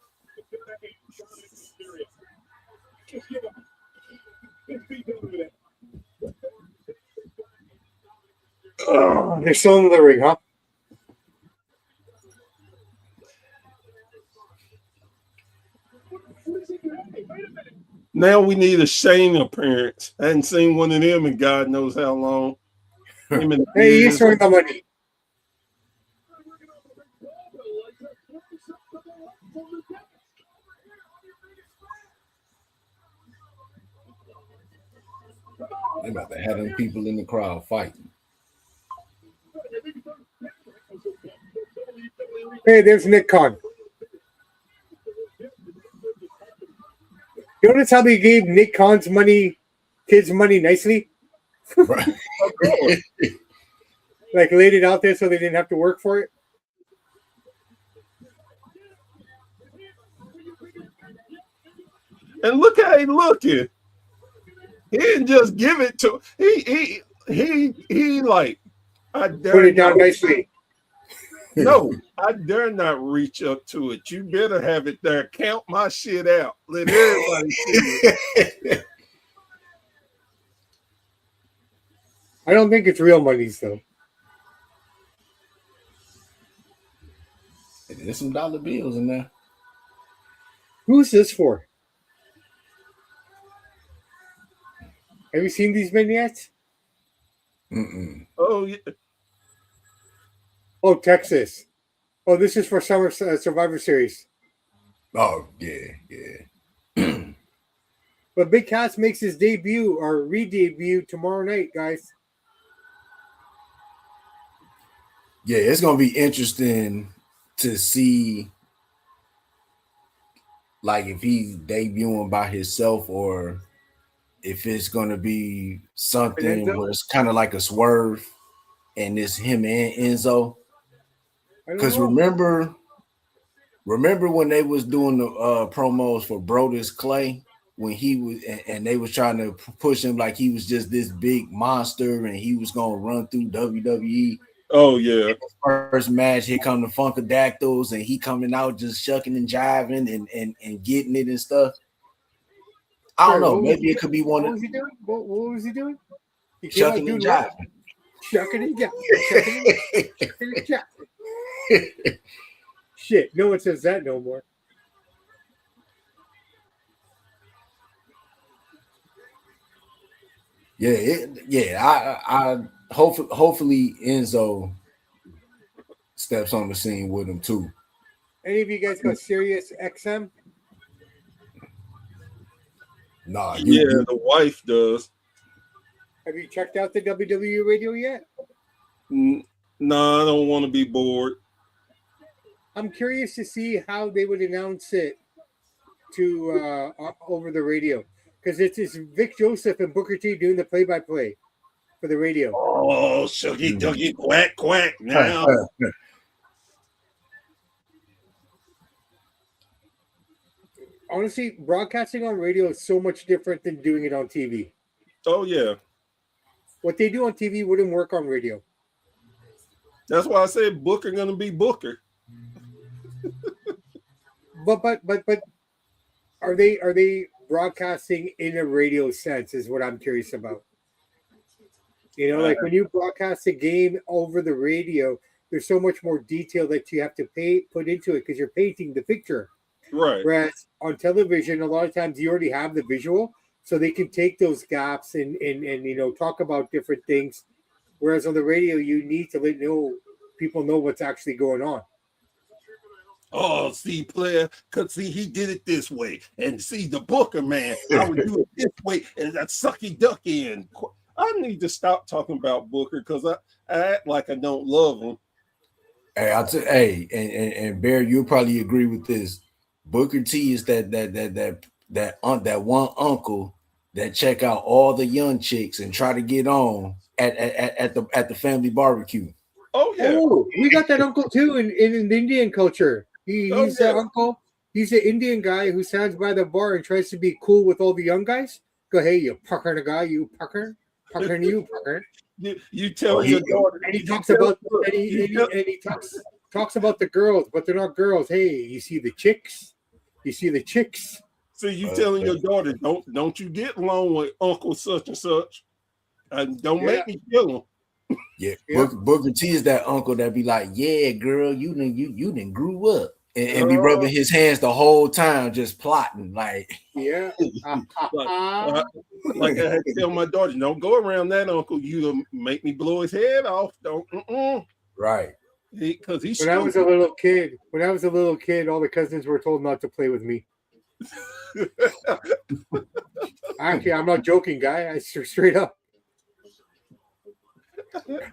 Oh, they're still in the ring, huh? Now we need a Shane appearance. I hadn't seen one of them in God knows how long. Hey, he's throwing the money. They about to have them people in the crowd fighting. Hey, there's Nick Khan. You notice how they gave Nick Khan's money, kids' money nicely? Right. Like laid it out there so they didn't have to work for it. And look how he looking. He didn't just give it to he like I put it down nicely. No, I dare not reach up to it. You better have it there. Count my shit out. Let everybody see it. I don't think it's real monies though. There's some dollar bills in there. Who's this for? Have you seen these vignettes? Oh yeah. Oh, Texas. Oh, this is for Summer Survivor Series. Oh, yeah. But Big Cass makes his debut or re-debut tomorrow night, guys. Yeah, it's gonna be interesting to see, like, if he's debuting by himself or if it's gonna be something where it's kind of like a swerve and it's him and Enzo. Because remember when they was doing the promos for Brodus Clay when he was and they was trying to push him like he was just this big monster and he was gonna run through WWE. Oh yeah. First match, here come the Funkadactyls and he coming out just shucking and jiving and getting it and stuff. I don't know. Maybe it could be one. What was he doing? What was he doing? He shucking and jiving. Shucking and jiving. Shucking and jiving. Shit, no one says that no more. I hopefully Enzo steps on the scene with him too. Any of you guys got Sirius XM? Nah, the wife does. Have you checked out the WWE radio yet? No, I don't want to be bored. I'm curious to see how they would announce it to over the radio, because it's Vic Joseph and Booker T doing the play-by-play for the radio. Oh, shucky ducky quack quack now. Honestly, broadcasting on radio is so much different than doing it on TV. Oh yeah. What they do on TV wouldn't work on radio. That's why I said Booker gonna be Booker. But are they broadcasting in a radio sense is what I'm curious about. You know, like when you broadcast a game over the radio, there's so much more detail that you have to put into it because you're painting the picture. Right. Whereas on television, a lot of times you already have the visual, so they can take those gaps and you know talk about different things. Whereas on the radio, you need to let people know what's actually going on. Oh, see, player, because see, he did it this way. And see, the Booker, man, I would do it this way, and that sucky ducky. And I need to stop talking about Booker because I act like I don't love him. Hey, and Bear, you'll probably agree with this. Booker T is that one uncle that check out all the young chicks and try to get on at the family barbecue. Oh yeah, we got that uncle too in Indian culture. He's an uncle. He's an Indian guy who stands by the bar and tries to be cool with all the young guys. Go, hey, you pucker guy, you pucker, you pucker. You tell your daughter, and he talks about talks about the girls, but they're not girls. Hey, you see the chicks? You see the chicks? So you telling your daughter, don't you get along with Uncle such and such, and don't make me kill him. Yeah, Booker T is that uncle that be like, yeah, girl, you didn't grew up and be rubbing his hands the whole time, just plotting like, yeah. like I had to tell my daughter, don't go around that uncle. You make me blow his head off. Don't. Right. Because he's. When I was a little kid, all the cousins were told not to play with me. Actually, I'm not joking, guy. I straight up.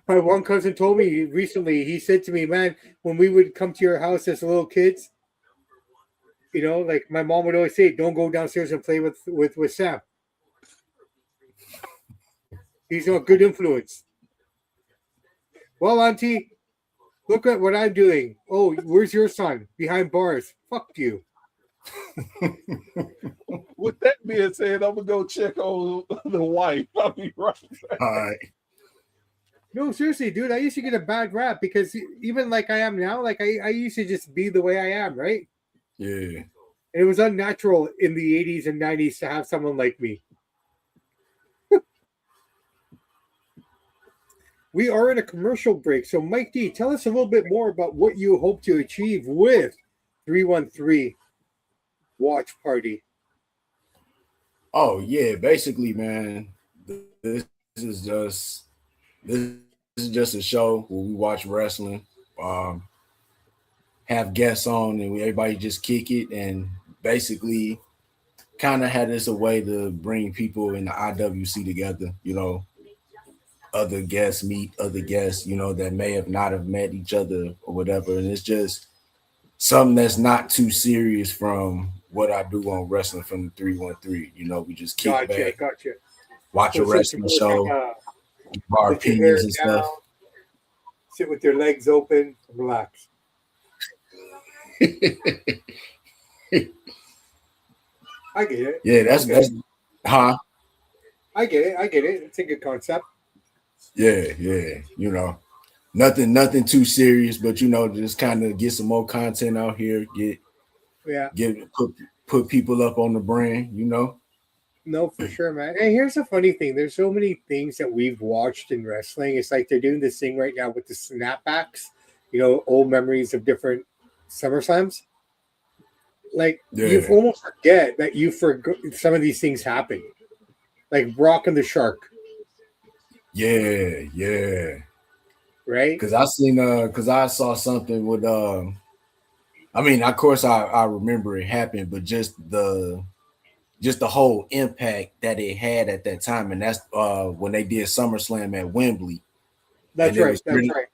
My one cousin told me recently, he said to me, man, when we would come to your house as little kids, you know, like my mom would always say, don't go downstairs and play with Samp. He's a good influence. Well, Auntie, look at what I'm doing. Oh, where's your son? Behind bars. Fuck you. With that being said, I'm going to go check on the wife. I'll be right back. All right. No, seriously, dude. I used to get a bad rap because even like I am now, like I used to just be the way I am, right? Yeah. And it was unnatural in the 80s and 90s to have someone like me. We are in a commercial break. So, Mike D, tell us a little bit more about what you hope to achieve with 313 Watch Party. Oh yeah, basically, man. This is just this is just a show where we watch wrestling, have guests on, and everybody just kick it, and basically kind of had this a way to bring people in the IWC together. You know, other guests meet other guests. You know, that may have not have met each other or whatever, and it's just something that's not too serious from what I do on wrestling from the 313. You know, we just kick back, Gotcha. watch So a wrestling show, our let your hair opinions and down, stuff. sit with your legs open, and relax. I get it. Yeah, that's huh? I get it. It's a good concept. Yeah. You know, nothing too serious, but you know, just kind of get some more content out here, put people up on the brand, you know. No, for sure, man. And here's the funny thing: there's so many things that we've watched in wrestling. It's like they're doing this thing right now with the snapbacks. You know, old memories of different SummerSlams. Like you almost forget that you forgot some of these things happen, like Brock and the Shark. Yeah. Right. Because I saw something with I mean, of course I remember it happened, but just the whole impact that it had at that time, and that's when they did SummerSlam at Wembley. That's right.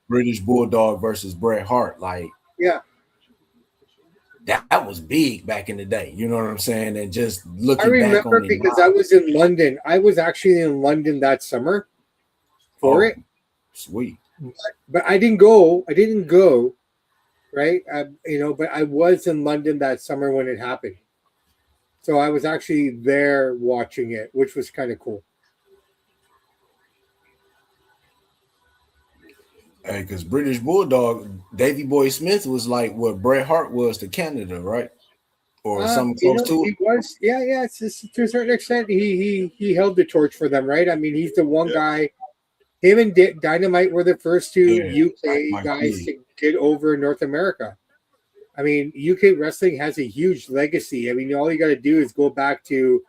British Bulldog versus Bret Hart. Like, yeah. That was big back in the day, you know what I'm saying? And just looking I remember back on it because I was in London. I was actually in London that summer for it. Sweet. But I didn't go. Right. But I was in London that summer when it happened. So I was actually there watching it, which was kind of cool. Hey, because British Bulldog, Davey Boy Smith was like what Bret Hart was to Canada, right? Or something close to it. He was, yeah. It's just, to a certain extent, he held the torch for them, right? I mean, he's the one guy. Him and Dynamite were the first two UK guys to get over North America. I mean, UK wrestling has a huge legacy. I mean, all you got to do is go back to,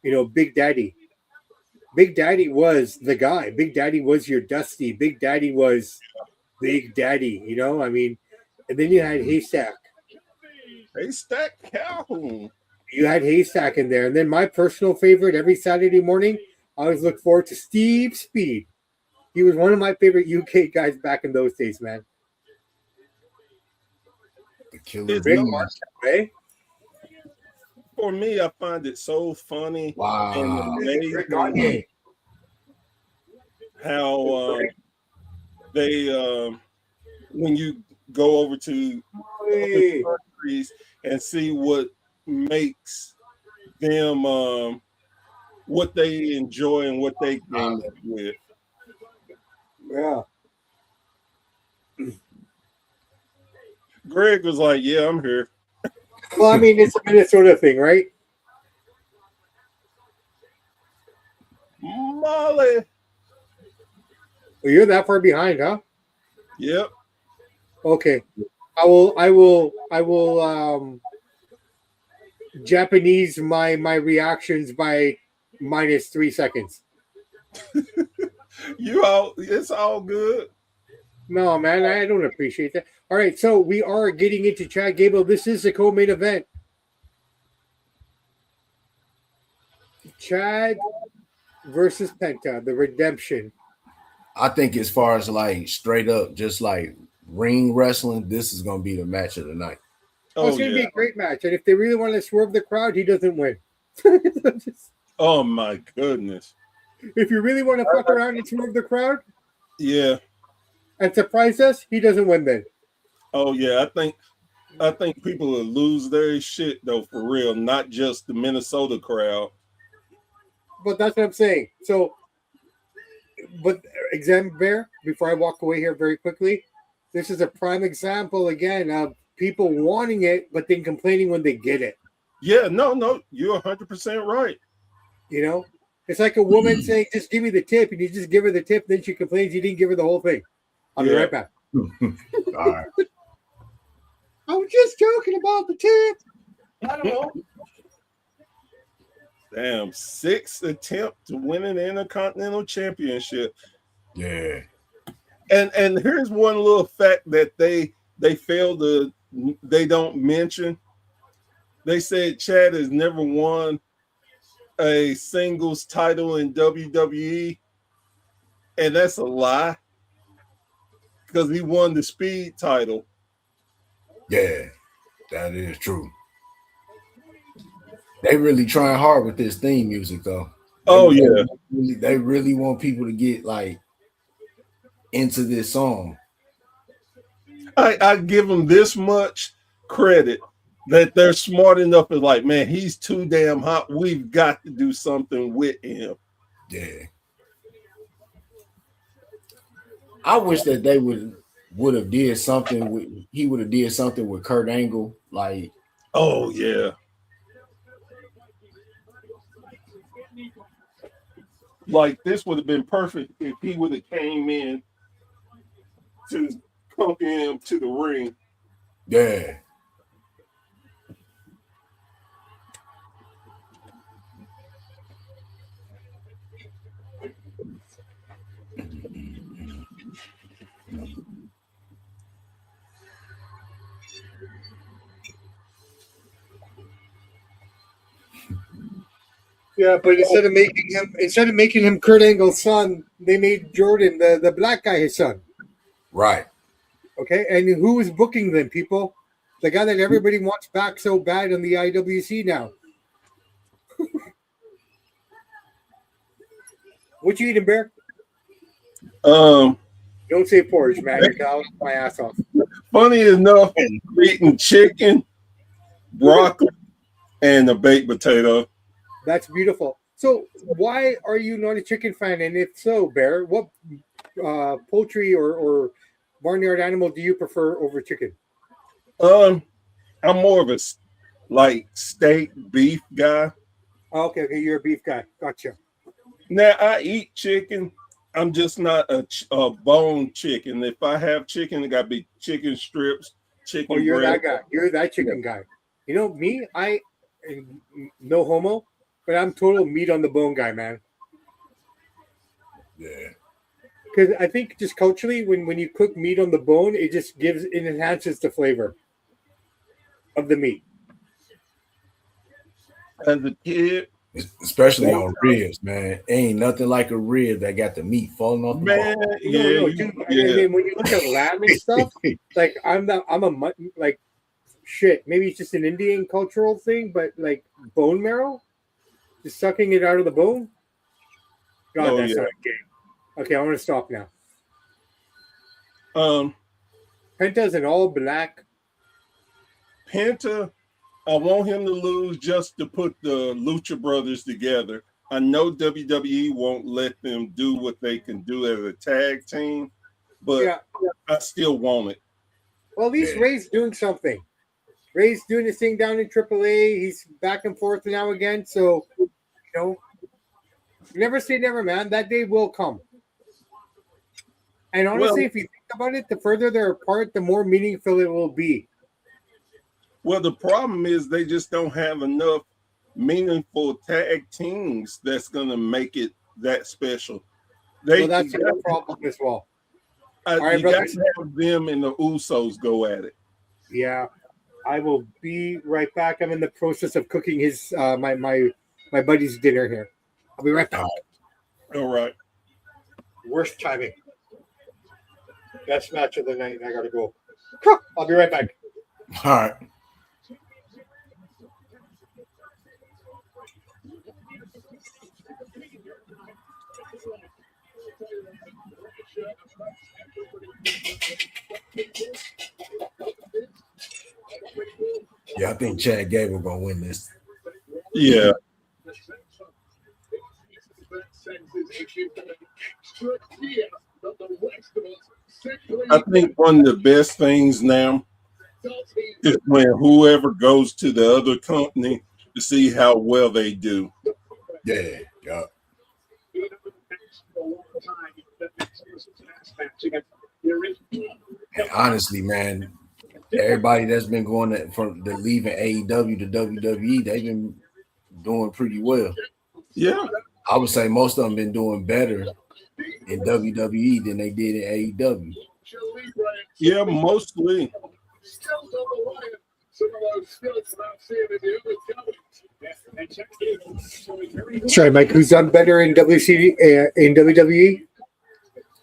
Big Daddy. Big Daddy was the guy. Big Daddy was your Dusty. Big Daddy was Big Daddy, I mean, and then you had Haystack. Haystack Calhoun. You had Haystack in there. And then my personal favorite every Saturday morning, I always look forward to Steve Speed. He was one of my favorite UK guys back in those days, man. The Killer Bee. For me, I find it so funny and amazing how they when you go over to other countries and see what makes them what they enjoy and what they game with. Yeah. Greg was like, "Yeah, I'm here." Well, I mean, it's a Minnesota thing, right? Molly. Well, you're that far behind, huh? Yep. Okay. I will Japanese my reactions by -3 seconds. It's all good. No, man, I don't appreciate that. All right, so we are getting into Chad Gable. This is the co-main event. Chad versus Penta, the redemption. I think as far as like straight up, just like ring wrestling, this is gonna be the match of the night. It's gonna be a great match. And if they really want to swerve the crowd, he doesn't win. Oh my goodness. If you really want to fuck around and swerve the crowd, and surprise us, he doesn't win then. Oh yeah, I think people will lose their shit though, for real, not just the Minnesota crowd. But that's what I'm saying. So but example, Bear, before I walk away here very quickly, this is a prime example again of people wanting it, but then complaining when they get it. Yeah, no, you're 100% right. You know, it's like a woman saying, "Just give me the tip," and you just give her the tip. Then she complains you didn't give her the whole thing. I'll be right back. All right. I was just joking about the tip. I don't know. Damn, 6th attempt to win an Intercontinental Championship. Yeah. And here's one little fact that they don't mention. They said Chad has never won a singles title in WWE, and that's a lie because he won the Speed title. Yeah, that is true. They really trying hard with this theme music, though. They really want people to get like into this song. I give them this much credit that they're smart enough to like, man, he's too damn hot. We've got to do something with him. Yeah. I wish that they would have did something with he would have did something with Kurt Angle, like. Oh yeah. Like this would have been perfect if he would have came in to come him to the ring. Yeah. Yeah, but instead of making him Kurt Angle's son, they made Jordan the black guy his son. Right. Okay, and who is booking them, people? The guy that everybody wants back so bad on the IWC now. What you eating, Bear? Don't say porridge, man. I'll eat my ass off. Funny enough, eating chicken, broccoli, and a baked potato. That's beautiful. So, why are you not a chicken fan? And if so, Bear, what poultry or barnyard animal do you prefer over chicken? I'm more of a like steak beef guy. Oh, okay, you're a beef guy. Gotcha. Now I eat chicken. I'm just not a bone chicken. If I have chicken, it got to be chicken strips, chicken. Oh, you're breast. that guy. You're that chicken guy. You know me. I no homo, but I'm total meat on the bone guy, man. Yeah. Because I think just culturally, when you cook meat on the bone, it enhances the flavor of the meat. As a kid, especially on ribs, man, ain't nothing like a rib that got the meat falling off the bone. Dude, and when you look at lamb and stuff, like I'm a mutton, like shit. Maybe it's just an Indian cultural thing, but like bone marrow, just sucking it out of the bone. God, that's not a game. Okay, I want to stop now. Penta's an all black. Penta, I want him to lose just to put the Lucha Brothers together. I know WWE won't let them do what they can do as a tag team, but I still want it. Well, at least Ray's doing something. Ray's doing his thing down in AAA. He's back and forth now again. So, never say never, man. That day will come. And honestly, if you think about it, the further they're apart, the more meaningful it will be. Well, the problem is they just don't have enough meaningful tag teams that's going to make it that special. That's a problem as well. All right, you got to have them and the Usos go at it. Yeah, I will be right back. I'm in the process of cooking his my buddy's dinner here. I'll be right back. All right. Worst timing. Best match of the night. I gotta go. I'll be right back. All right. Yeah, I think Chad Gable gonna win this. Yeah. I think one of the best things now is when whoever goes to the other company to see how well they do. Yeah, yeah. And honestly, man, everybody that's been going from the leaving AEW to WWE, they've been doing pretty well. Yeah. I would say most of them been doing better in WWE than they did in AEW. Yeah, mostly. Sorry, Mike. Who's done better in in WWE?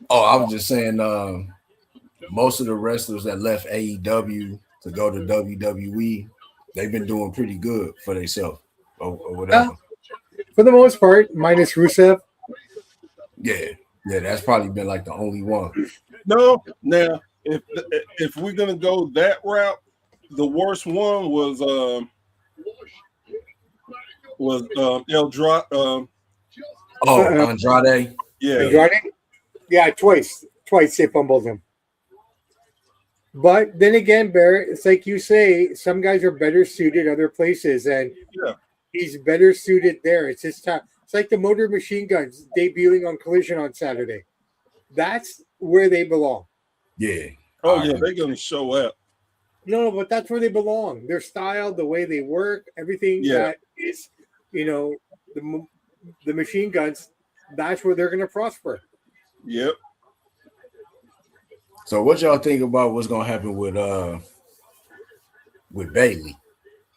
Oh, I was just saying, most of the wrestlers that left AEW to go to WWE, they've been doing pretty good for themselves or whatever. For the most part, minus Rusev. Yeah, that's probably been like the only one. No, now if we're gonna go that route, the worst one was Andrade. Yeah. Andrade? Yeah, twice they fumbled him. But then again, Barrett, it's like you say, some guys are better suited other places, and he's better suited there. It's his time. It's like the Motor Machine Guns debuting on Collision on Saturday. That's where they belong. Yeah. Oh, yeah, they're going to show up. No, but that's where they belong. Their style, the way they work, everything that is, the Machine Guns, that's where they're going to prosper. Yep. So what y'all think about what's going to happen with Bayley?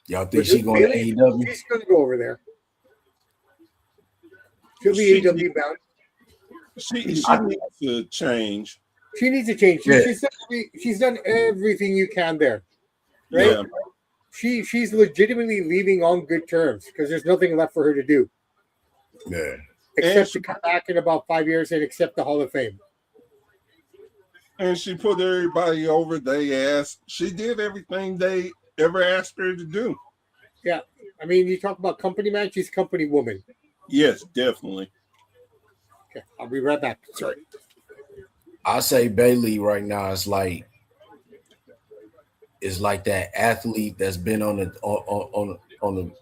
Y'all think she's going to AEW? She's going to go over there. She'll be AEW bound. She needs to change. She needs to change. She's done everything you can there, right? Yeah. She's legitimately leaving on good terms because there's nothing left for her to do. Yeah. Except to come back in about 5 years and accept the Hall of Fame. And she put everybody over they asked. She did everything they ever asked her to do. Yeah. I mean, you talk about company man, she's company woman. Yes, definitely. Okay, I'll be right back. Sorry. I say Bayley right now is like that athlete that's been on the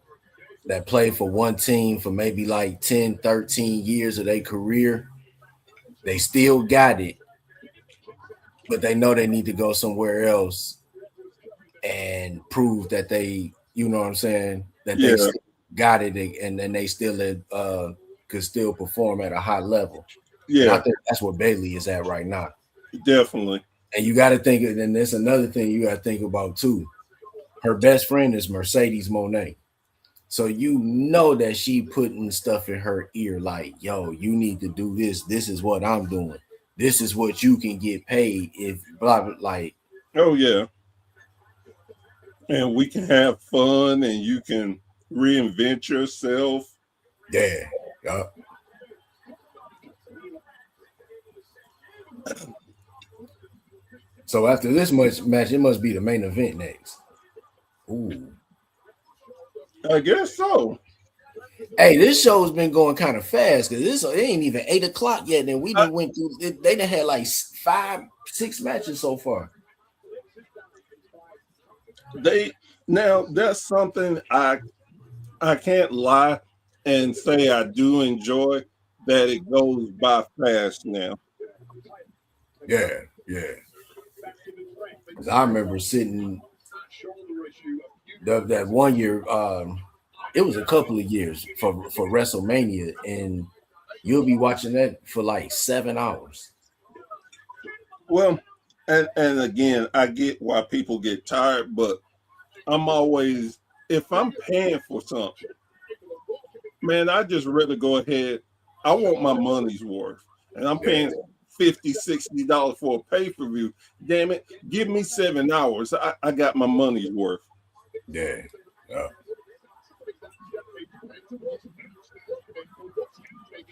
that played for one team for maybe like 10, 13 years of their career. They still got it, but they know they need to go somewhere else and prove that they, you know what I'm saying, that they still got it and then they still could still perform at a high level. Yeah, and I think that's what Bayley is at right now. Definitely. And you got to think, and there's another thing you got to think about too. Her best friend is Mercedes Moné. So you know that she putting stuff in her ear like, yo, you need to do this. This is what I'm doing. This is what you can get paid if blah, blah, like. Oh, yeah. And we can have fun and you can reinvent yourself. Yeah. So after this match, it must be the main event next. Ooh. I guess so. Hey, this show's been going kind of fast because it ain't even 8 o'clock yet, and we done went through. They done had like 5-6 matches so far. Now that's something I can't lie and say I do enjoy that it goes by fast now. Yeah. I remember sitting that one year. It was a couple of years for WrestleMania, and you'll be watching that for like 7 hours. Well, and again, I get why people get tired, but I'm always, if I'm paying for something, man, I just rather go ahead. I want my money's worth, and I'm paying $50, $60 for a pay-per-view. Damn it, give me 7 hours. I got my money's worth. Yeah.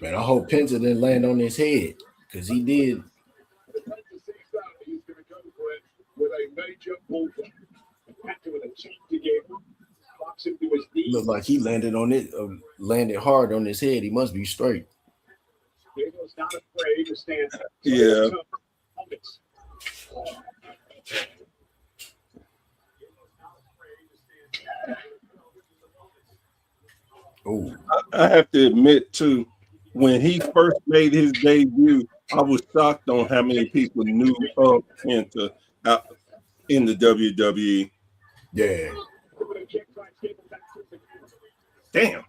Man, I hope Penta didn't land on his head because he did. looked like he landed on it, landed hard on his head. He must be straight. Gable's not afraid to stand up. Yeah. Oh, I have to admit too, when he first made his debut, I was shocked on how many people knew of Penta in the WWE. yeah. Damn.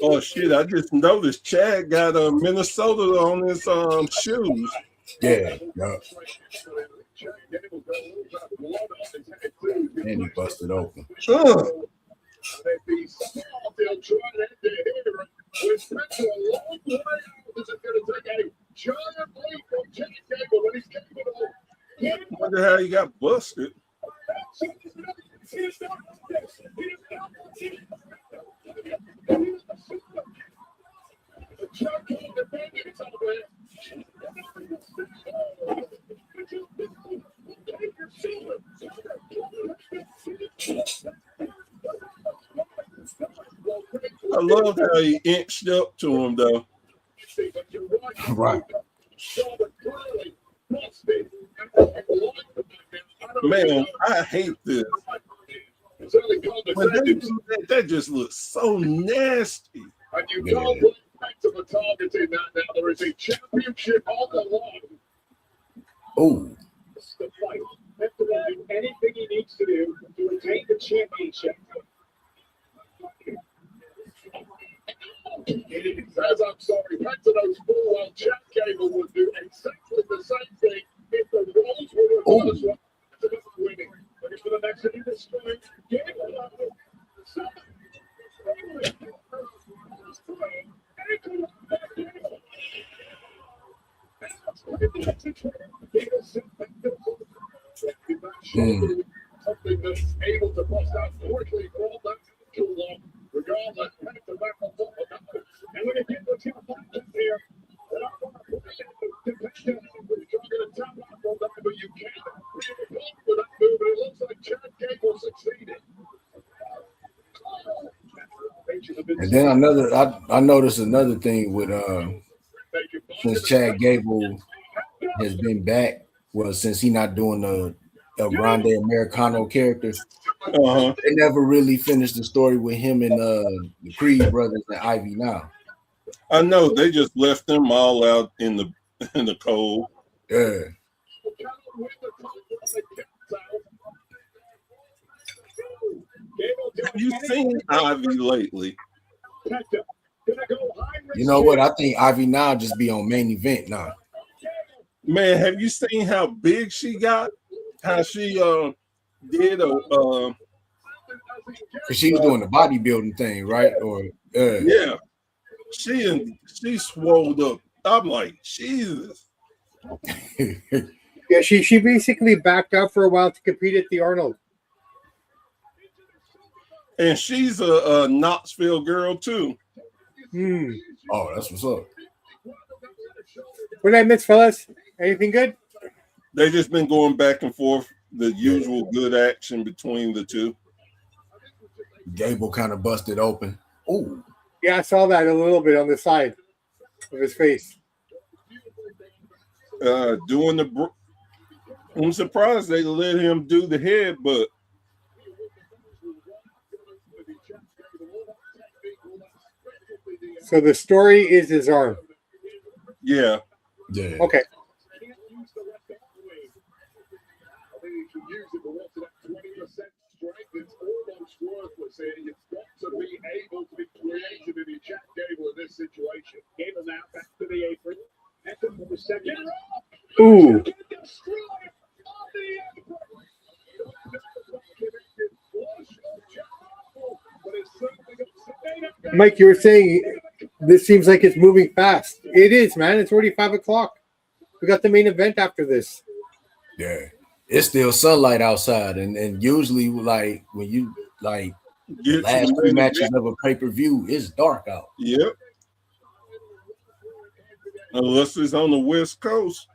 Oh shit! I just noticed Chad got a Minnesota on his shoes. Yeah. And he busted open. Wonder how he got busted. I love how he inched up to him though. Right. Man, I hate this. When they do that just looks so nasty. And you don't look back to the target in that now. There is a championship on the line. Oh. The fight. Have to do anything he needs to do to retain the championship. Says, I'm sorry, Pentado's full well. Chad Gable would do exactly the same thing if the roles were reversed. Pentado's winning. Looking for the next to do the strike. Something that's able to bust out quickly for all that too long, regardless. And when you get the two punches here, they're not going to put it in the dependent. You're going to tap out on that, but you can't really go with that move. And it looks like Chad Gable succeeded. And then I noticed another thing with since Chad Gable has been back, well, since he not doing the El Grande Americano character, they never really finished the story with him and the Creed brothers and Ivy now. I know they just left them all out in the cold. Yeah. Have you seen Ivy lately? You know what? I think Ivy now just be on main event now. Man, have you seen how big she got? How she did because she was doing the bodybuilding thing, right? Or yeah, she swelled up. I'm like, Jesus. Yeah, she basically backed out for a while to compete at the Arnold. And she's a Knoxville girl too. Oh, that's what's up. What did I miss, fellas? Anything good? They just been going back and forth, the usual good action between the two. Gable kind of busted open. Oh, yeah, I saw that a little bit on the side of his face. Doing the. I'm surprised they let him do the headbutt. So the story is his arm. Yeah. Yeah. Okay. It's got to be able to be creative in your Jack Gable in this situation. Gable now back to the apron. Echo for the second. Ooh. Mike, you were saying this seems like it's moving fast. It is, man. It's already 5 o'clock. We got the main event after this. Yeah. It's still sunlight outside. And usually, like, when you, like, the last three matches of a pay-per-view, it's dark out. Yep. Unless it's on the West Coast.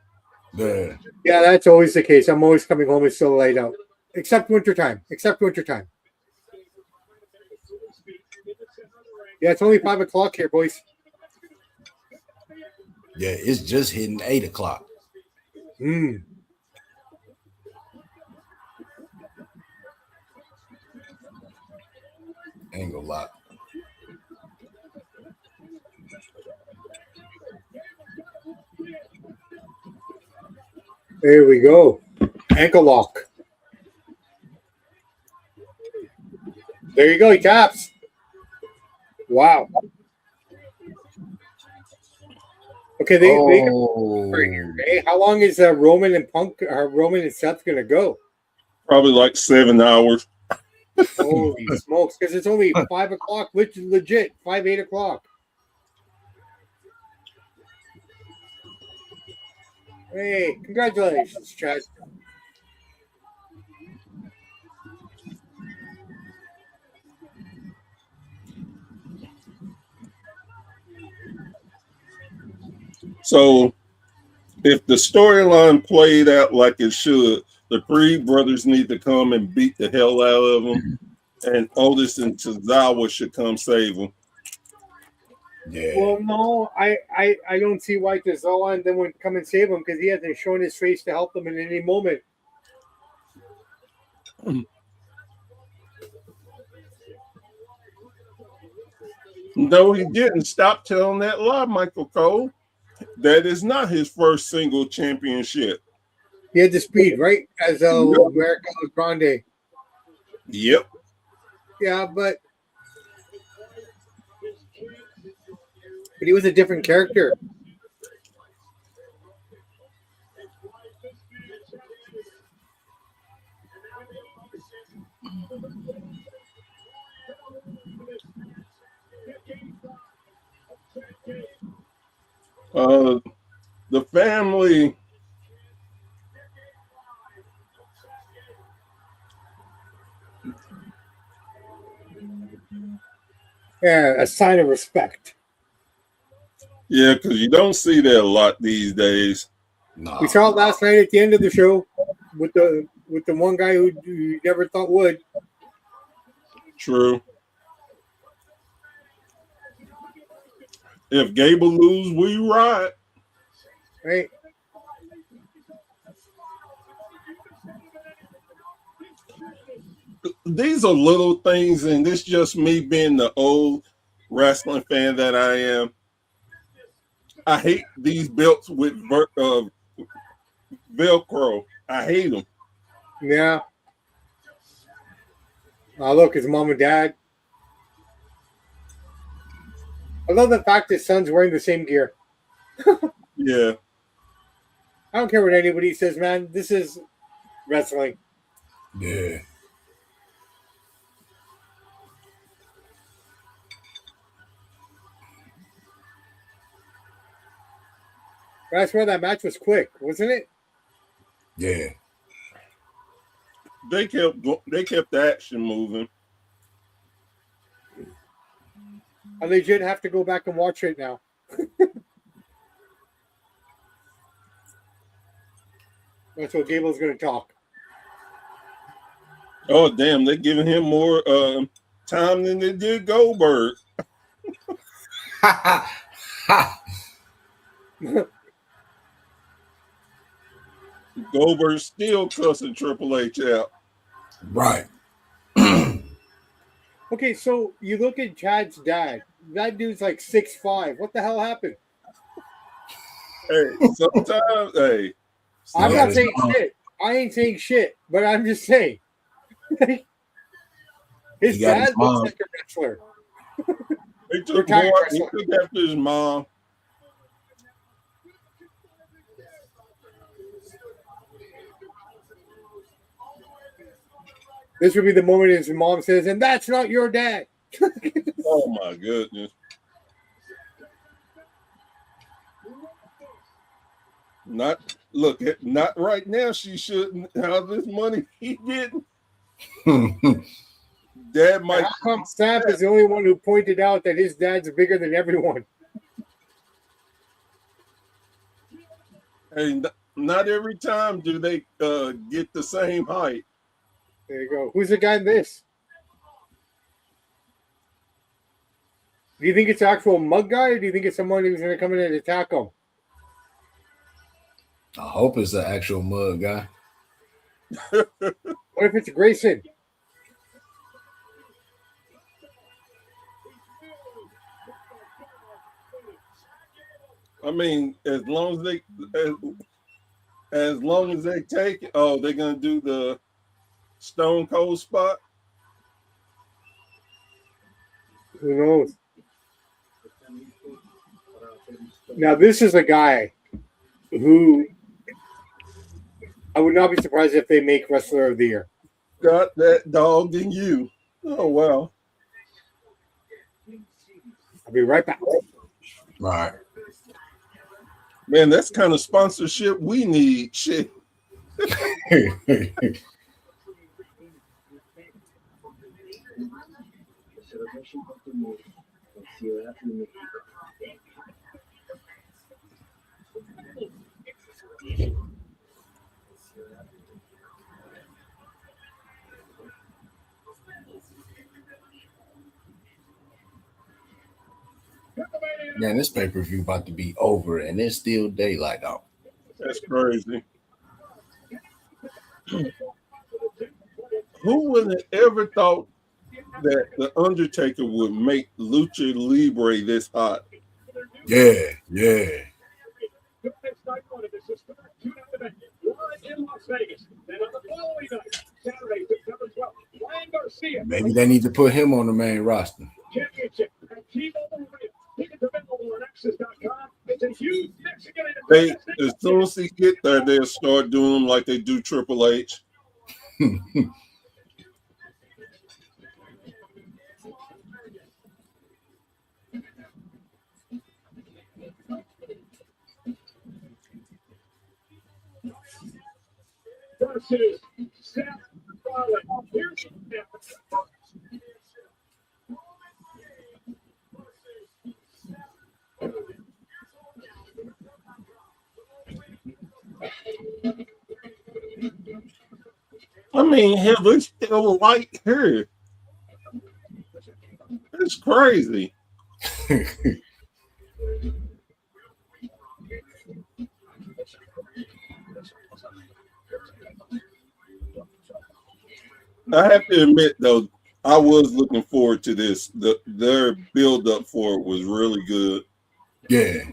Yeah. Yeah, that's always the case. I'm always coming home. It's still light out, except wintertime. Yeah, it's only 5 o'clock here, boys. Yeah, it's just hitting 8 o'clock. Mm. Ain't gonna lie. There we go. Ankle lock. There you go. He taps. Wow. Okay, they hey, how long is Roman and Seth gonna go? Probably like 7 hours. Holy smokes! Because it's only 5 o'clock, which is legit 8 o'clock. Hey, congratulations, Chad. So, if the storyline played out like it should, the Creed brothers need to come and beat the hell out of them, and Otis and Tozawa should come save them. Yeah. Well, no, I don't see why Tozawa and then would come and save him because he hasn't shown his face to help them in any moment. No, he didn't. Stop telling that lie, Michael Cole. That is not his first single championship. He had the speed, right? As America Grande. Yep. Yeah, but he was a different character. The family. Yeah, a sign of respect. Yeah, because you don't see that a lot these days. Nah. We saw it last night at the end of the show with the one guy who you never thought would. True. If Gable lose, we ride. Right. These are little things, and this just me being the old wrestling fan that I am. I hate these belts with Velcro. I hate them. Yeah. Look, his mom and dad. I love the fact his son's wearing the same gear. Yeah. I don't care what anybody says, man. This is wrestling. Yeah. I swear that match was quick, wasn't it? Yeah. They kept the action moving. I legit have to go back and watch it now. That's what Gable's going to talk. Oh, damn. They're giving him more time than they did Goldberg. Goldberg still cussing Triple H out. Right. Okay, so you look at Chad's dad. That dude's like 6'5". What the hell happened? Hey, sometimes, hey. I'm not saying shit. I ain't saying shit, but I'm just saying. His dad looks like a wrestler. He took after his mom. This would be the moment his mom says, "And that's not your dad." Oh my goodness. Not right now. She shouldn't have this money. He didn't. Dad might. How come Samp is the only one who pointed out that his dad's bigger than everyone? And not every time do they get the same height. There you go. Who's the guy in this? Do you think it's actual mug guy, or do you think it's someone who's going to come in and attack him? I hope it's an actual mug guy. What if it's Grayson? I mean, as long as they take it, oh, they're gonna do the Stone Cold spot. Who knows? Now, this is a guy who I would not be surprised if they make Wrestler of the Year. Got that dog in you. Oh wow. I'll be right back. All right. Man, that's kind of sponsorship we need. Shit. Man, this pay-per-view about to be over and it's still daylight out. That's crazy. Who would have ever thought that The Undertaker would make Lucha Libre this hot? Yeah. Next night one of this is tune-up event live in Las Vegas. Then on the following night, Saturday, September 12th, Ryan Garcia. Maybe they need to put him on the main roster. Championship at T-Mobile Arena. Tickets available on Access.com. It's a huge Mexican. As soon as he get there, they'll start doing them like they do Triple H. Versus Samp. Here's I mean, hell, there's still light here. It's crazy. I have to admit, though, I was looking forward to this. Their build up for it was really good. Yeah.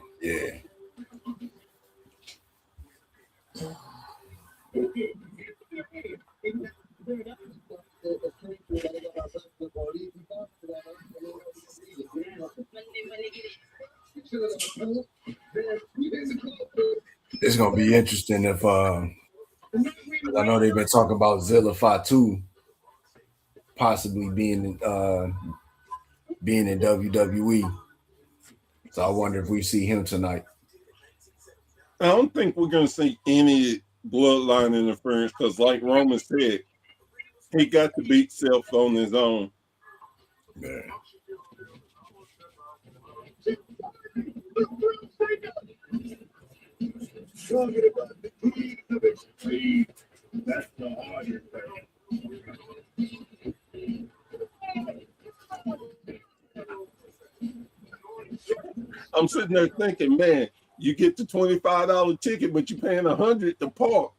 It's gonna be interesting if I know they've been talking about Zilla Fatu possibly being in WWE. So I wonder if we see him tonight. I don't think we're going to see any bloodline interference because, like Roman said, he got to beat Self on his own. Yeah. talking about the key of extreme. That's the hardest thing. I'm sitting there thinking, man, you get the $25 ticket, but you're paying $100 to park.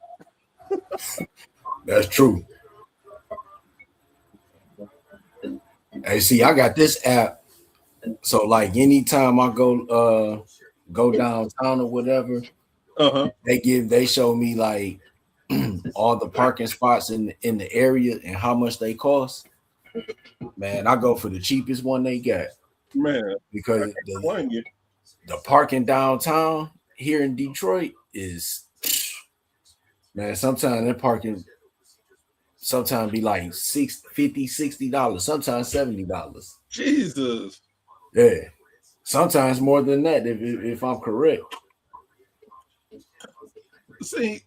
That's true. Hey, see, I got this app. So like anytime I go downtown or whatever, they show me like all the parking spots in the area and how much they cost. Man, I go for the cheapest one they got. Man, because the parking downtown here in Detroit is, man, sometimes that parking be like $50, $60, sometimes $70. Jesus. Yeah. Sometimes more than that, if I'm correct. See,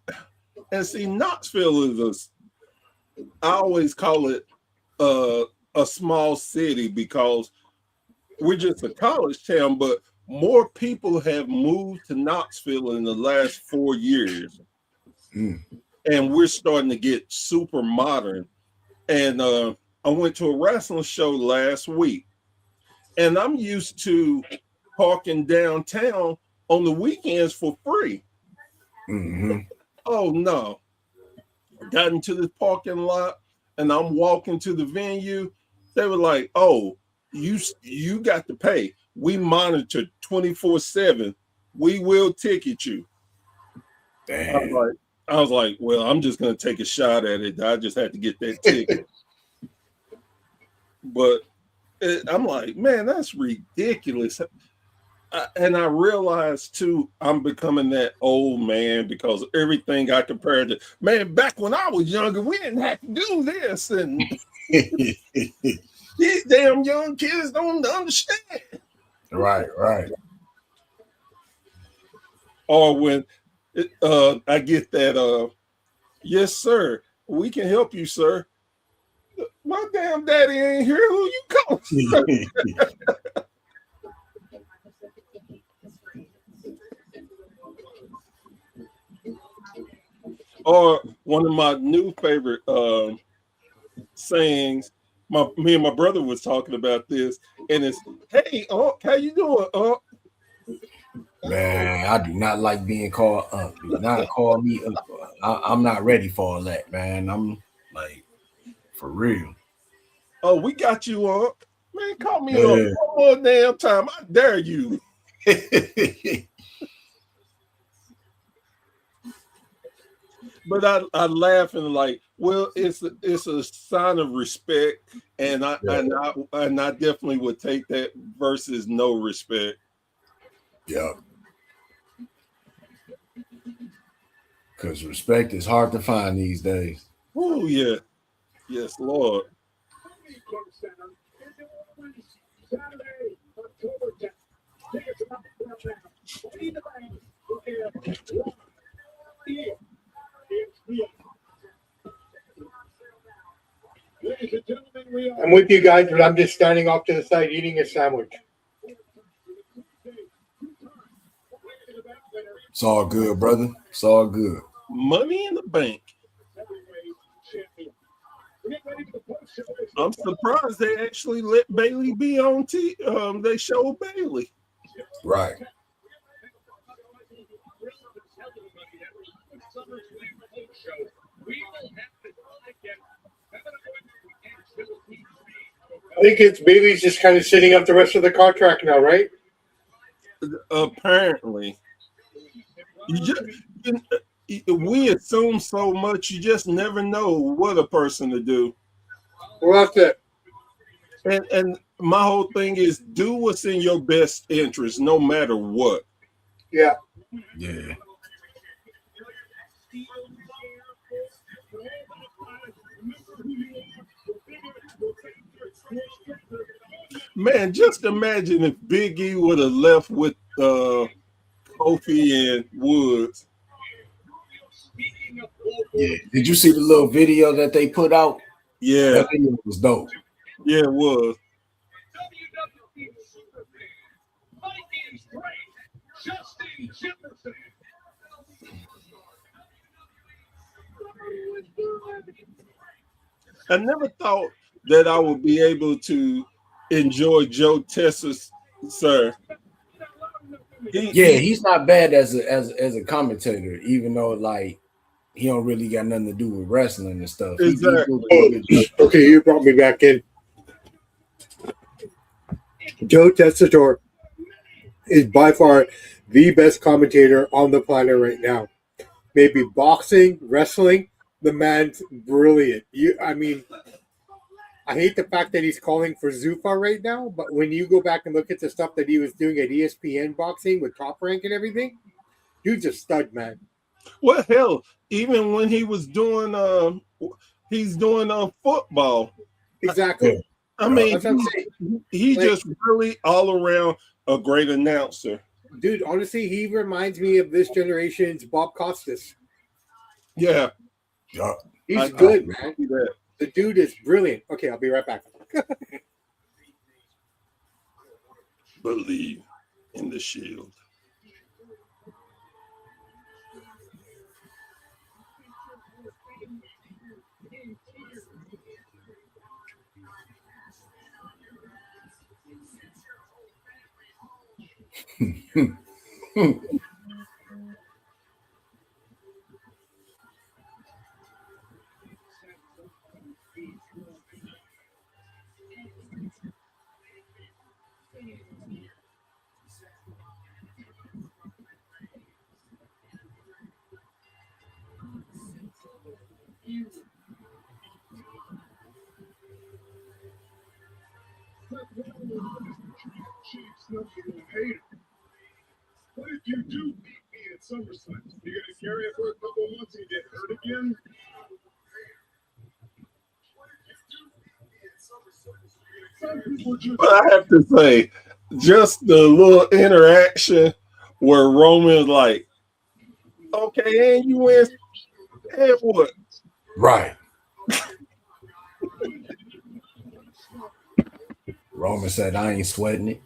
Knoxville is I always call it a small city because we're just a college town, but more people have moved to Knoxville in the last 4 years. And we're starting to get super modern. And I went to a wrestling show last week, and I'm used to parking downtown on the weekends for free. Oh no. Got into the parking lot and I'm walking to the venue. They were like, oh, you got to pay. We monitor 24/7. We will ticket you. Damn. I was like, well, I'm just gonna take a shot at it. I just had to get that ticket. But I'm like, man, that's ridiculous. And I realized too, I'm becoming that old man because everything I compared to, man, back when I was younger, we didn't have to do this. And these damn young kids don't understand. Right. Or when I get that, yes, sir, we can help you, sir. My damn daddy ain't here. Who you calling? Or one of my new favorite sayings, me and my brother was talking about this, and it's, hey, Unc, how you doing, Unc? Man, I do not like being called Unc. Do not call me Unc. I'm not ready for all that, man. I'm like, for real. Oh, we got you, Unc. Man, call me Unc one more damn time. I dare you. But I laugh and like, well, it's a sign of respect, and I definitely would take that versus no respect. Yeah. Because respect is hard to find these days. Oh yeah, yes, Lord. Saturday, October 10th. Tickets are up I'm with you guys, but I'm just standing off to the side eating a sandwich. It's all good, brother. It's all good. Money in the bank. I'm surprised they actually let Bailey be on they showed Bailey. Right. I think it's Bailey's just kind of sitting up the rest of the contract now, right? Apparently. We assume so much, you just never know what a person to do. Well, that's it. And my whole thing is do what's in your best interest, no matter what. Yeah. Yeah. Man, just imagine if Big E would have left with Kofi and Woods. Yeah. Did you see the little video that they put out? Yeah. That video was dope. Yeah, it was. I never thought that I would be able to enjoy Joe Tessa's, sir. He's not bad as a commentator, even though like he don't really got nothing to do with wrestling and stuff. Exactly. Okay, you brought me back in. Joe Tessitore is by far the best commentator on the planet right now. Maybe boxing, wrestling, the man's brilliant. I hate the fact that he's calling for Zuffa right now, but when you go back and look at the stuff that he was doing at ESPN boxing with Top Rank and everything, dude's a stud, man. Well, hell, even when he was doing he's doing football. Exactly. I mean, he's just really all around a great announcer. Dude, honestly, he reminds me of this generation's Bob Costas. Yeah. He's good, man. The dude is brilliant. Okay, I'll be right back. Believe. in the Shield. What if you do beat me at SummerSlam? You're going to carry it for a couple months and get hurt again? Some people just But I have to say, just the little interaction where Roman's like, okay, and you win, and what? Right. Roman said, I ain't sweating it.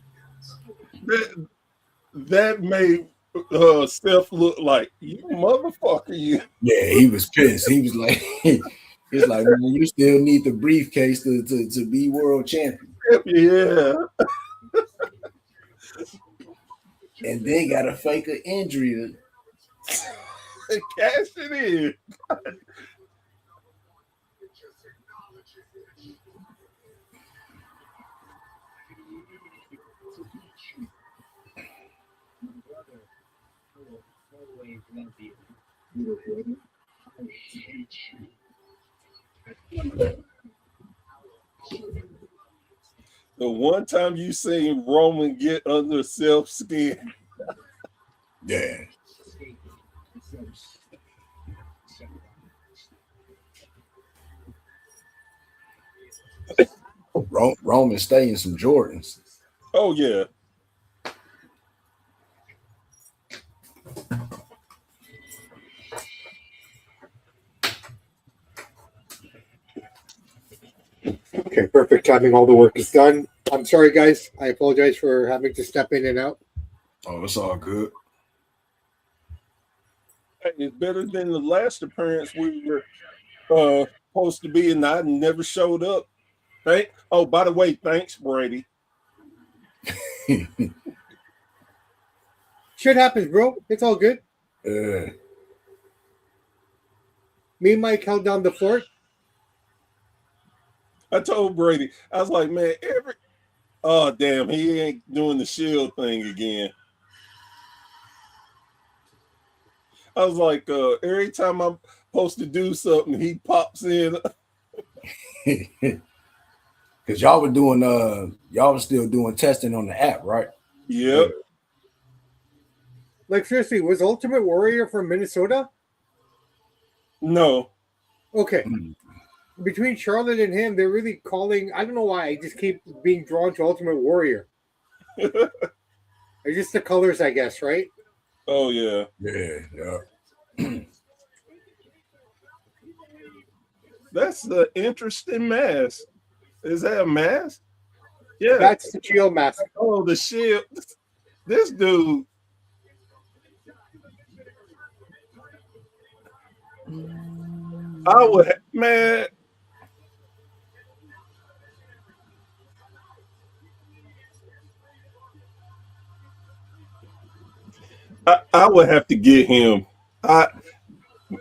That made Steph look like, you motherfucker, you. Yeah, he was pissed. He was like, he's like, man, you still need the briefcase to be world champion. Yeah. And then got to fake an injury. Cash it in. The one time you seen Roman get under Self's skin. Yeah. Roman stay in some Jordans. Oh, yeah. Okay, perfect timing. All the work is done. I'm sorry, guys. I apologize for having to step in and out. Oh, it's all good. Hey, it's better than the last appearance we were supposed to be, and I never showed up. Oh, by the way, thanks, Brady. Shit happens, bro. It's all good. Me and Mike held down the fort. I told Brady, I was like, man, oh, damn, he ain't doing the Shield thing again. I was like, every time I'm supposed to do something, he pops in. Because y'all were still doing testing on the app, right? Yep. Like, seriously, was Ultimate Warrior from Minnesota? No. Okay. Between Charlotte and him, they're really calling. I don't know why. I just keep being drawn to Ultimate Warrior. It's just the colors, I guess, right? Oh, yeah. Yeah. That's an interesting mask. Is that a mask? Yeah. That's the Shield mask. Oh, the Shield. This dude. I would, man. I would have to get him.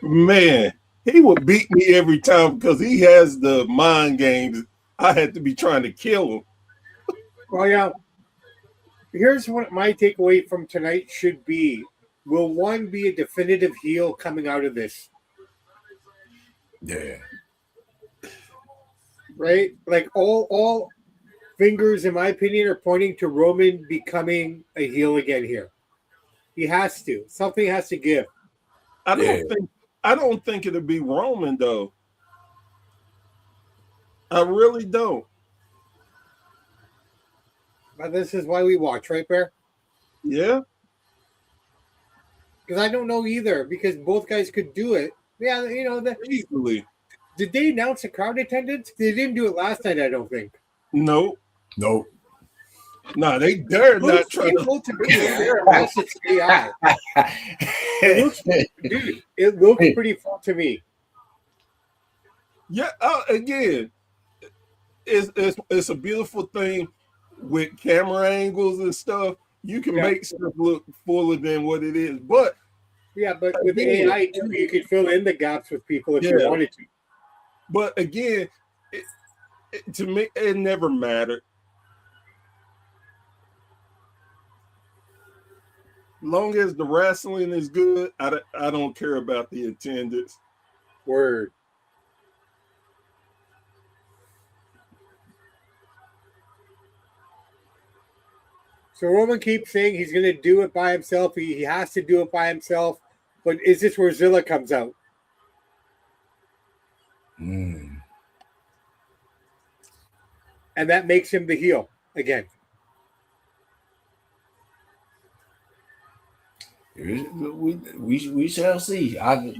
Man, he would beat me every time because he has the mind games. I had to be trying to kill him. Well, yeah. Here's what my takeaway from tonight should be. Will one be a definitive heel coming out of this? Yeah. Right? Like all fingers, in my opinion, are pointing to Roman becoming a heel again here. He has to. Something has to give. I don't think it'll be Roman though. I really don't. But this is why we watch, right, Bear? Yeah. Because I don't know either. Because both guys could do it. Yeah, Easily. Did they announce the crowd attendance? They didn't do it last night, I don't think. Nope. Nah, they dare not try to. Painful to me, unless it's AI. It looks pretty fun to me. Yeah, again, it's a beautiful thing with camera angles and stuff. You can make stuff look fuller than what it is, but with AI too, you could fill in the gaps with people if you wanted to. But again, to me, it never mattered. Long as the wrestling is good, I don't care about the attendance. Word. So Roman keeps saying he's going to do it by himself. He has to do it by himself. But is this where Zilla comes out? Mm. And that makes him the heel again. We shall see. I think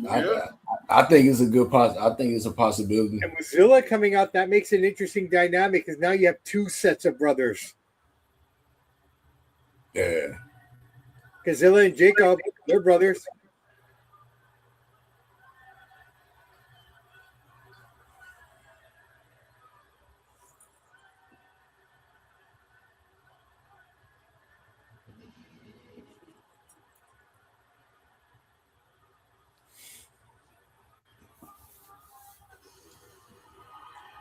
it's a good I think it's a possibility. And with Zilla coming out, that makes an interesting dynamic because now you have two sets of brothers. Yeah. Because Zilla and Jacob, they're brothers.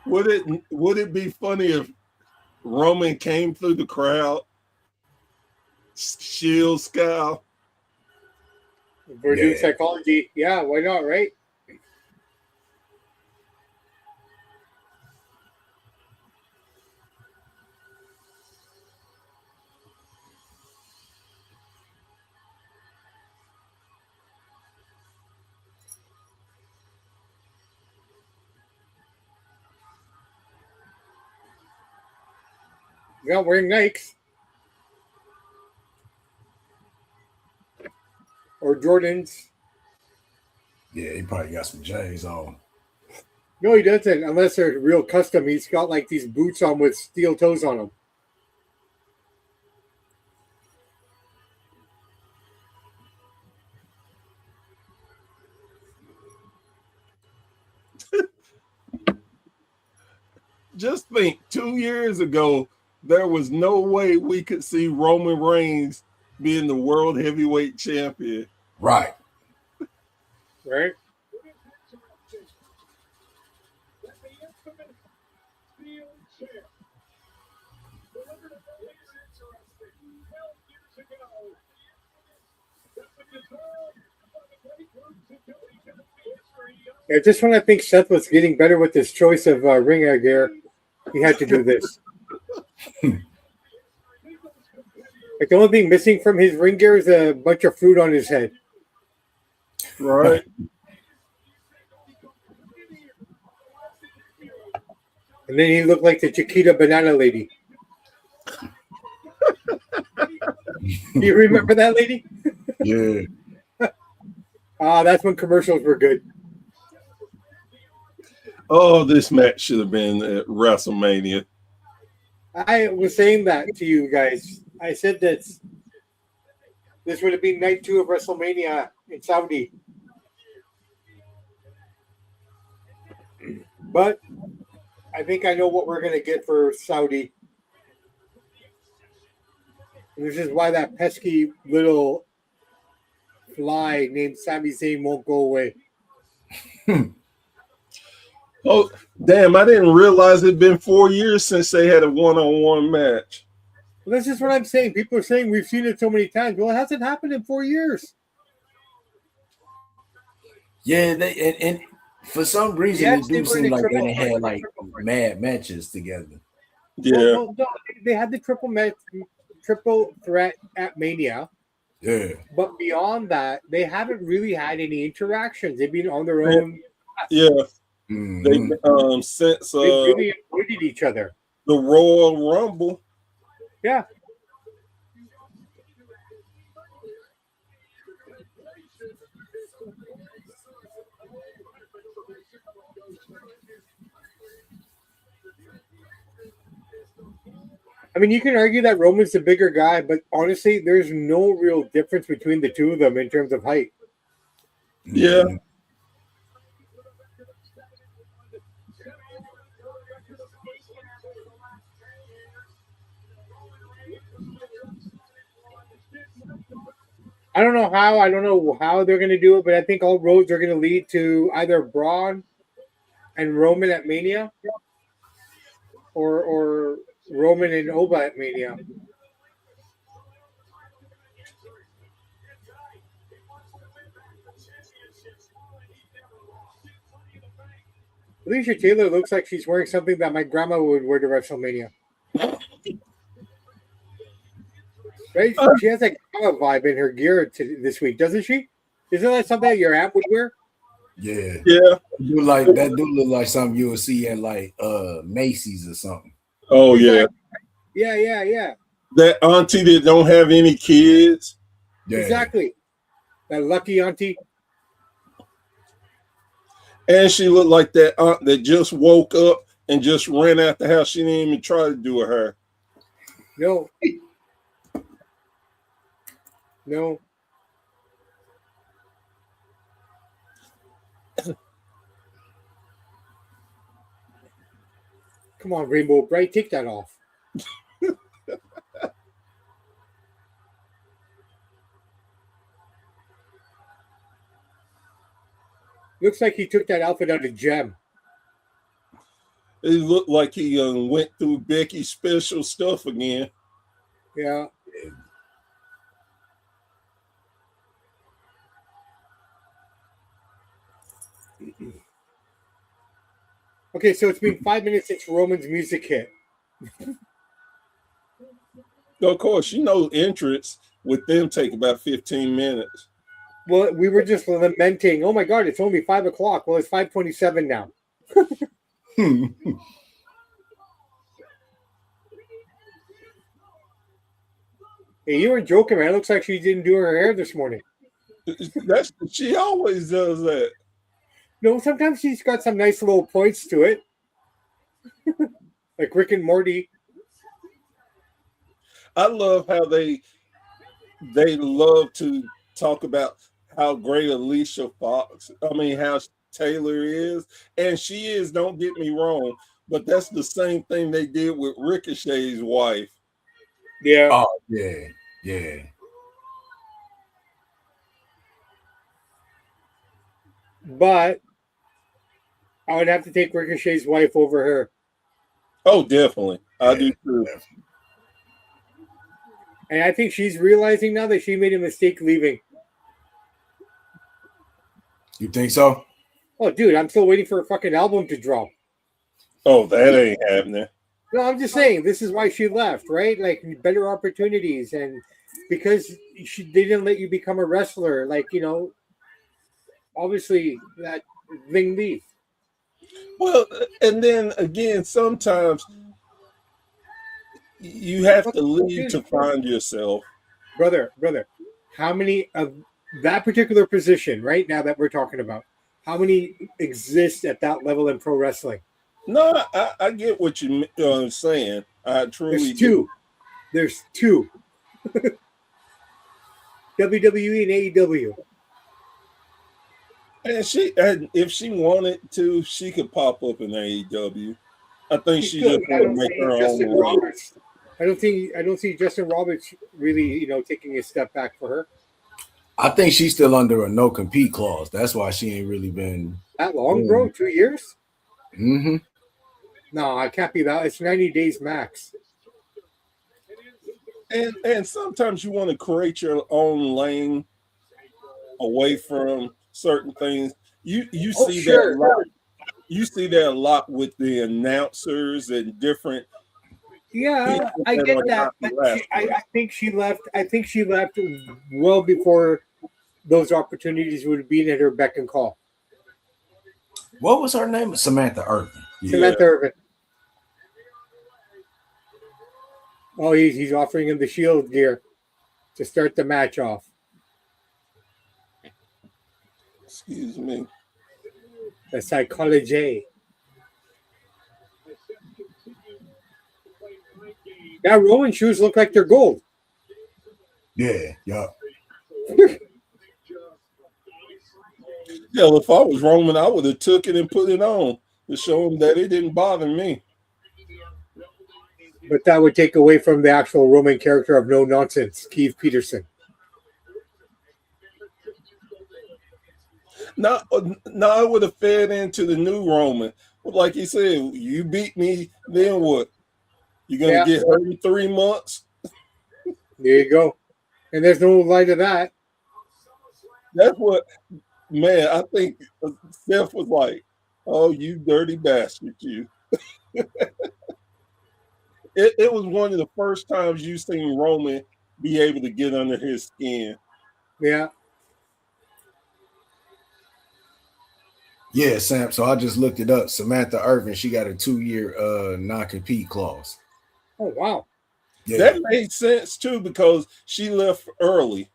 Would it be funny if Roman came through the crowd, shield scowl? For new psychology, yeah, why not, right? He's not wearing Nikes. Or Jordans. Yeah, he probably got some J's on. No, he doesn't, unless they're real custom. He's got like these boots on with steel toes on them. Just think, 2 years ago, there was no way we could see Roman Reigns being the world heavyweight champion. Right. Right? Yeah, just when I think Seth was getting better with his choice of ring gear, he had to do this. Like the only thing missing from his ring gear is a bunch of fruit on his head. Right. And then he looked like the Chiquita banana lady. Do you remember that lady? Yeah. That's when commercials were good. Oh, this match should have been at WrestleMania. I was saying that to you guys. I said that this would have been night 2 of WrestleMania in Saudi. But I think I know what we're going to get for Saudi. And this is why that pesky little fly named Sami Zayn won't go away. Oh, damn, I didn't realize it'd been 4 years since they had a one-on-one match. Well, that's just what I'm saying. People are saying we've seen it so many times. Well, it hasn't happened in 4 years. Yeah, and for some reason it do seem like they had like mad matches together. Yeah. Well, no, they had the triple threat at Mania. Yeah. But beyond that, they haven't really had any interactions. They've been on their own. Yeah. Mm-hmm. They since they really avoided each other. The Royal Rumble. Yeah. I mean, you can argue that Roman's the bigger guy, but honestly, there's no real difference between the two of them in terms of height. Yeah. I don't know how they're going to do it, but I think all roads are going to lead to either Braun and Roman at Mania, or Roman and Oba at Mania. Alicia Taylor looks like she's wearing something that my grandma would wear to WrestleMania. Right? She has like a vibe in her gear this week, doesn't she? Isn't that something that your aunt would wear? Yeah. Yeah. That do look like something you would see at like Macy's or something. Oh, yeah. Yeah. That auntie that don't have any kids. Yeah. Exactly. That lucky auntie. And she looked like that aunt that just woke up and just ran out the house. She didn't even try to do her hair. No. Come on, Rainbow Bright, take that off. Looks like he took that outfit out of Gem. It looked like he went through Becky's special stuff again. Yeah. Okay, so it's been 5 minutes since Roman's music hit. Of course, entrance with them take about 15 minutes. Well, we were just lamenting, oh my God, it's only 5 o'clock. Well, it's 5:27 now. Hey, you were joking, man. It looks like she didn't do her hair this morning. She always does that. No, sometimes she's got some nice little points to it. Like Rick and Morty. I love how they love to talk about how great how Taylor is. And she is, don't get me wrong, but that's the same thing they did with Ricochet's wife. Yeah. Oh, yeah. But I would have to take Ricochet's wife over her. Oh, definitely. I do too. Definitely. And I think she's realizing now that she made a mistake leaving. You think so? Oh, dude, I'm still waiting for a fucking album to drop. Oh, that ain't happening. No, I'm just saying, this is why she left, right? Like, better opportunities. And because they didn't let you become a wrestler, like, obviously that thing leave. Well, and then again, sometimes you have to leave to find yourself. Brother, how many of that particular position right now that we're talking about, how many exist at that level in pro wrestling? No, I get what you're saying. I truly do. There's two. WWE and AEW. And if she wanted to, she could pop up in AEW. I think she just want to make her own Roberts. I don't see Justin Roberts really, taking a step back for her. I think she's still under a no compete clause. That's why she ain't really been that long, bro. 2 years. Mm-hmm. No, I can't be that. It's 90 days max. And sometimes you want to create your own lane away from certain things. You see that a lot. You see that a lot with the announcers and different. Yeah, I get that. But I think she left. I think she left well before those opportunities would have been at her beck and call. What was her name? Samantha Irvin. Samantha Irvin. Oh, he's offering him the Shield gear to start the match off. Excuse me. The psychology. Yeah, Roman shoes look like they're gold. Yeah, yeah. Yeah, if I was Roman, I would have took it and put it on to show him that it didn't bother me. But that would take away from the actual Roman character of no nonsense, Keith Peterson. Now I would have fed into the new Roman. Like he said, you beat me, then what? You're gonna get hurt in 3 months? There you go. And there's no lie to that. That's what, man, I think Steph was like, oh, you dirty bastard, you. It was one of the first times you seen Roman be able to get under his skin. Yeah. Yeah, Samp. So I just looked it up. Samantha Irvin, she got a 2-year non-compete clause. Oh, wow. Yeah. That made sense too because she left early.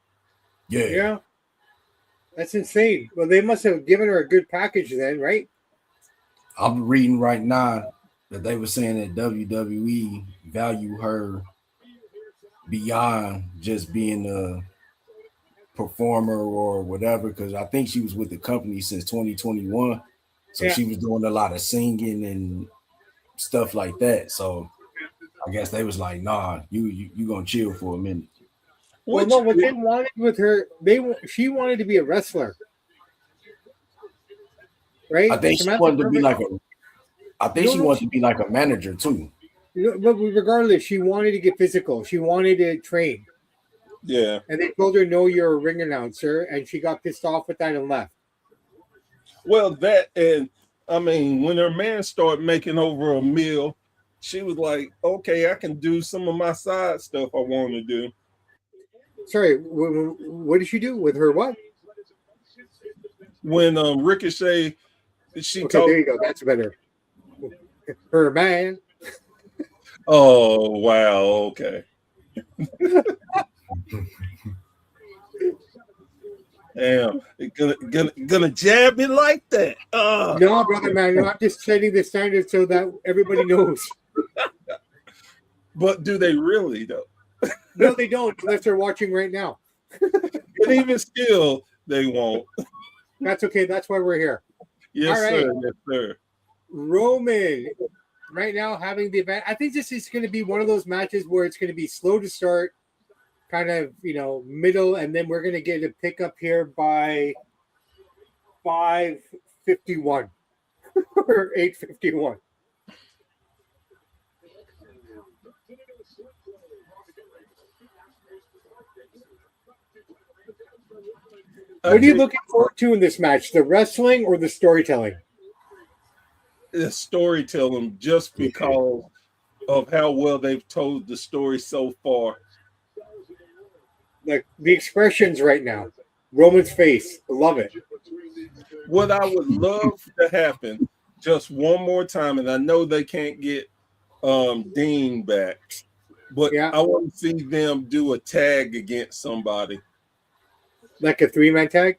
Yeah. Yeah. That's insane. Well, they must have given her a good package then, right? I'm reading right now that they were saying that WWE value her beyond just being a performer or whatever, because I think she was with the company since 2021. So she was doing a lot of singing and stuff like that. So I guess they was like, nah, you gonna chill for a minute. Well, no, what they wanted with her, she wanted to be a wrestler, right? I think Samantha she wanted to be Irvin- like she wanted to be like a manager too. But regardless, she wanted to get physical. She wanted to train. Yeah. And they told her, no, you're a ring announcer. And she got pissed off with that and left. Well, that, and I mean, when her man started making over $1 million, she was like, okay, I can do some of my side stuff I want to do. Sorry, what did she do with her what? When Ricochet, she Okay, there you go. That's better. Her man. Oh, wow. Okay. Damn, gonna jab me like that. No, brother, man. No, I'm just setting the standard so that everybody knows. But do they really, though? No, they don't, unless they're watching right now. And even still, they won't. That's okay. That's why we're here. Yes, All right. sir. Yes, sir. Roman, right now, having the event. I think this is going to be one of those matches where it's going to be slow to start, kind of, middle, and then we're going to get a pickup here by 5:51 or 8:51. What are you looking forward to in this match? The wrestling or the storytelling? The storytelling, just because of how well they've told the story so far. Like the expressions right now. Roman's face. I love it. What I would love to happen just one more time, and I know they can't get Dean back, but I want to see them do a tag against somebody. Like a 3-man tag?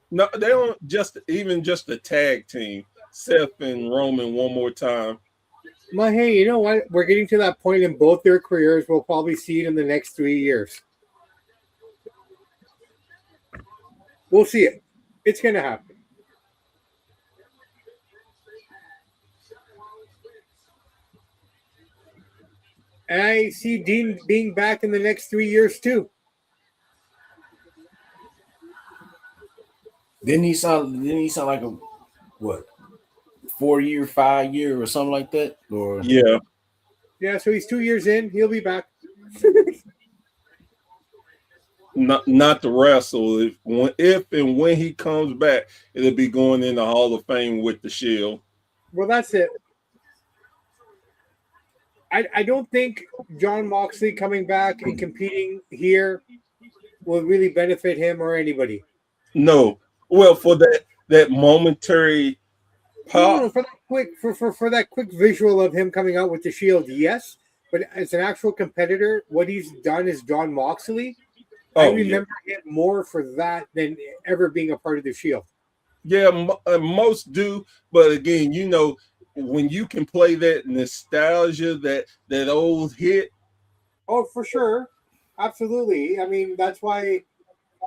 No, they don't just a tag team. Seth and Roman one more time. Well, hey, you know what? We're getting to that point in both their careers. We'll probably see it in the next 3 years. We'll see it. It's going to happen. And I see Dean being back in the next 3 years, too. Didn't he sound like a 4-year, 5-year, or something like that? Or yeah. So he's 2 years in. He'll be back. Not to wrestle. If and when he comes back, it'll be going in the Hall of Fame with the Shield. Well, that's it. I don't think Jon Moxley coming back and competing here will really benefit him or anybody. No. Well, for that momentary pop. No, for that quick visual of him coming out with the Shield, yes. But as an actual competitor, what he's done as Jon Moxley, I remember him more for that than ever being a part of the Shield. Yeah, most do. But again, when you can play that nostalgia, that old hit, Oh, for sure. Absolutely. I mean, that's why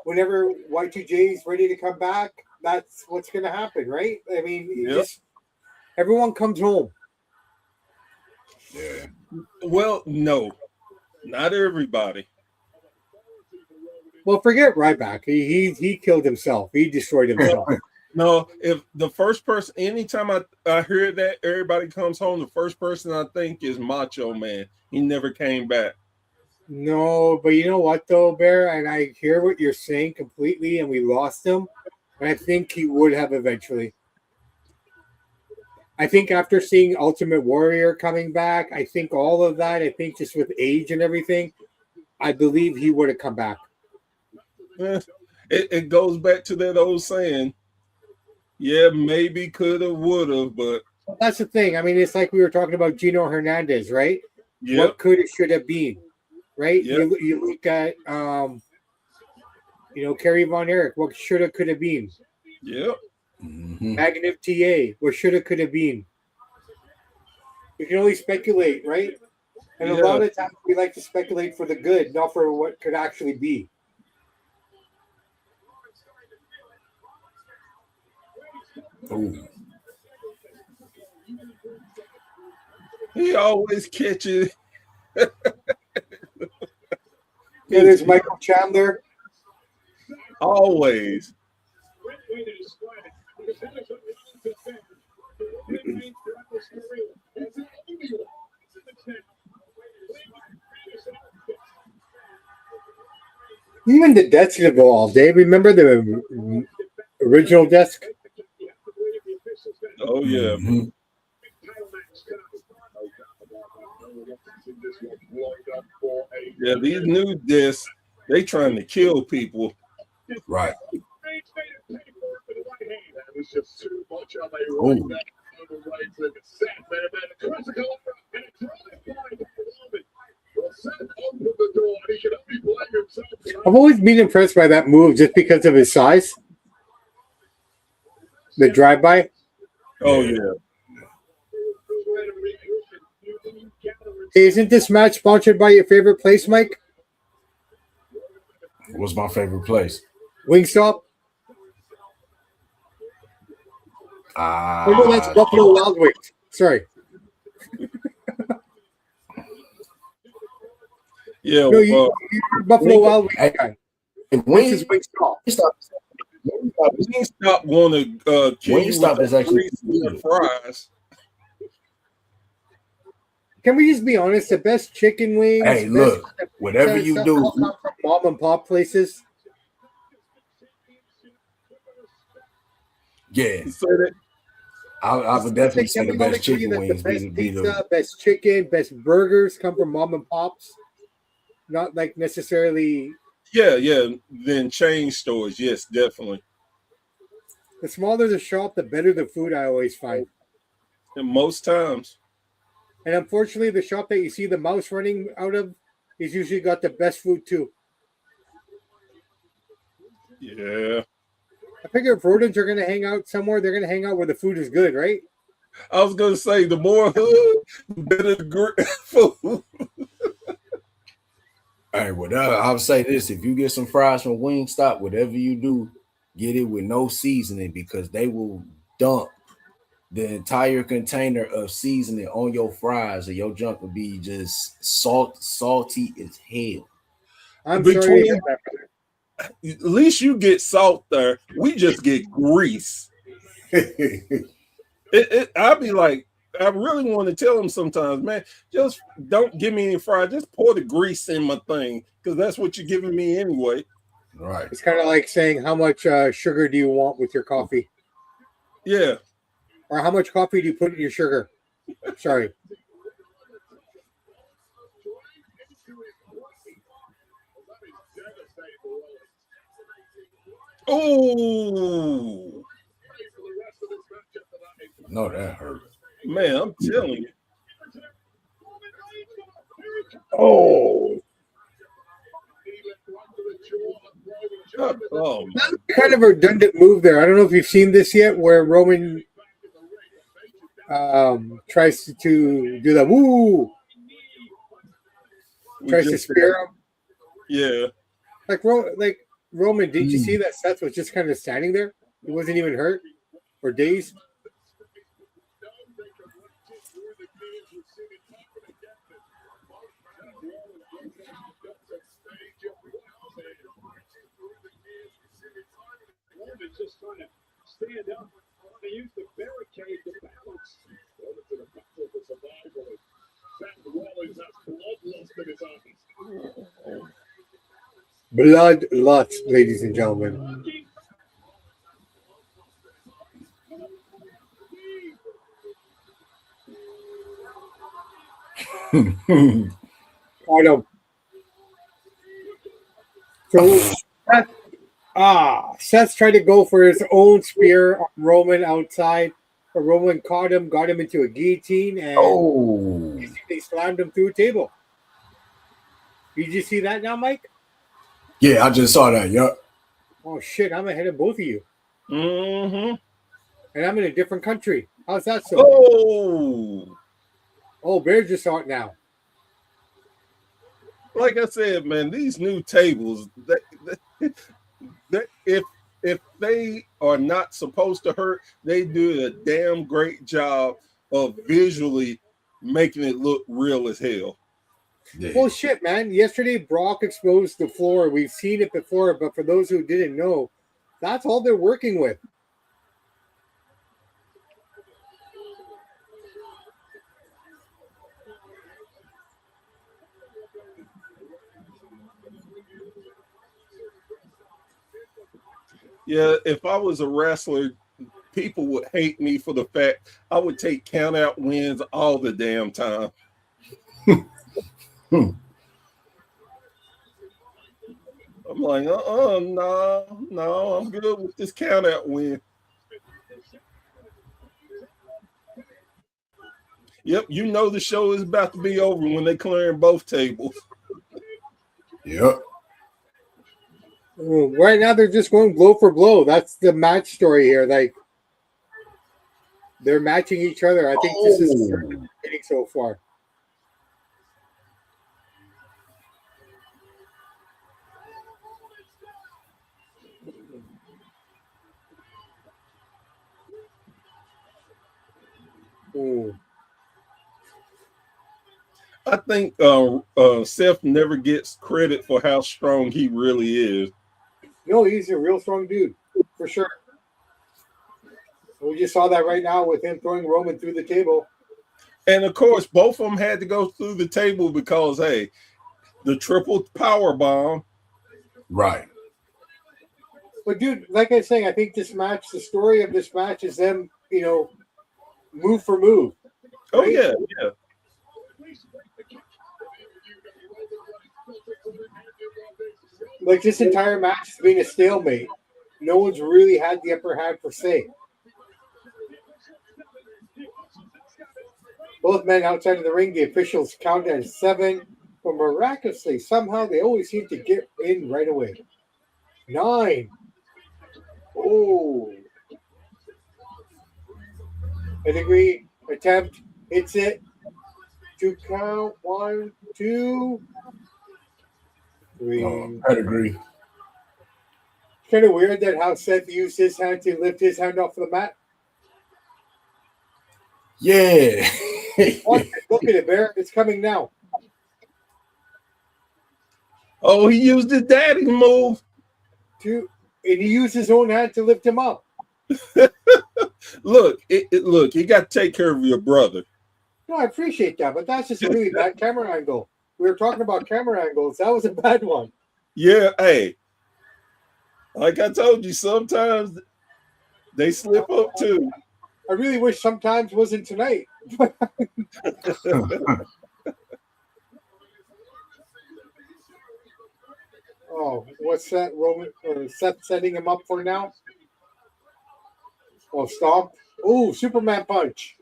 whenever Y2J is ready to come back, that's what's going to happen, right? I mean, just everyone comes home. Yeah. Well, no, not everybody. Well, forget Ryback. He killed himself. He destroyed himself. No, if the first person, anytime I hear that everybody comes home, the first person I think is Macho Man. He never came back. No, but you know what though, Bear, and I hear what you're saying completely, and we lost him, but I think he would have eventually. I think after seeing Ultimate Warrior coming back, I think all of that, I think just with age and everything, I believe he would have come back. It goes back to that old saying, yeah, maybe, could have, would have, but that's the thing. I mean, it's like we were talking about Gino Hernandez, right? Yep. What could have, should have been, right? Yep. You look at, Kerry Von Erich, what should have, could have been. Yep. Mm-hmm. Magnev TA, what should have, could have been. You can only speculate, right? And a lot of times we like to speculate for the good, not for what could actually be. Ooh. He always catches. Yeah, there's Michael Chandler. Always. Even the desks evolved. They remember the original desk? Oh, yeah. Mm-hmm. Yeah, these new discs, they trying to kill people. Right. Ooh. I've always been impressed by that move just because of his size. The drive-by. Oh, yeah. Hey, isn't this match sponsored by your favorite place, Mike? What's my favorite place? Wingstop? Oh, no, that's Buffalo Wild Wings. Sorry. Yeah. No, you're Buffalo Wild Wings guy. This is Wingstop. Wingstop want to kill you Wingstop with is actually fries. Can we just be honest? The best chicken wings. Hey, look, whatever you do, all come from mom and pop places. yeah. So that, I would definitely say the Can we best agree chicken that wings the be best the pizza, best chicken, best burgers come from mom and pops, not like necessarily. yeah. Then chain stores, yes, definitely. The smaller the shop, the better the food. I always find. And most times, And unfortunately, the shop that you see the mouse running out of is usually got the best food too. yeah. I figure if rodents are going to hang out somewhere, they're going to hang out where the food is good, right? I was gonna say the more hood, the better the food. Hey, whatever. I'll say this: if you get some fries from Wingstop, whatever you do, get it with no seasoning because they will dump the entire container of seasoning on your fries, and your junk will be just salty as hell. I'm sorry to hear that. At least you get salt there. We just get grease. I'll be like, I really want to tell them sometimes, man, just don't give me any fries. Just pour the grease in my thing because that's what you're giving me anyway. Right. It's kind of like saying how much sugar do you want with your coffee? Yeah. Or how much coffee do you put in your sugar? Sorry. Oh, No, that hurt. man, I'm telling you. Oh. Oh, Kind of a redundant move there. I don't know if you've seen this yet where Roman tries to do the woo. Tries to spear him. Yeah. Like Roman, did you see that Seth was just kind of standing there? He wasn't even hurt or dazed. Just trying to stand up, trying to use the barricade to balance. Over to the battle for survival. Seth Rollins has bloodlust in his eyes. Bloodlust, ladies and gentlemen. I know. So Seth tried to go for his own spear on Roman outside, but Roman caught him, got him into a guillotine, and they slammed him through a table. Did you see that now, Mike? Yeah, I just saw that. Yep. Oh shit, I'm ahead of both of you. Mm-hmm. And I'm in a different country. How's that so? Oh, Bear just saw it now. Like I said, man, these new tables, if they are not supposed to hurt, they do a damn great job of visually making it look real as hell. Yeah. Well, shit, man. Yesterday, Brock exposed the floor. We've seen it before, but for those who didn't know, that's all they're working with. Yeah, if I was a wrestler, people would hate me for the fact I would take count out wins all the damn time. I'm like, no, I'm good with this count out win. Yep, you know the show is about to be over when they clearing both tables. Yep. Right now, they're just going blow for blow. That's the match story here. Like, they're matching each other. I think this is getting so far. Ooh. I think Seth never gets credit for how strong he really is. No, he's a real strong dude, for sure. We just saw that right now with him throwing Roman through the table. And, of course, both of them had to go through the table because, hey, the triple power bomb. Right. But, dude, like I was saying, I think this match, the story of this match is them, move for move. Right? Oh, yeah. Like, this entire match has been a stalemate. No one's really had the upper hand per se. Both men outside of the ring, the officials count as 7, but miraculously, somehow they always seem to get in right away. 9. Oh. Pedigree attempt, hits it. 2 count, 1, 2, 3. Pedigree. Kind of weird that how Seth used his hand to lift his hand off the mat. Yeah. Look at it, Bear. It's coming now. Oh, he used his daddy move. And he used his own hand to lift him up. Look, you got to take care of your brother. No, I appreciate that, but that's just a really bad camera angle. We were talking about camera angles. That was a bad one. Yeah, hey. Like I told you, sometimes they slip up too. I really wish sometimes wasn't tonight. Oh, what's that? Roman Seth setting him up for now? Oh, stomp. Oh, Superman punch.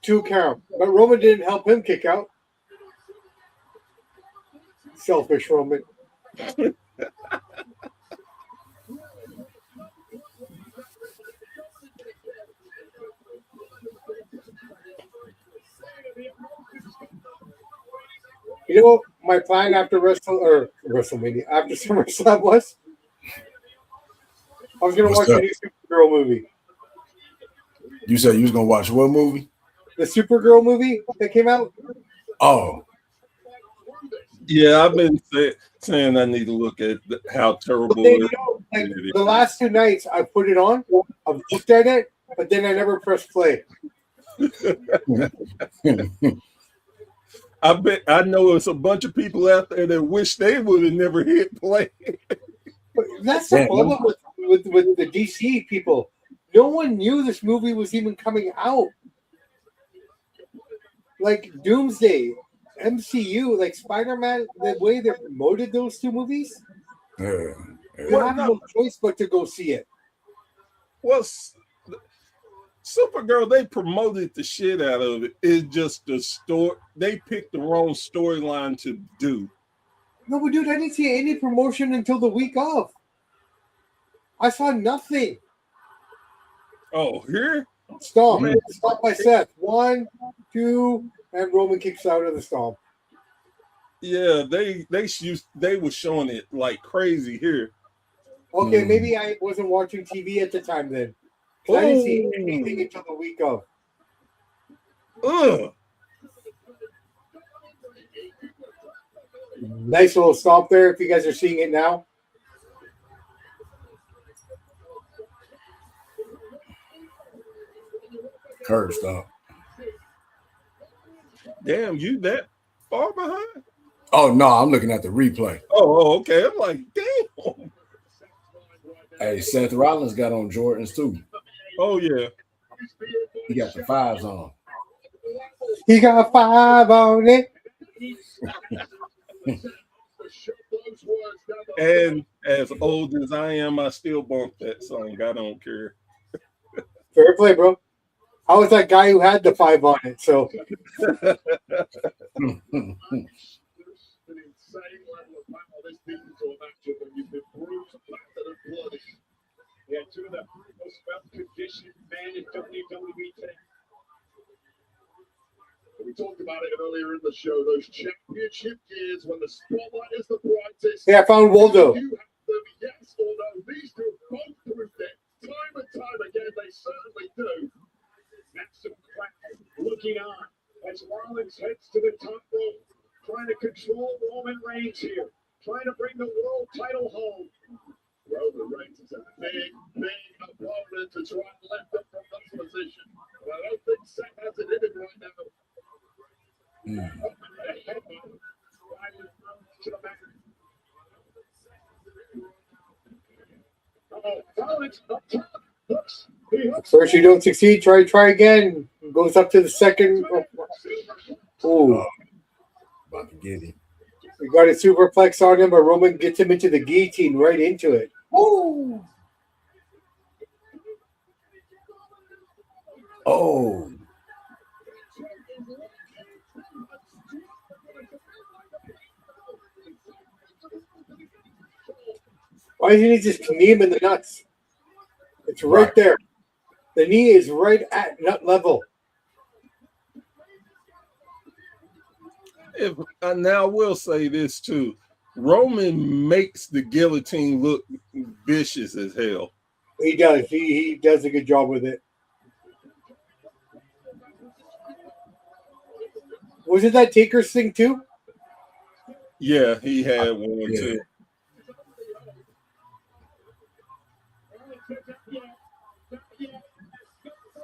2 count. But Roman didn't help him kick out. Selfish Roman. You know, my plan after WrestleMania, after SummerSlam was, I was going to What's watch up? the new Supergirl movie. You said you was gonna watch what movie? The Supergirl movie that came out. Oh, Yeah, I've been saying I need to look at how But terrible then, it you know, like is. the last 2 nights I put it on, I've looked at it, but then I never pressed play. I know it's a bunch of people out there that wish they would have never hit play. But that's the Yeah, problem with the DC people. No one knew this movie was even coming out. Like Doomsday, MCU, like Spider-Man, the way they promoted those 2 movies, you Well, have no. no choice but to go see it. Well, Supergirl, they promoted the shit out of it. It's just the story. They picked the wrong storyline to do. No, but dude, I didn't see any promotion until the week of. I saw nothing. Oh, here? Stomp. Man. Stomp by Seth. 1, 2, and Roman kicks out of the stomp. Yeah, they were showing it like crazy here. Okay, maybe I wasn't watching TV at the time then. 'Cause I didn't see anything until the week of. Ugh. Nice little stomp there if you guys are seeing it now. curve stop. Damn, you that far behind? Oh no, I'm looking at the replay. Oh, okay. I'm like, damn. Hey, Seth Rollins got on Jordans too. Oh yeah. He got the 5s on. He got 5 on it. And as old as I am, I still bump that song. I don't care. Fair play, bro. I was that guy who had the 5 on it, so Yeah, 2 of the most well-conditioned men in WWE today. We talked about it earlier in the show, those championship years when the spotlight is the brightest. yeah, I found Waldo. You have them, yes or no. These 2 have both proved it. Time and time again, they certainly do. Maxim Crack looking on as Rollins heads to the top rope, trying to control Roman Reigns here, trying to bring the world title home. Roman Reigns is a big opponent to try and lift him from this position. But I don't think Seth has it in him right now. First you don't succeed, try again. Goes up to the second. Oh, About to get him. we got a superplex on him, but Roman gets him into the guillotine right into it. Oh. Oh. Why didn't he just knee him in the nuts? It's right there. The knee is right at nut level. Now I will say this too. Roman makes the guillotine look vicious as hell. He does. He does a good job with it. Was it that Taker's thing too? Yeah, he had one too.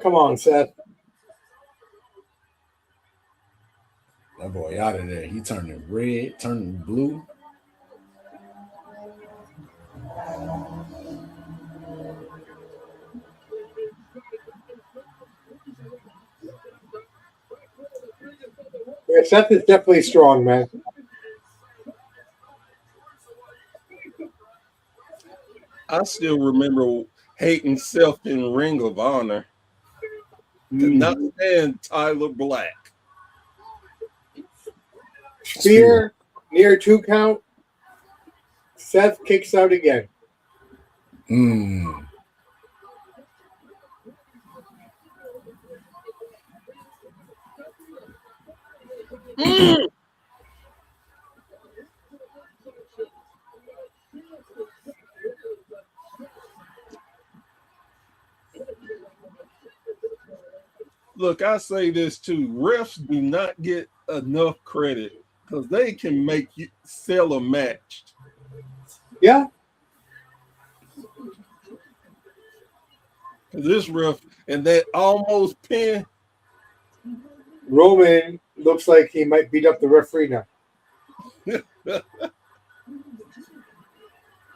Come on, Seth. That boy out of there. He turning red, turning blue. Yeah, Seth is definitely strong, man. I still remember hating Seth in Ring of Honor. Could not stand Tyler Black. Spear, near 2 count. Seth kicks out again. Look, I say this too. Refs do not get enough credit because they can make you sell a match. Yeah. This ref and that almost pin. Roman looks like he might beat up the referee now.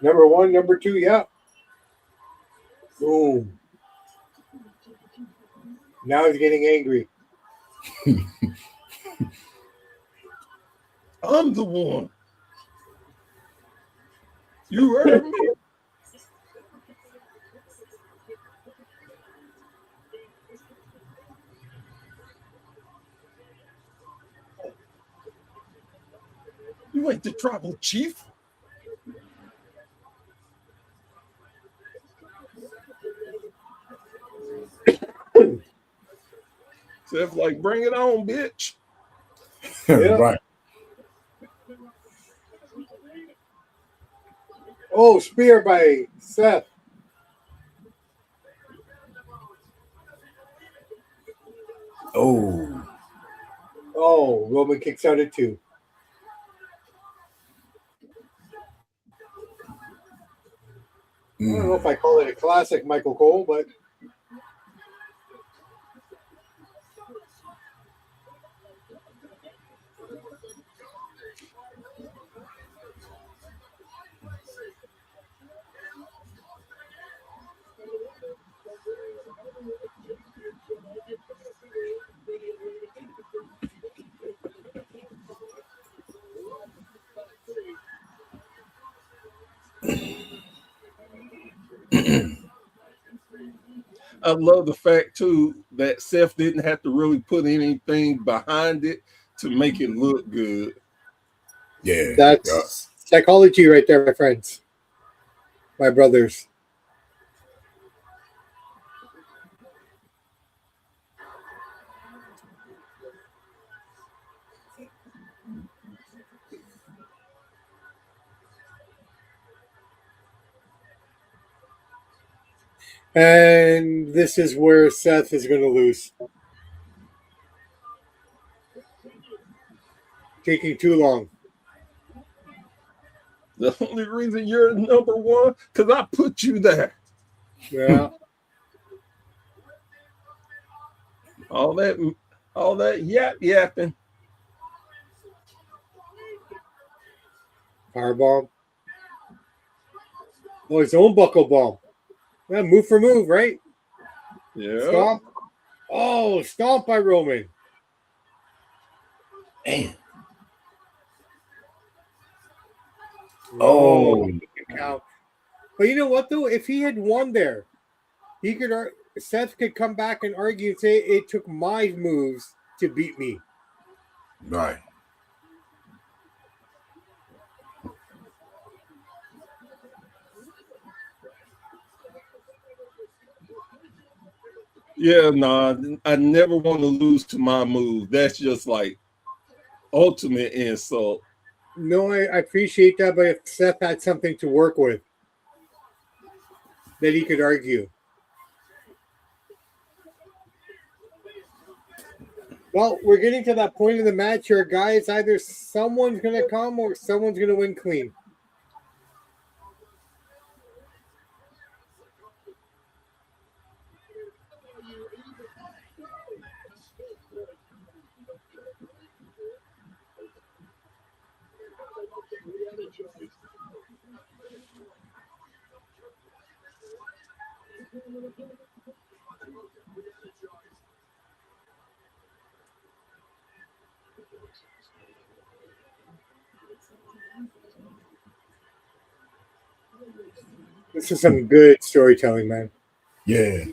Number 1, number 2, yeah. Boom. Now he's getting angry. I'm the one. You heard me. You ain't the tribal chief. Seth, like, bring it on, bitch. Yeah. Right. Oh, spear by Seth. Oh. Oh, Roman kicks out at 2. I don't know if I call it a classic Michael Cole, but I love the fact too that Seth didn't have to really put anything behind it to make it look good. Yeah. that's psychology right there, my friends. My brothers. And this is where Seth is going to lose. Taking too long. The only reason you're number 1 because I put you there. Yeah. All that yapping. Powerbomb. Oh, his own buckle bomb. Yeah, move for move, right? Yeah. Stomp. Oh, stomp by Roman. Damn. Oh. Oh. But you know what though? If he had won there, he could. Seth could come back and argue and say it took my moves to beat me. Right. Yeah, nah, I never want to lose to my move. That's just like ultimate insult. No, I appreciate that, but if Seth had something to work with, that he could argue. Well, we're getting to that point in the match here, guys. Either someone's going to come or someone's going to win clean. This is some good storytelling, man. Yeah.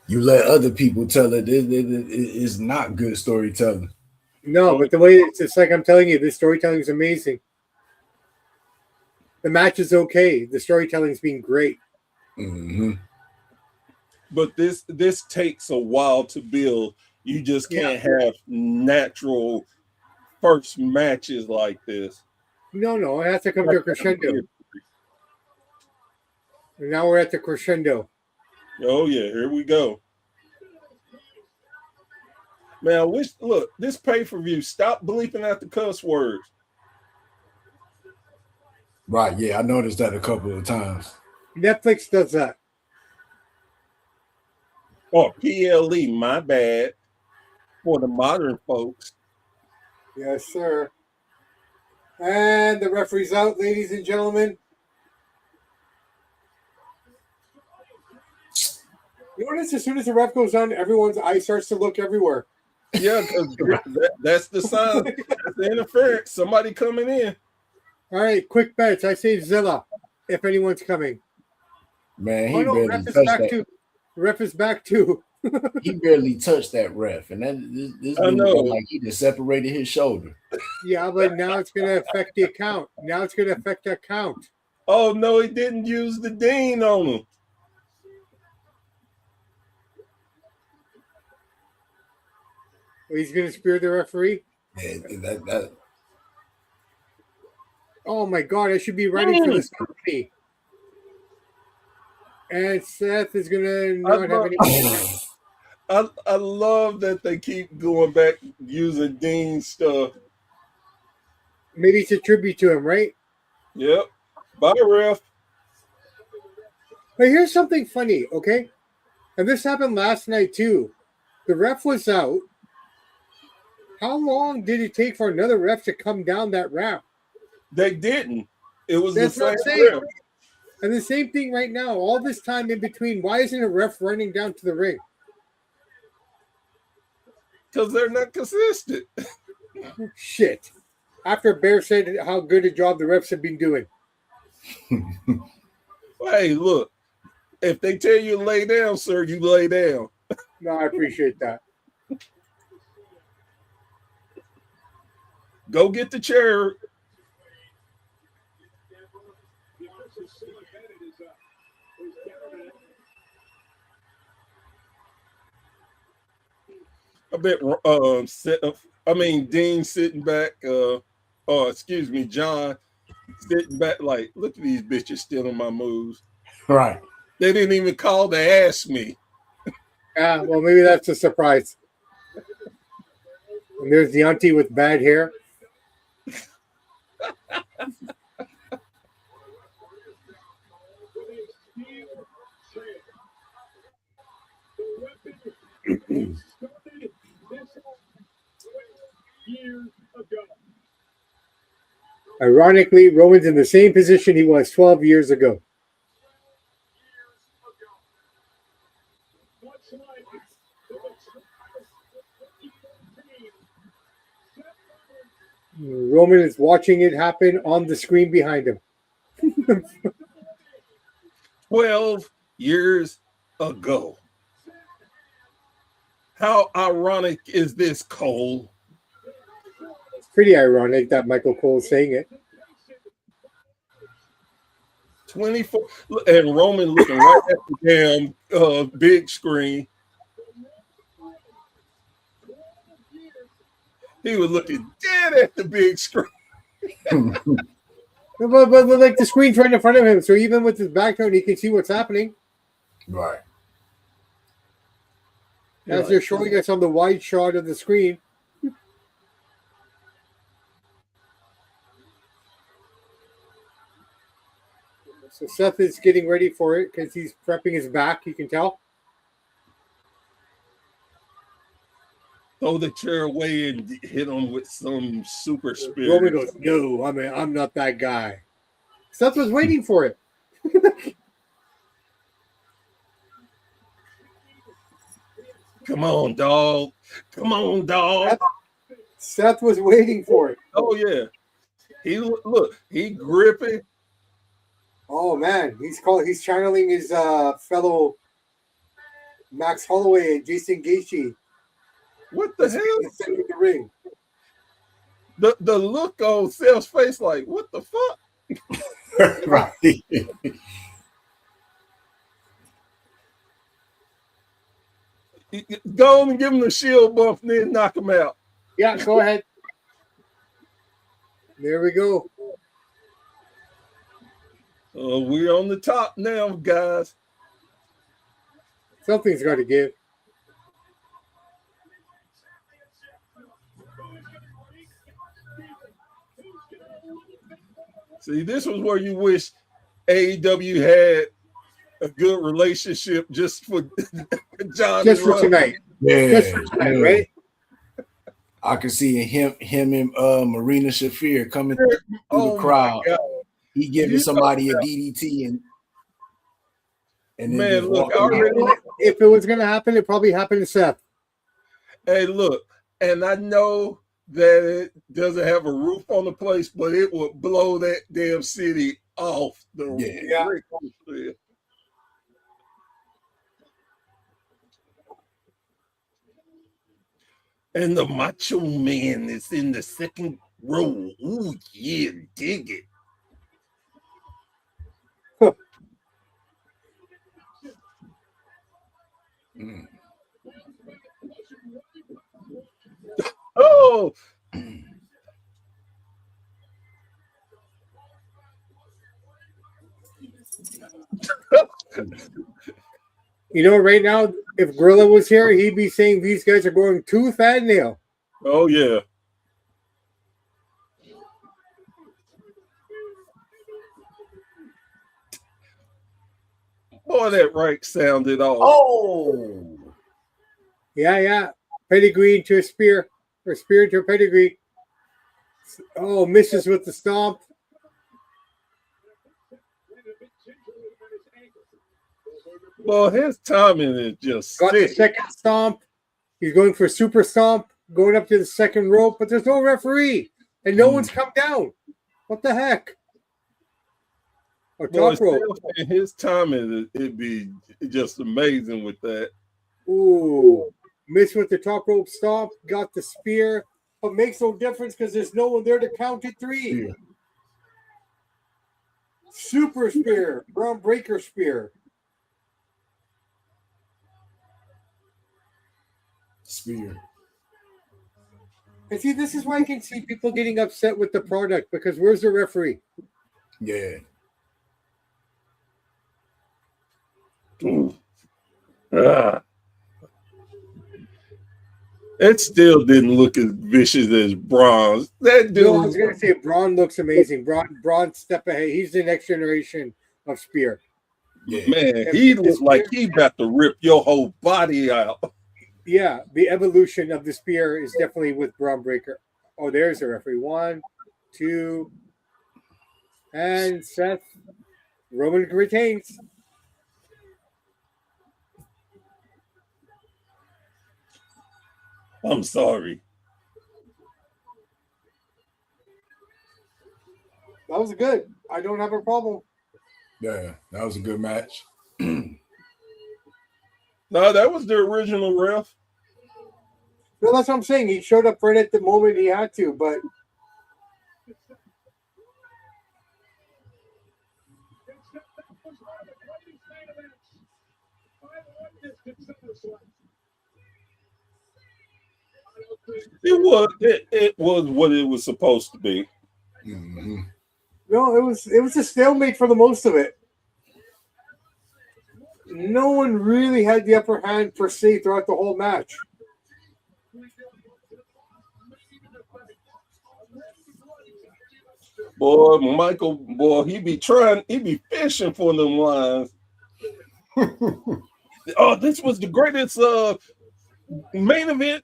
You let other people tell it. It's not good storytelling. No, but the way it's just like I'm telling you, this storytelling is amazing. The match is okay. The storytelling's been great. Mm-hmm. But this takes a while to build. You just can't have natural first matches like this. No, it has to come to a crescendo. And now we're at the crescendo. Oh yeah, here we go. Man, I wish, look, this pay-per-view, stop bleeping out the cuss words. Right, yeah, I noticed that a couple of times. Netflix does that. Or PLE, my bad, for the modern folks. Yes, sir. And the referee's out, ladies and gentlemen. You notice as soon as the ref goes on, everyone's eye starts to look everywhere. Yeah, because that's the sign. That's the interference. Somebody coming in. All right, quick bets. I say Zilla, if anyone's coming. Man, he Oh no, barely ref is touched back that. too. Ref is back too. He barely touched that ref, and this I dude know. looked like he just separated his shoulder. Yeah, but now it's going to affect the account. Now it's going to affect the account. Oh no, he didn't use the Dean on him. He's going to spear the referee. Yeah, that Oh my God, I should be writing for this company. And Seth is going to not have any. I love that they keep going back using Dean stuff. Maybe it's a tribute to him, right? Yep. Bye, ref. But here's something funny, okay? And this happened last night too. The ref was out. How long did it take for another ref to come down that ramp? They didn't. It was That's the what I'm same saying. ref. And the same thing right now. All this time in between, why isn't a ref running down to the ring? Because they're not consistent. Shit. After Bear said how good a job the refs have been doing. Hey, look. If they tell you to lay down, sir, you lay down. No, I appreciate that. Go get the chair. I bet Dean sitting back, excuse me, John sitting back like, look at these bitches stealing my moves. right. They didn't even call to ask me. Well, maybe that's a surprise. And there's the auntie with bad hair. Ironically, Roman's in the same position he was 12 years ago. Roman is watching it happen on the screen behind him. 12 years ago. How ironic is this, Cole? It's pretty ironic that Michael Cole's saying it. 24, and Roman looking right at the damn big screen. He was looking dead at the big screen. But like the screen's right in front of him, so even with his back turned, he can see what's happening. Right. As they're showing us on the wide shot of the screen. So Seth is getting ready for it because he's prepping his back, you can tell. Throw the chair away and hit him with some super spirit. Roman goes, no, I'm not that guy. Seth was waiting for it. Come on, dog. Come on, dog. Seth was waiting for it. Oh, yeah. He gripping. Oh man, he's channeling his fellow Max Holloway and Jason Gaethje. What the hell? In the ring. The look on Seth's face, like, what the fuck? Right. Go on and give him the shield bump and then knock him out. Yeah, go ahead. There we go. We're on the top now, guys. Something's got to give. See, this was where you wish AEW had a good relationship just for John. Just for tonight. Yeah, Just for tonight, right? I can see him and Marina Shafir coming through the crowd. He giving somebody a DDT and then man, just look, if it was gonna happen, it probably happened to Seth. Hey, look, and I know that it doesn't have a roof on the place, but it would blow that damn city off. Yeah. And the Macho Man is in the second row. Ooh, yeah, dig it. Oh, You know, right now, if Gorilla was here, he'd be saying these guys are going tooth and nail. oh yeah. Boy, that right sounded off. Oh, Yeah. Pedigree into a spear, or spear into a pedigree. Oh, misses with the stomp. Well, his timing is just Got the sick. second stomp. He's going for super stomp, going up to the second rope, but there's no referee, and no one's come down. What the heck? Or Boy, top rope. his timing, it'd be just amazing with that. Ooh, missed with the top rope stomp, got the spear, but makes no difference because there's no one there to count it three. Yeah. Super spear, ground breaker spear. spear. And see, this is why I can see people getting upset with the product because where's the referee? Yeah. It still didn't look as vicious as Braun's. That dude. No, I was going to say Braun looks amazing. Braun step ahead. He's the next generation of spear. Yeah. Man, he looks like he about to rip your whole body out. Yeah, the evolution of the spear is definitely with Braun Breaker. Oh, there's the referee. 1, 2, and Seth Roman retains. I'm sorry. That was good. I don't have a problem. Yeah, that was a good match. No, that was the original ref. No, that's what I'm saying. He showed up right at the moment he had to, but It was what it was supposed to be. Mm-hmm. no, it was a stalemate for the most of it. No one really had the upper hand per se throughout the whole match. Boy, Michael, boy, he be fishing for them lines. Oh, this was the greatest main event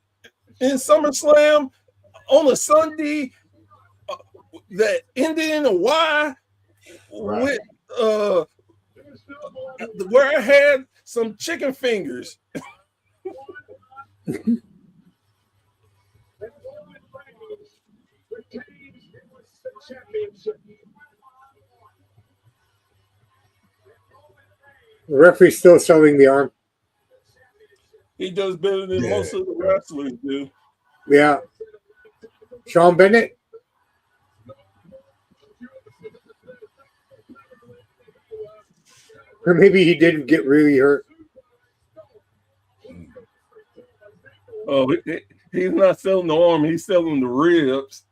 in SummerSlam on a Sunday that ended in a Y with where I had some chicken fingers. The referee's still showing the arm. He does better than most of the wrestlers do. Yeah. Sean Bennett. Or maybe he didn't get really hurt. Oh, he's not selling the arm. He's selling the ribs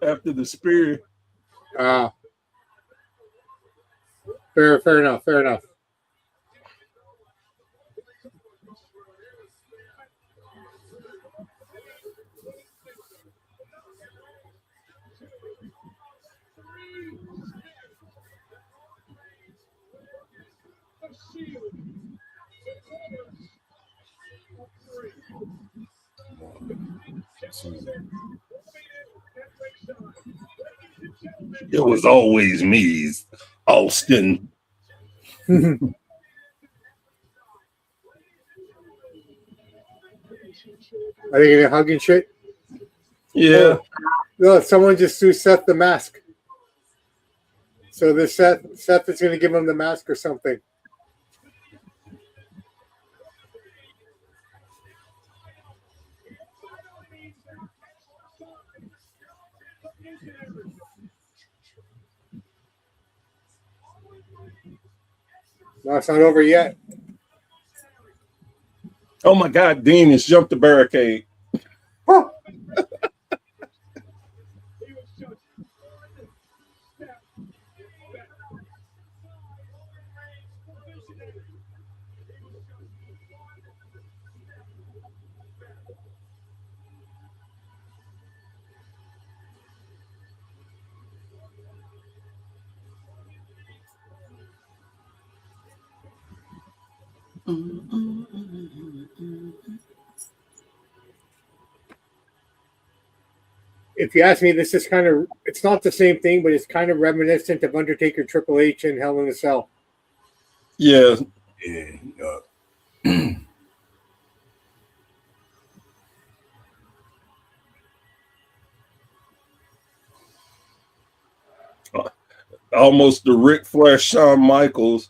after the spear. Fair enough. It was always me, Austin. Are they gonna hug and shit? Yeah. Oh, no, someone just threw Seth the mask. So this Seth is gonna give him the mask or something. No, it's not over yet. Oh my God, Dean has jumped the barricade. Huh. If you ask me, this is kind of, it's not the same thing, but it's kind of reminiscent of Undertaker Triple H and Hell in a Cell. Yeah. Yeah. Almost the Ric Flair, Shawn Michaels.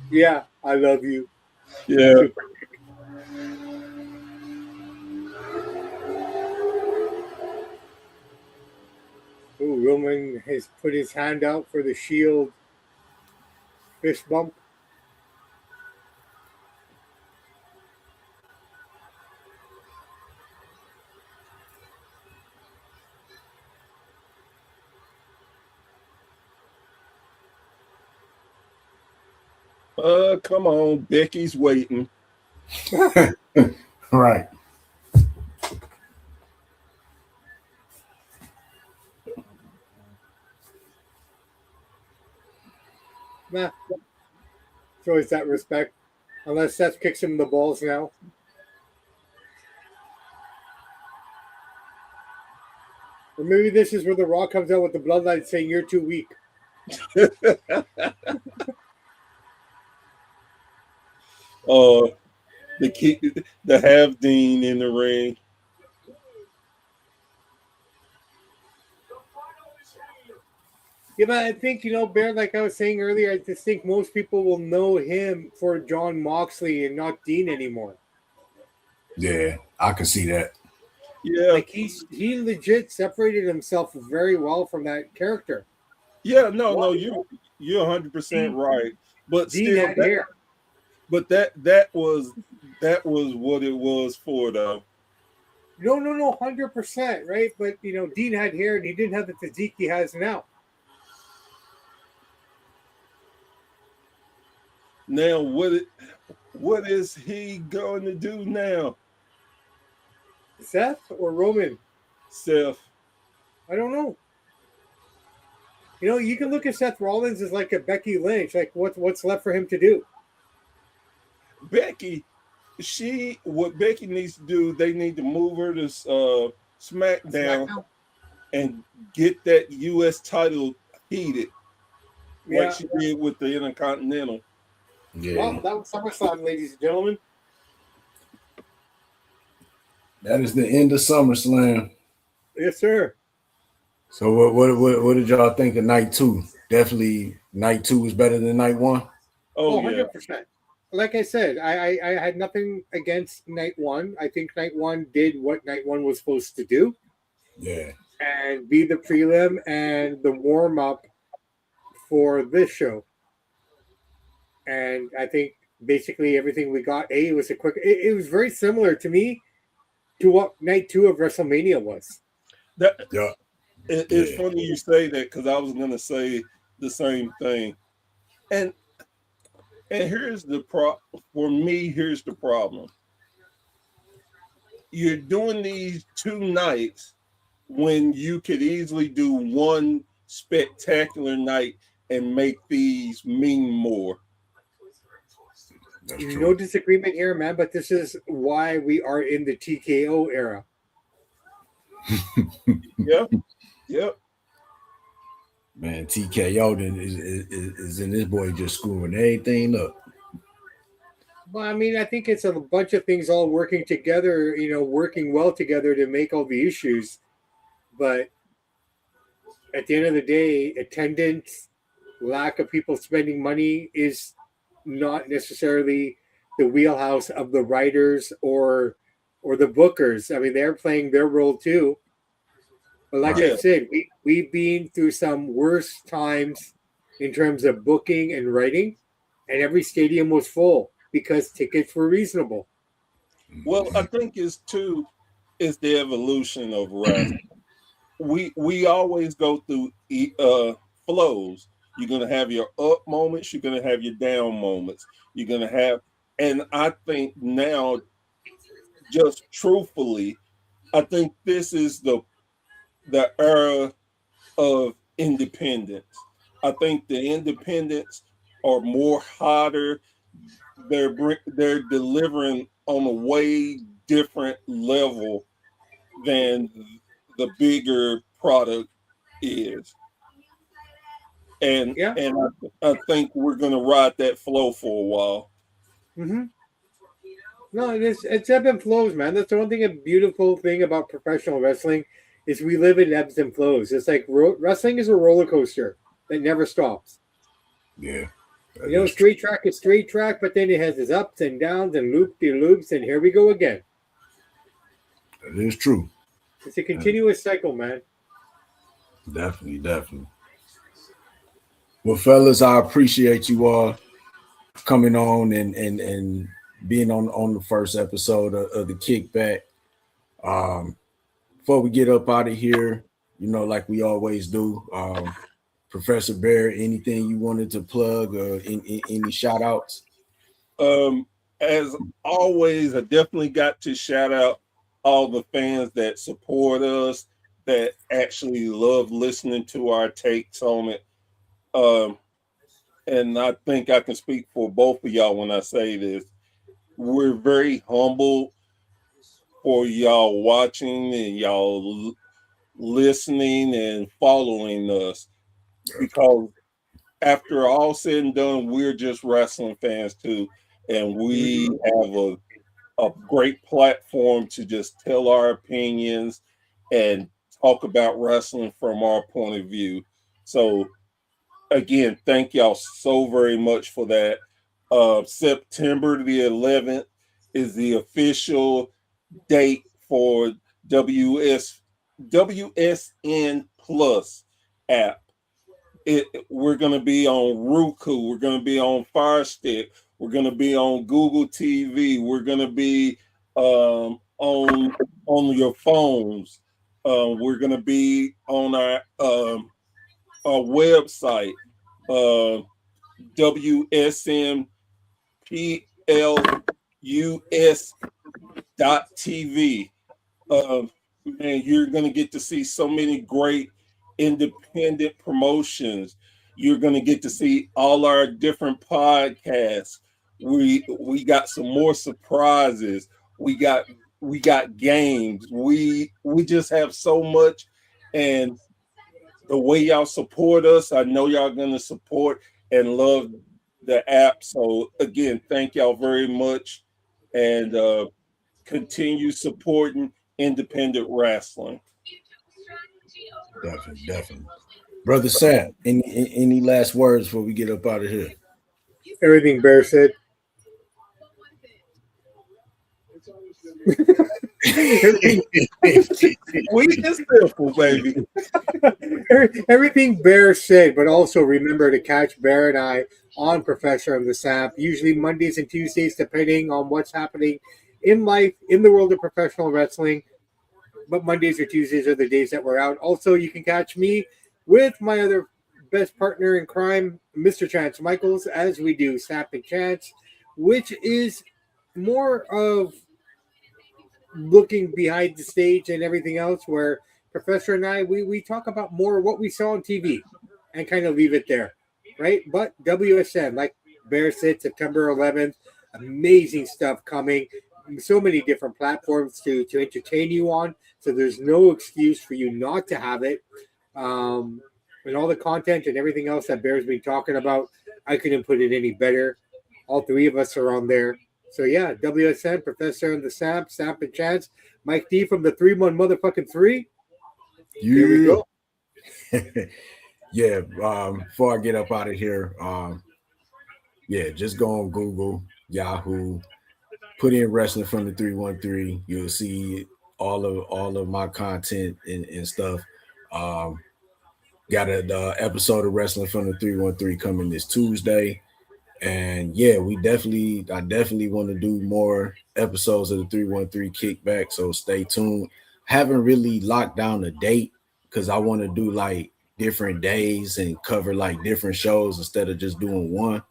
Yeah, I love you. Yeah. Ooh, Roman has put his hand out for the Shield fist bump. Come on, Becky's waiting. Right. Nah. Shows that respect. Unless Seth kicks him in the balls now. Or maybe this is where The Rock comes out with the bloodline saying you're too weak. The have Dean in the ring. Yeah, but I think, Bear, like I was saying earlier, I just think most people will know him for John Moxley and not Dean anymore. Yeah, I can see that. Yeah. Like he legit separated himself very well from that character. Yeah, no, you're 100% right. But Dean still, had hair. But that was what it was for, though. No, 100%, right? But Dean had hair and he didn't have the physique he has now. Now, what is he going to do now? Seth or Roman? Seth. I don't know. You can look at Seth Rollins as like a Becky Lynch. Like, what's left for him to do? Becky, what Becky needs to do, they need to move her to SmackDown and get that U.S. title heated, like she did with the Intercontinental. Yeah. Well, that was SummerSlam, ladies and gentlemen. That is the end of SummerSlam. Yes, sir. So what did y'all think of night two? Definitely night two was better than night one. Oh, 100%. Like I said, I had nothing against night one. I think night one did what night one was supposed to do. Yeah. And be the prelim and the warm up for this show. And I think basically everything we got, it was it was very similar to me to what night two of WrestleMania was. It's funny you say that because I was going to say the same thing. And here's the for me, here's the problem. You're doing these two nights when you could easily do one spectacular night and make these mean more. That's No true. disagreement here, man, but this is why we are in the TKO era. Yep. Yep. Man, TKO then is in this boy just screwing everything up. Well, I mean, I think it's a bunch of things all working together, working well together to make all the issues. But at the end of the day, attendance, lack of people spending money is not necessarily the wheelhouse of the writers or the bookers. I mean, they're playing their role too. But like I Yeah. said, we've been through some worse times in terms of booking and writing, and every stadium was full because tickets were reasonable. Well, I think it's the evolution of wrestling. We always go through flows. You're gonna have your up moments. You're gonna have your down moments. You're gonna have, and I think now, just truthfully, I think this is the era of independence. I think the independents are more hotter. They're delivering on a way different level than the bigger product is. And Yeah. and I think we're gonna ride that flow for a while. Mm-hmm. No, it's ebb and flows, man. That's the one thing, a beautiful thing about professional wrestling is we live in ebbs and flows. It's like wrestling is a roller coaster that never stops. Yeah. Straight track is straight track, but then it has its ups and downs and loop-de-loops, and here we go again. That is true. It's a continuous cycle, man. Definitely. Well, fellas, I appreciate you all coming on and being on the first episode of the Kickback. Before we get up out of here, like we always do, Professor Bear, anything you wanted to plug or any shout outs? As always, I definitely got to shout out all the fans that support us, that actually love listening to our takes on it. And I think I can speak for both of y'all when I say this. We're very humble for y'all watching and y'all listening and following us, because after all said and done, we're just wrestling fans too, and we have a great platform to just tell our opinions and talk about wrestling from our point of view. So again, thank y'all so very much for that. September the 11th is the official date for WSN Plus app. We're going to be on Roku. We're going to be on Fire Stick. We're going to be on Google TV. We're going to be on your phones. We're going to be on our website, WSMPLUS.TV. Man, you're going to get to see so many great independent promotions. You're going to get to see all our different podcasts. We got some more surprises. We got games. We just have so much, and the way y'all support us, I know y'all going to support and love the app. So again, thank y'all very much, and continue supporting independent wrestling. Definitely. Brother Sam, any last words before we get up out of here? Everything Bear said. We just simple, baby. Everything Bear said, but also remember to catch Bear and I on Professor of the Samp, usually Mondays and Tuesdays, depending on what's happening in life, in the world of professional wrestling. But Mondays or Tuesdays are the days that we're out. Also, you can catch me with my other best partner in crime, Mr. Chance Michaels, as we do Samp and Chance, which is more of looking behind the stage and everything else, where Professor and I, we talk about more what we saw on TV and kind of leave it there, right? But WSN, like Bear said, September 11th, amazing stuff coming. So many different platforms to entertain you on. So there's no excuse for you not to have it. And all the content and everything else that Bear's been talking about, I couldn't put it any better. All three of us are on there. So yeah, WSN, Professor and the Samp and Chance, Mike D from the 3-1 motherfucking 3. Here we go. Yeah, before I get up out of here, yeah, just go on Google, Yahoo, put in Wrestling from the 313. You'll see all of my content and stuff. Got an episode of Wrestling from the 313 coming this Tuesday. And yeah, I definitely want to do more episodes of the 313 Kickback. So stay tuned. Haven't really locked down a date because I want to do like different days and cover like different shows instead of just doing one.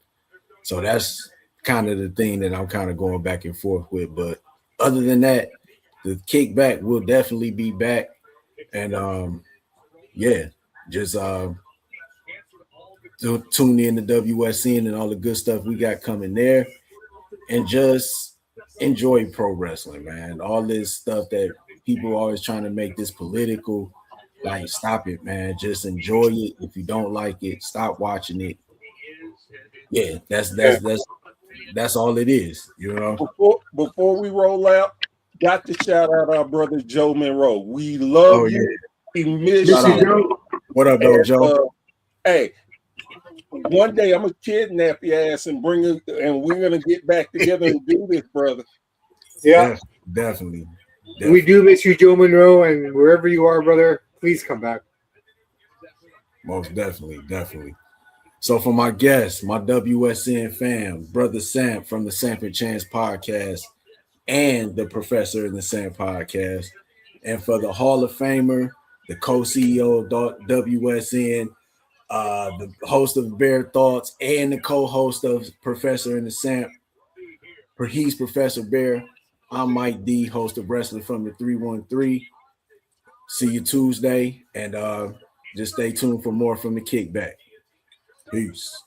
So that's kind of the thing that I'm kind of going back and forth with. But other than that, the Kickback will definitely be back. And yeah, just tune in to WSN and all the good stuff we got coming there, and just enjoy pro wrestling, man. All this stuff that people are always trying to make this political, like, stop it, man. Just enjoy it. If you don't like it, stop watching it. Yeah, that's all it is, you know. Before we roll out, got to shout out our brother Joe Monroe. We love you. We miss you. What up, though, Joe? Hey, one day I'm gonna kidnap your ass and bring it, and we're gonna get back together and do this, brother. Yeah, definitely. We do miss you, Joe Monroe, and wherever you are, brother, please come back. Most definitely. So for my guests, my WSN fam, brother Samp from the Samp and Chance podcast and the Professor in the Samp podcast, and for the Hall of Famer, the co-CEO of WSN, the host of Bear Thoughts and the co-host of Professor in the Samp, he's Professor Bear. I'm Mike D, host of Wrestling from the 313. See you Tuesday, and just stay tuned for more from the Kickback. Peace.